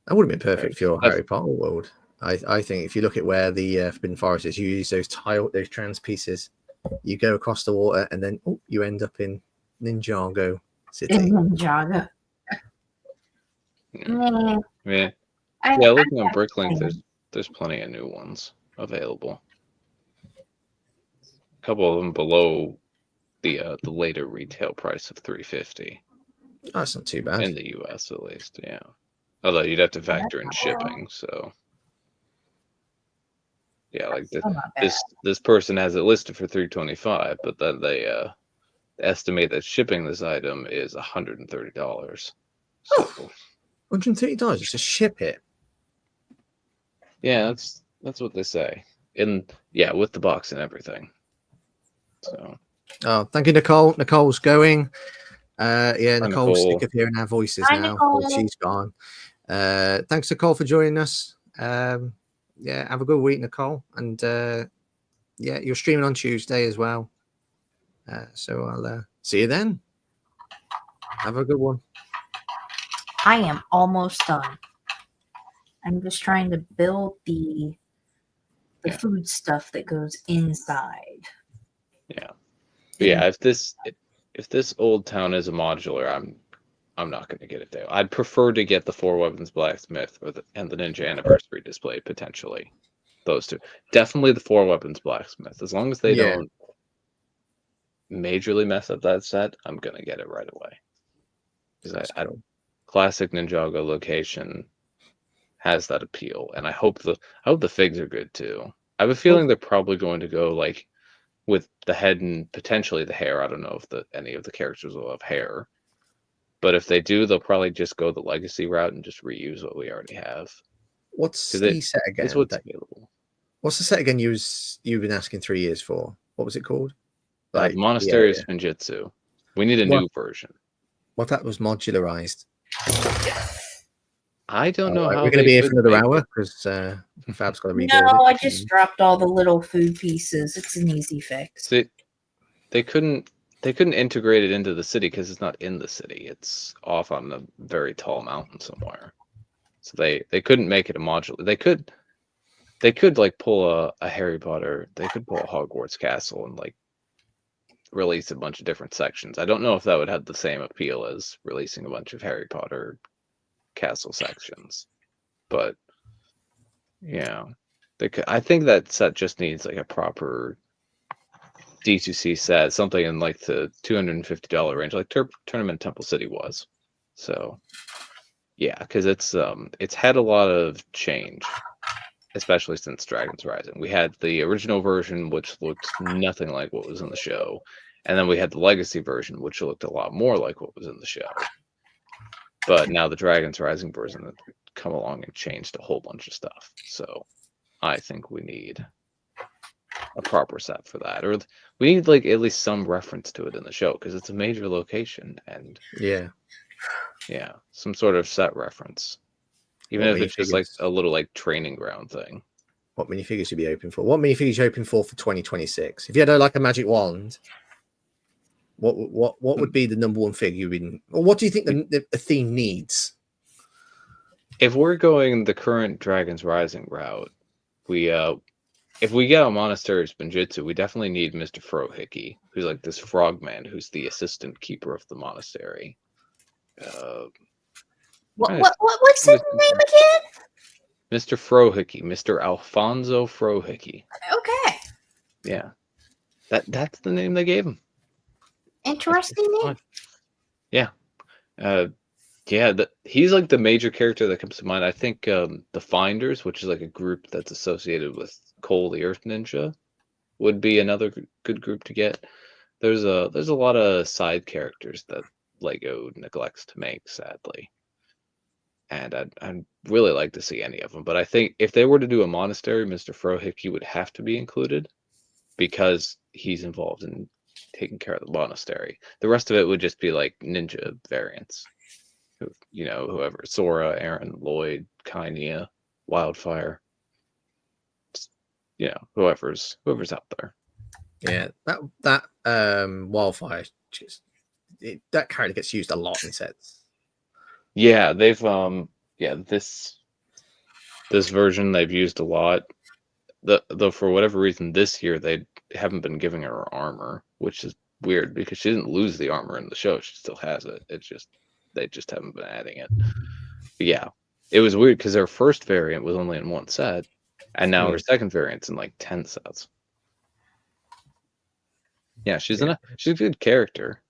That would have been perfect for your I've- Harry Potter world. I think if you look at where the Forbidden Forest is, you use those trans pieces. You go across the water, and then you end up in Ninjago City. In Ninjago. Yeah. Yeah. Yeah, looking on Bricklink, there's plenty of new ones available. A couple of them below the later retail price of $350 Oh, that's not too bad. in the US at least. Yeah, although you'd have to factor in shipping. So yeah, like this person has it listed for $325, but then they estimate that shipping this item is $130. So $130 just to ship it. yeah, that's what they say. With the box and everything. So Oh, thank you, Nicole. Nicole's going. Yeah, Hi, Nicole's Nicole. sick of hearing our voices Hi, now. Nicole. She's gone. Thanks, Nicole, for joining us. Yeah, have a good week, Nicole. And yeah, you're streaming on Tuesday as well. So I'll see you then. Have a good one. I am almost done. I'm just trying to build the food stuff that goes inside. Yeah. But yeah, if this old town is a modular, I'm not going to get it there. I'd prefer to get the Four Weapons Blacksmith and the Ninja Anniversary display potentially. Those two, definitely the Four Weapons Blacksmith. As long as they don't majorly mess up that set, I'm gonna get it right away. Because I don't. Classic Ninjago location has that appeal, and I hope the figs are good too. I have a feeling they're probably going to go like with the head and potentially the hair. I don't know if any of the characters will have hair, but if they do, they'll probably just go the legacy route and just reuse what we already have. What's the set again? It's what's available. What's the set again? You've been asking 3 years for. What was it called? Like Monastery of Spinjitzu. We need a new version. What that was modularized. I don't know how we're going to be here for another hour because Fab's got to rebuild it. No, I just dropped all the little food pieces. It's an easy fix. See, they couldn't integrate it into the city because it's not in the city. It's off on a very tall mountain somewhere. So they couldn't make it a modular. They could like pull a Harry Potter. They could pull a Hogwarts castle and like release a bunch of different sections. I don't know if that would have the same appeal as releasing a bunch of Harry Potter castle sections, but yeah, I think that set just needs like a proper D2C set, something in like the $250 range, like Tournament Temple City was. So yeah, because it's had a lot of change, especially since Dragons Rising. We had the original version, which looked nothing like what was in the show, and then we had the Legacy version, which looked a lot more like what was in the show. But now the Dragons Rising version has come along and changed a whole bunch of stuff. So I think we need a proper set for that, or we need like at least some reference to it in the show because it's a major location, and yeah, some sort of set reference, even if it's just like a little like training ground thing. What minifigures should be open for? What minifigures you hoping for 2026? If you had like a magic wand, what would be the number one figure you've been, or what do you think the theme needs? If we're going the current Dragons Rising route, if we get a Monastery of Spinjitzu, we definitely need Mr. Frohickey, who's like this frogman who's the assistant keeper of the monastery. What's his name again? Mr. Frohickey, Mr. Alfonso Frohickey. Okay. Yeah, that's the name they gave him. Interesting name. Yeah. He's like the major character that comes to mind. I think the Finders, which is like a group that's associated with Cole the Earth Ninja, would be another good group to get. There's a lot of side characters that LEGO neglects to make, sadly. And I'd really like to see any of them. But I think if they were to do a monastery, Mr. Frohickey would have to be included because he's involved in taking care of the monastery. The rest of it would just be like ninja variants. You know, whoever, Sora, Aaron, Lloyd, Kainia, Wildfire. Just, you know, whoever's out there. Yeah, that Wildfire, that character gets used a lot in sets. Yeah, they've this version they've used a lot. Though for whatever reason this year they haven't been giving her armor, which is weird because she didn't lose the armor in the show. She still has it. It's just they just haven't been adding it. But yeah, it was weird because her first variant was only in one set, and now her second variant's in like 10 sets. Yeah, she's a good character,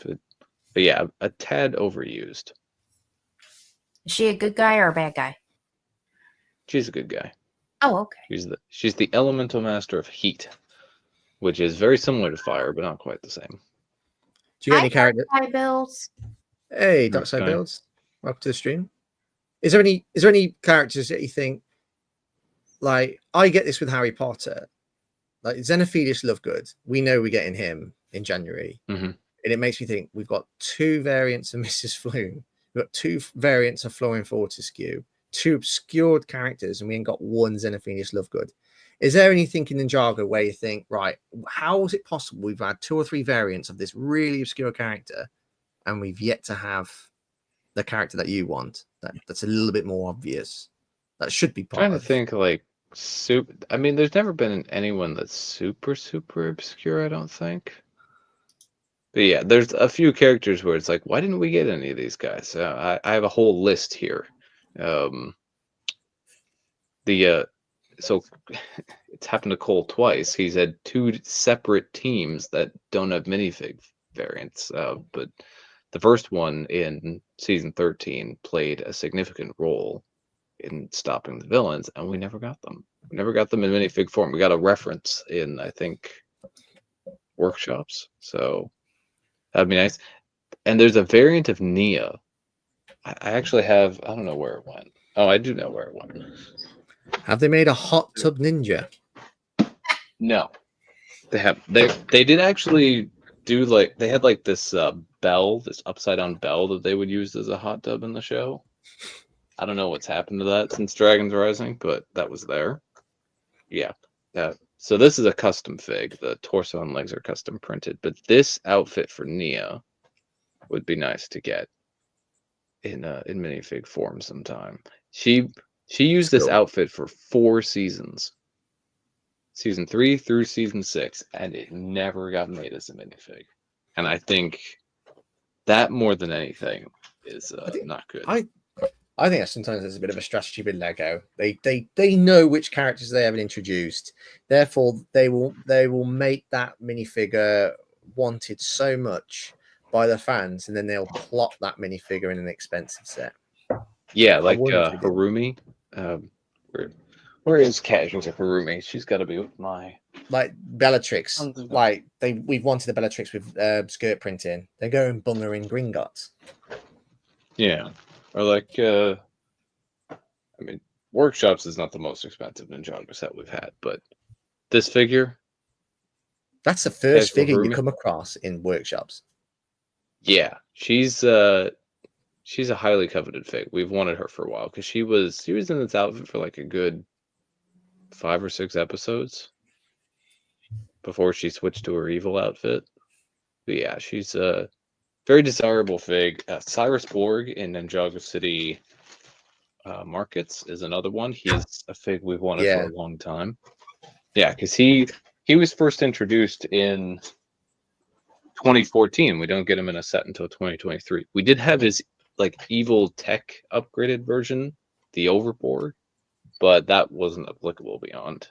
but yeah, a tad overused. Is she a good guy or a bad guy? She's a good guy. Oh, okay. She's the elemental master of heat, which is very similar to fire, but not quite the same. Do you get any character? Hi, Bills. Hey, Darkside Builds. Welcome to the stream. Is there any characters that you think, like, I get this with Harry Potter, like Xenophilius Lovegood, we know we're getting him in January, and it makes me think we've got 2 variants of Mrs. Flume, we've got 2 variants of Flooring Fortescue, 2 obscured characters, and we ain't got 1 Xenophilius Lovegood. Is there anything in Ninjago where you think, right, how is it possible we've had 2 or 3 variants of this really obscure character, and we've yet to have the character that you want? That's a little bit more obvious. That should be part trying to think like super. I mean, there's never been anyone that's super obscure, I don't think. But yeah, there's a few characters where it's like, why didn't we get any of these guys? I have a whole list here. So it's happened to Cole twice. He's had 2 separate teams that don't have minifig variants. But the first one in season 13 played a significant role in stopping the villains, and we never got them. We never got them in minifig form. We got a reference in, I think, workshops. So that'd be nice. And there's a variant of Nia. I actually have. I don't know where it went. Oh, I do know where it went. Have they made a hot tub ninja? No, they have. They did actually do, like, they had like this bell, this upside down bell that they would use as a hot tub in the show. I don't know what's happened to that since Dragon's Rising, but that was there. Yeah. So this is a custom fig. The torso and legs are custom printed, but this outfit for Nia would be nice to get in minifig form sometime. She used this outfit for 4 seasons. Season 3 through season 6, and it never got made as a minifig. And I think that more than anything is not good. I think that sometimes there's a bit of a strategy with Lego. They know which characters they haven't introduced, therefore they will make that minifigure wanted so much by the fans, and then they'll plot that minifigure in an expensive set. Yeah, like Harumi. Where is Casuals of Harumi? She's got to be with my Bellatrix. Like we've wanted a Bellatrix with skirt printing. They're going bunger in Gringotts. Yeah. Or like, I mean, Workshops is not the most expensive Ninjago set we've had, but this figure. That's the first figure you come across in Workshops. Yeah, she's a highly coveted fig. We've wanted her for a while because she was in this outfit for like a good 5 or 6 episodes before she switched to her evil outfit. But yeah, she's a very desirable fig. Cyrus Borg in Ninjago City Markets is another one. He's a fig we've wanted for a long time. Yeah, because he was first introduced in 2014. We don't get him in a set until 2023. We did have his like evil tech upgraded version, the Overboard, but that wasn't applicable beyond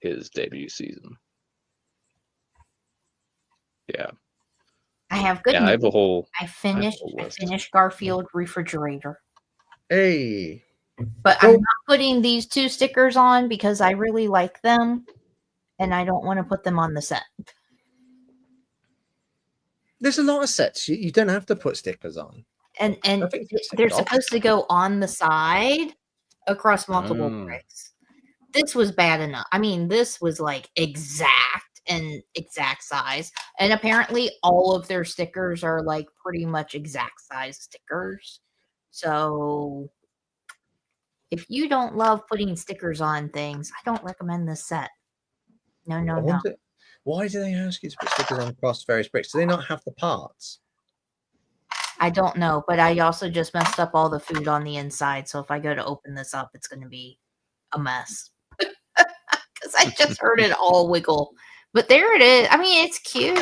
his debut season. Yeah. I have good news. I have a whole. I finished Garfield Refrigerator. Hey. But I'm not putting these 2 stickers on because I really like them, and I don't want to put them on the set. There's a lot of sets you don't have to put stickers on. And they're supposed to go on the side across multiple bricks. This was bad enough. I mean, this was like exact. and exact size. And apparently all of their stickers are like pretty much exact size stickers. So if you don't love putting stickers on things, I don't recommend this set. No, no, I no. wonder, why do they ask you to put stickers on across various bricks? Do they not have the parts? I don't know, but I also just messed up all the food on the inside. So if I go to open this up, it's going to be a mess. Because I just heard it all wiggle. But there it is. I mean, it's cute.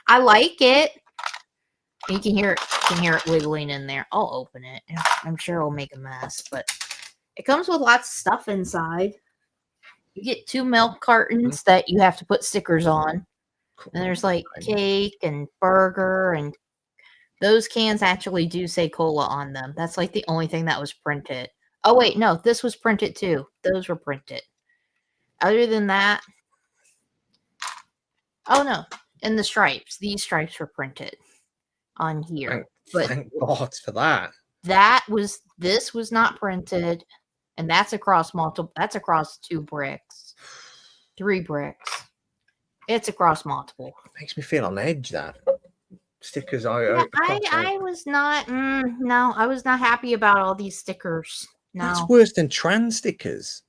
I like it. You can hear it wiggling in there. I'll open it. I'm sure it'll make a mess, but it comes with lots of stuff inside. You get 2 milk cartons that you have to put stickers on. Cool. And there's like cake and burger, and those cans actually do say cola on them. That's like the only thing that was printed. Oh wait, no, this was printed too. Those were printed. Other than that, oh no, and the stripes. These stripes were printed on here. Thank God for that. This was not printed, and that's across multiple. That's across 2 bricks, 3 bricks. It's across multiple. It makes me feel on edge. That stickers. I was not. No, I was not happy about all these stickers. No, that's worse than trans stickers.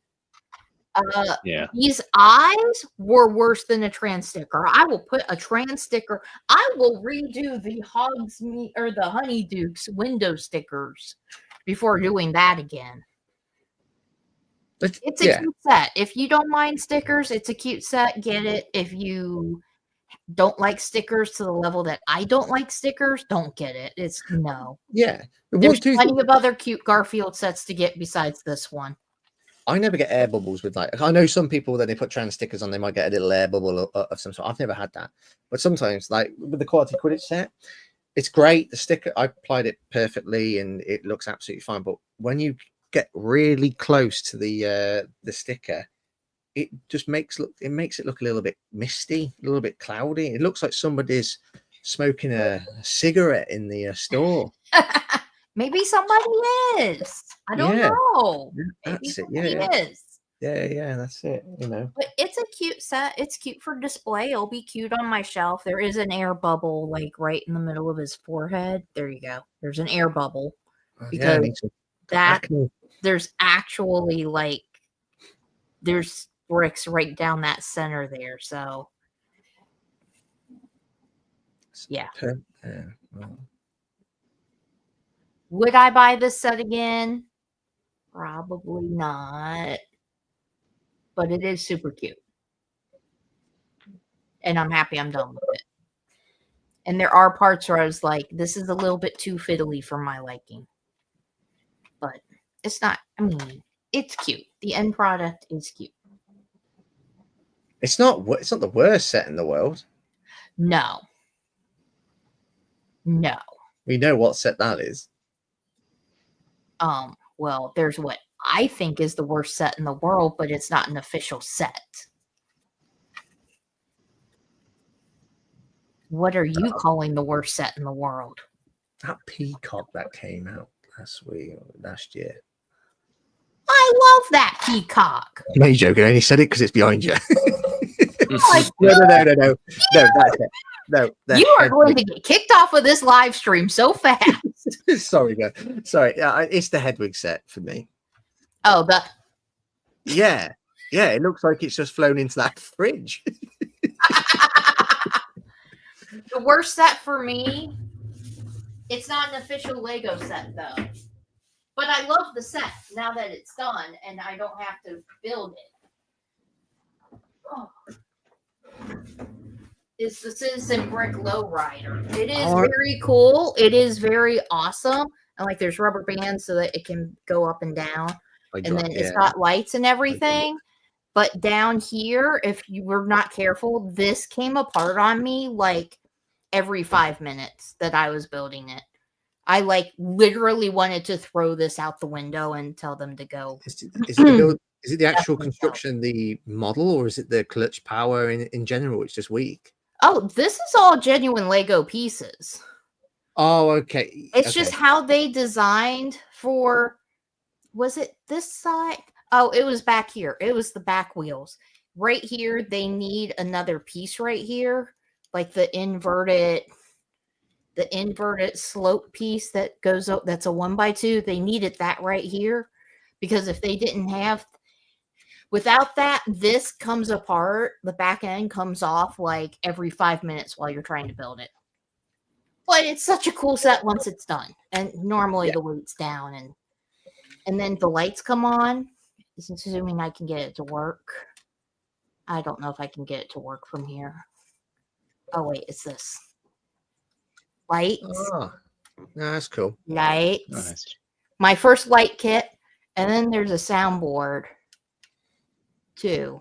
Yeah. These eyes were worse than a trans sticker. I will put a trans sticker. I will redo the the Honeydukes window stickers before doing that again. It's a cute set. If you don't mind stickers, it's a cute set. Get it. If you don't like stickers to the level that I don't like stickers, don't get it. It's no. Yeah. There's plenty of other cute Garfield sets to get besides this one. I never get air bubbles with like. I know some people that they put trans stickers on, they might get a little air bubble of some sort. I've never had that, but sometimes, like with the Quality Quidditch set, it's great. The sticker, I applied it perfectly, and it looks absolutely fine. But when you get really close to the sticker, it just makes it look a little bit misty, a little bit cloudy. It looks like somebody's smoking a cigarette in the store. Maybe somebody is. I don't know. That's it. Is. Yeah, that's it. You know. But it's a cute set. It's cute for display. It'll be cute on my shelf. There is an air bubble like right in the middle of his forehead. There you go. There's an air bubble. Because there's actually like there's bricks right down that center there. So yeah. Well. Would I buy this set again? Probably not. But it is super cute. And I'm happy I'm done with it. And there are parts where I was like, this is a little bit too fiddly for my liking. But it's not, I mean, it's cute. The end product is cute. It's not the worst set in the world. No. We know what set that is. Well, there's what I think is the worst set in the world, but it's not an official set. What are you calling the worst set in the world? That peacock that came out last year. I love that peacock. No, you're joking. I only said it because it's behind you. No, that's it. No, you are going to get kicked off of this live stream so fast. Sorry. It's the Hedwig set for me. Oh, yeah. It looks like it's just flown into that fridge. The worst set for me. It's not an official Lego set though, but I love the set now that it's done and I don't have to build it. Oh. Is the Citizen Brick Lowrider. It is very cool. It is very awesome. And like there's rubber bands so that it can go up and down. And then it's got lights and everything. But down here, if you were not careful, this came apart on me like every 5 minutes that I was building it. I like literally wanted to throw this out the window and tell them to go. Is it the actual construction, the model, or is it the clutch power in general? It's just weak. Oh, this is all genuine Lego pieces. Oh, okay. It's just how they designed for, was it this side? Oh, it was back here. It was the back wheels. right here, they need another piece right here, like the inverted slope piece that goes up. That's a 1x2. They needed that right here because if they didn't have, without that, this comes apart. The back end comes off like every 5 minutes while you're trying to build it. But it's such a cool set once it's done. And normally the weight's down and then the lights come on. Assuming I can get it to work. I don't know if I can get it to work from here. Oh wait, it's this. Lights. Oh, that's cool. Lights. Nice. My first light kit. And then there's a soundboard too.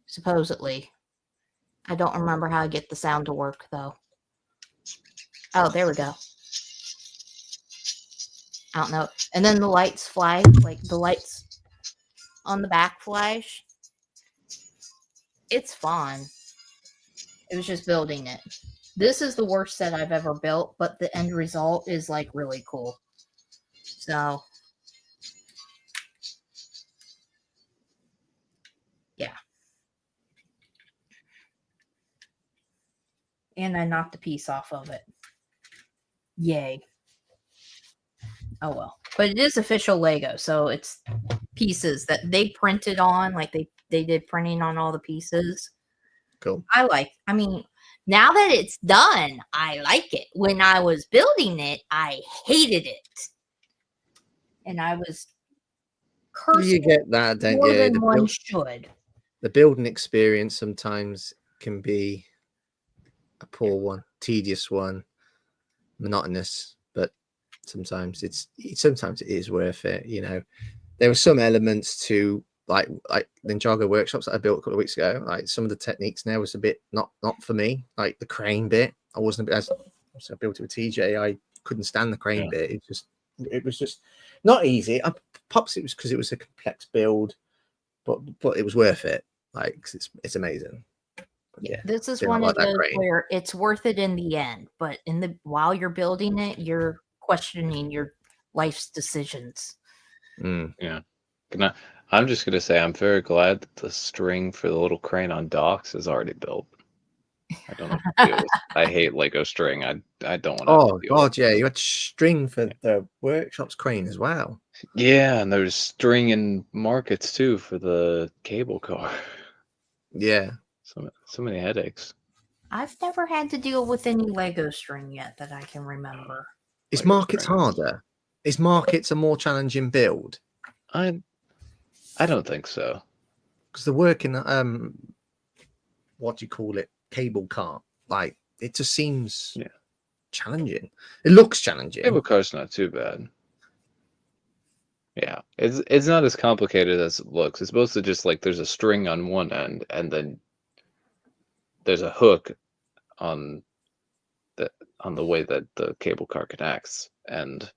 Supposedly. I don't remember how to get the sound to work though. Oh, there we go. I don't know. And then the lights fly, like the lights on the back flash. It's fun. It was just building it. This is the worst set I've ever built, but the end result is like really cool. So, yeah. And I knocked a piece off of it. Yay. Oh well. But it is official Lego, so it's pieces that they printed on, like they did printing on all the pieces. Cool. I mean, now that it's done, I like it. When I was building it, I hated it. And I was cursing You get that, don't more you? than one should. The building experience sometimes can be a poor one, tedious one, monotonous, but sometimes it is worth it. You know, there were some elements to like Ninjago workshops that I built a couple of weeks ago. Like some of the techniques now was a bit not for me. Like the crane bit, I wasn't as I built it with TJ. I couldn't stand the crane bit. It was just not easy. Pops it was because it was a complex build, but it was worth it. Like it's amazing. Yeah, this is one of those where it's worth it in the end, but while you're building it, you're questioning your life's decisions. Yeah. I'm just gonna say I'm very glad that the string for the little crane on docks is already built. I don't have to deal with. I hate Lego string. I don't want to. Oh God, yeah, you had string for the workshop's crane as well. Yeah, and there's string in markets too for the cable car. Yeah. So many headaches. I've never had to deal with any Lego string yet that I can remember. Is markets harder? Is markets a more challenging build? I don't think so. Because the working what do you call it? Cable car. Like it just seems challenging. It looks challenging. Cable car's not too bad. Yeah. It's not as complicated as it looks. It's supposed to just like there's a string on one end and then there's a hook on the way that the cable car connects, and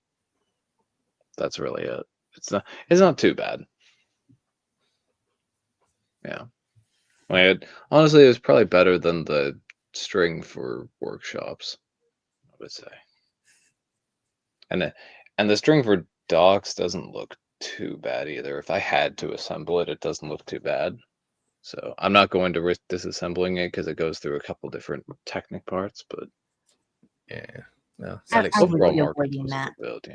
that's really it. It's not too bad. Yeah. Honestly, it was probably better than the string for workshops, I would say. And the string for docks doesn't look too bad either. If I had to assemble it, it doesn't look too bad. So I'm not going to risk disassembling it because it goes through a couple different Technic parts, but yeah, no, I would be avoiding that. Build,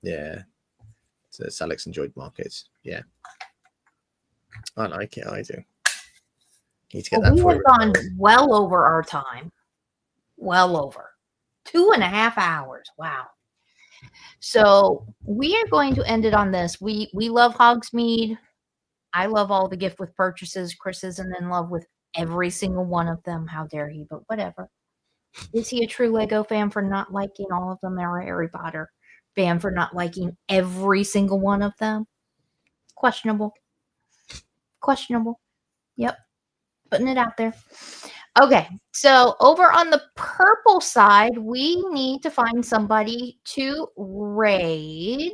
yeah. So Alex enjoyed markets. Yeah, I like it. I do. Need to get that. We have gone well over our time. Well over 2.5 hours. Wow. So we are going to end it on this. We love Hogsmeade. I love all the gift with purchases. Chris isn't in love with every single one of them. How dare he? But whatever. Is he a true Lego fan for not liking all of them? Or a Harry Potter fan for not liking every single one of them? Questionable. Yep. Putting it out there. Okay. So over on the purple side, we need to find somebody to raid.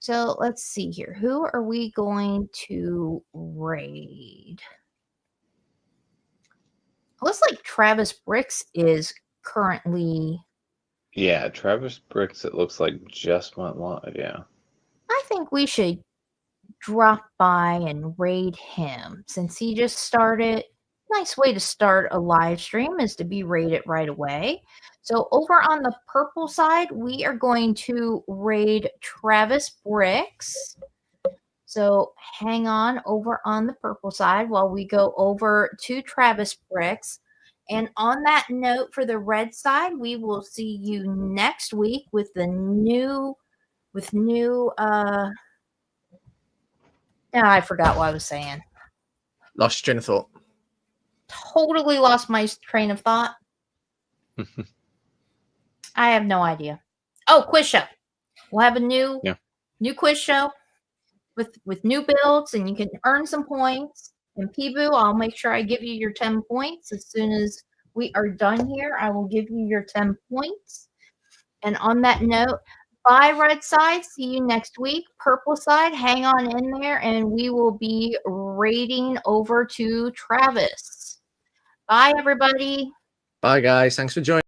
So let's see here. Who are we going to raid? Looks like Travis Bricks is currently. Yeah, Travis Bricks, it looks like just went live. Yeah. I think we should drop by and raid him since he just started. Nice way to start a live stream is to be raided right away. So over on the purple side, we are going to raid Travis Bricks. So hang on over on the purple side while we go over to Travis Bricks. And on that note, for the red side, we will see you next week with the new I forgot what I was saying. Lost your train of thought. Totally lost my train of thought. I have no idea. Oh, quiz show. We'll have a new quiz show with new builds, and you can earn some points. And Peeboo, I'll make sure I give you your 10 points as soon as we are done here. I will give you your 10 points. And on that note, bye, red side. See you next week. Purple side, hang on in there, and we will be raiding over to Travis. Bye, everybody. Bye, guys. Thanks for joining.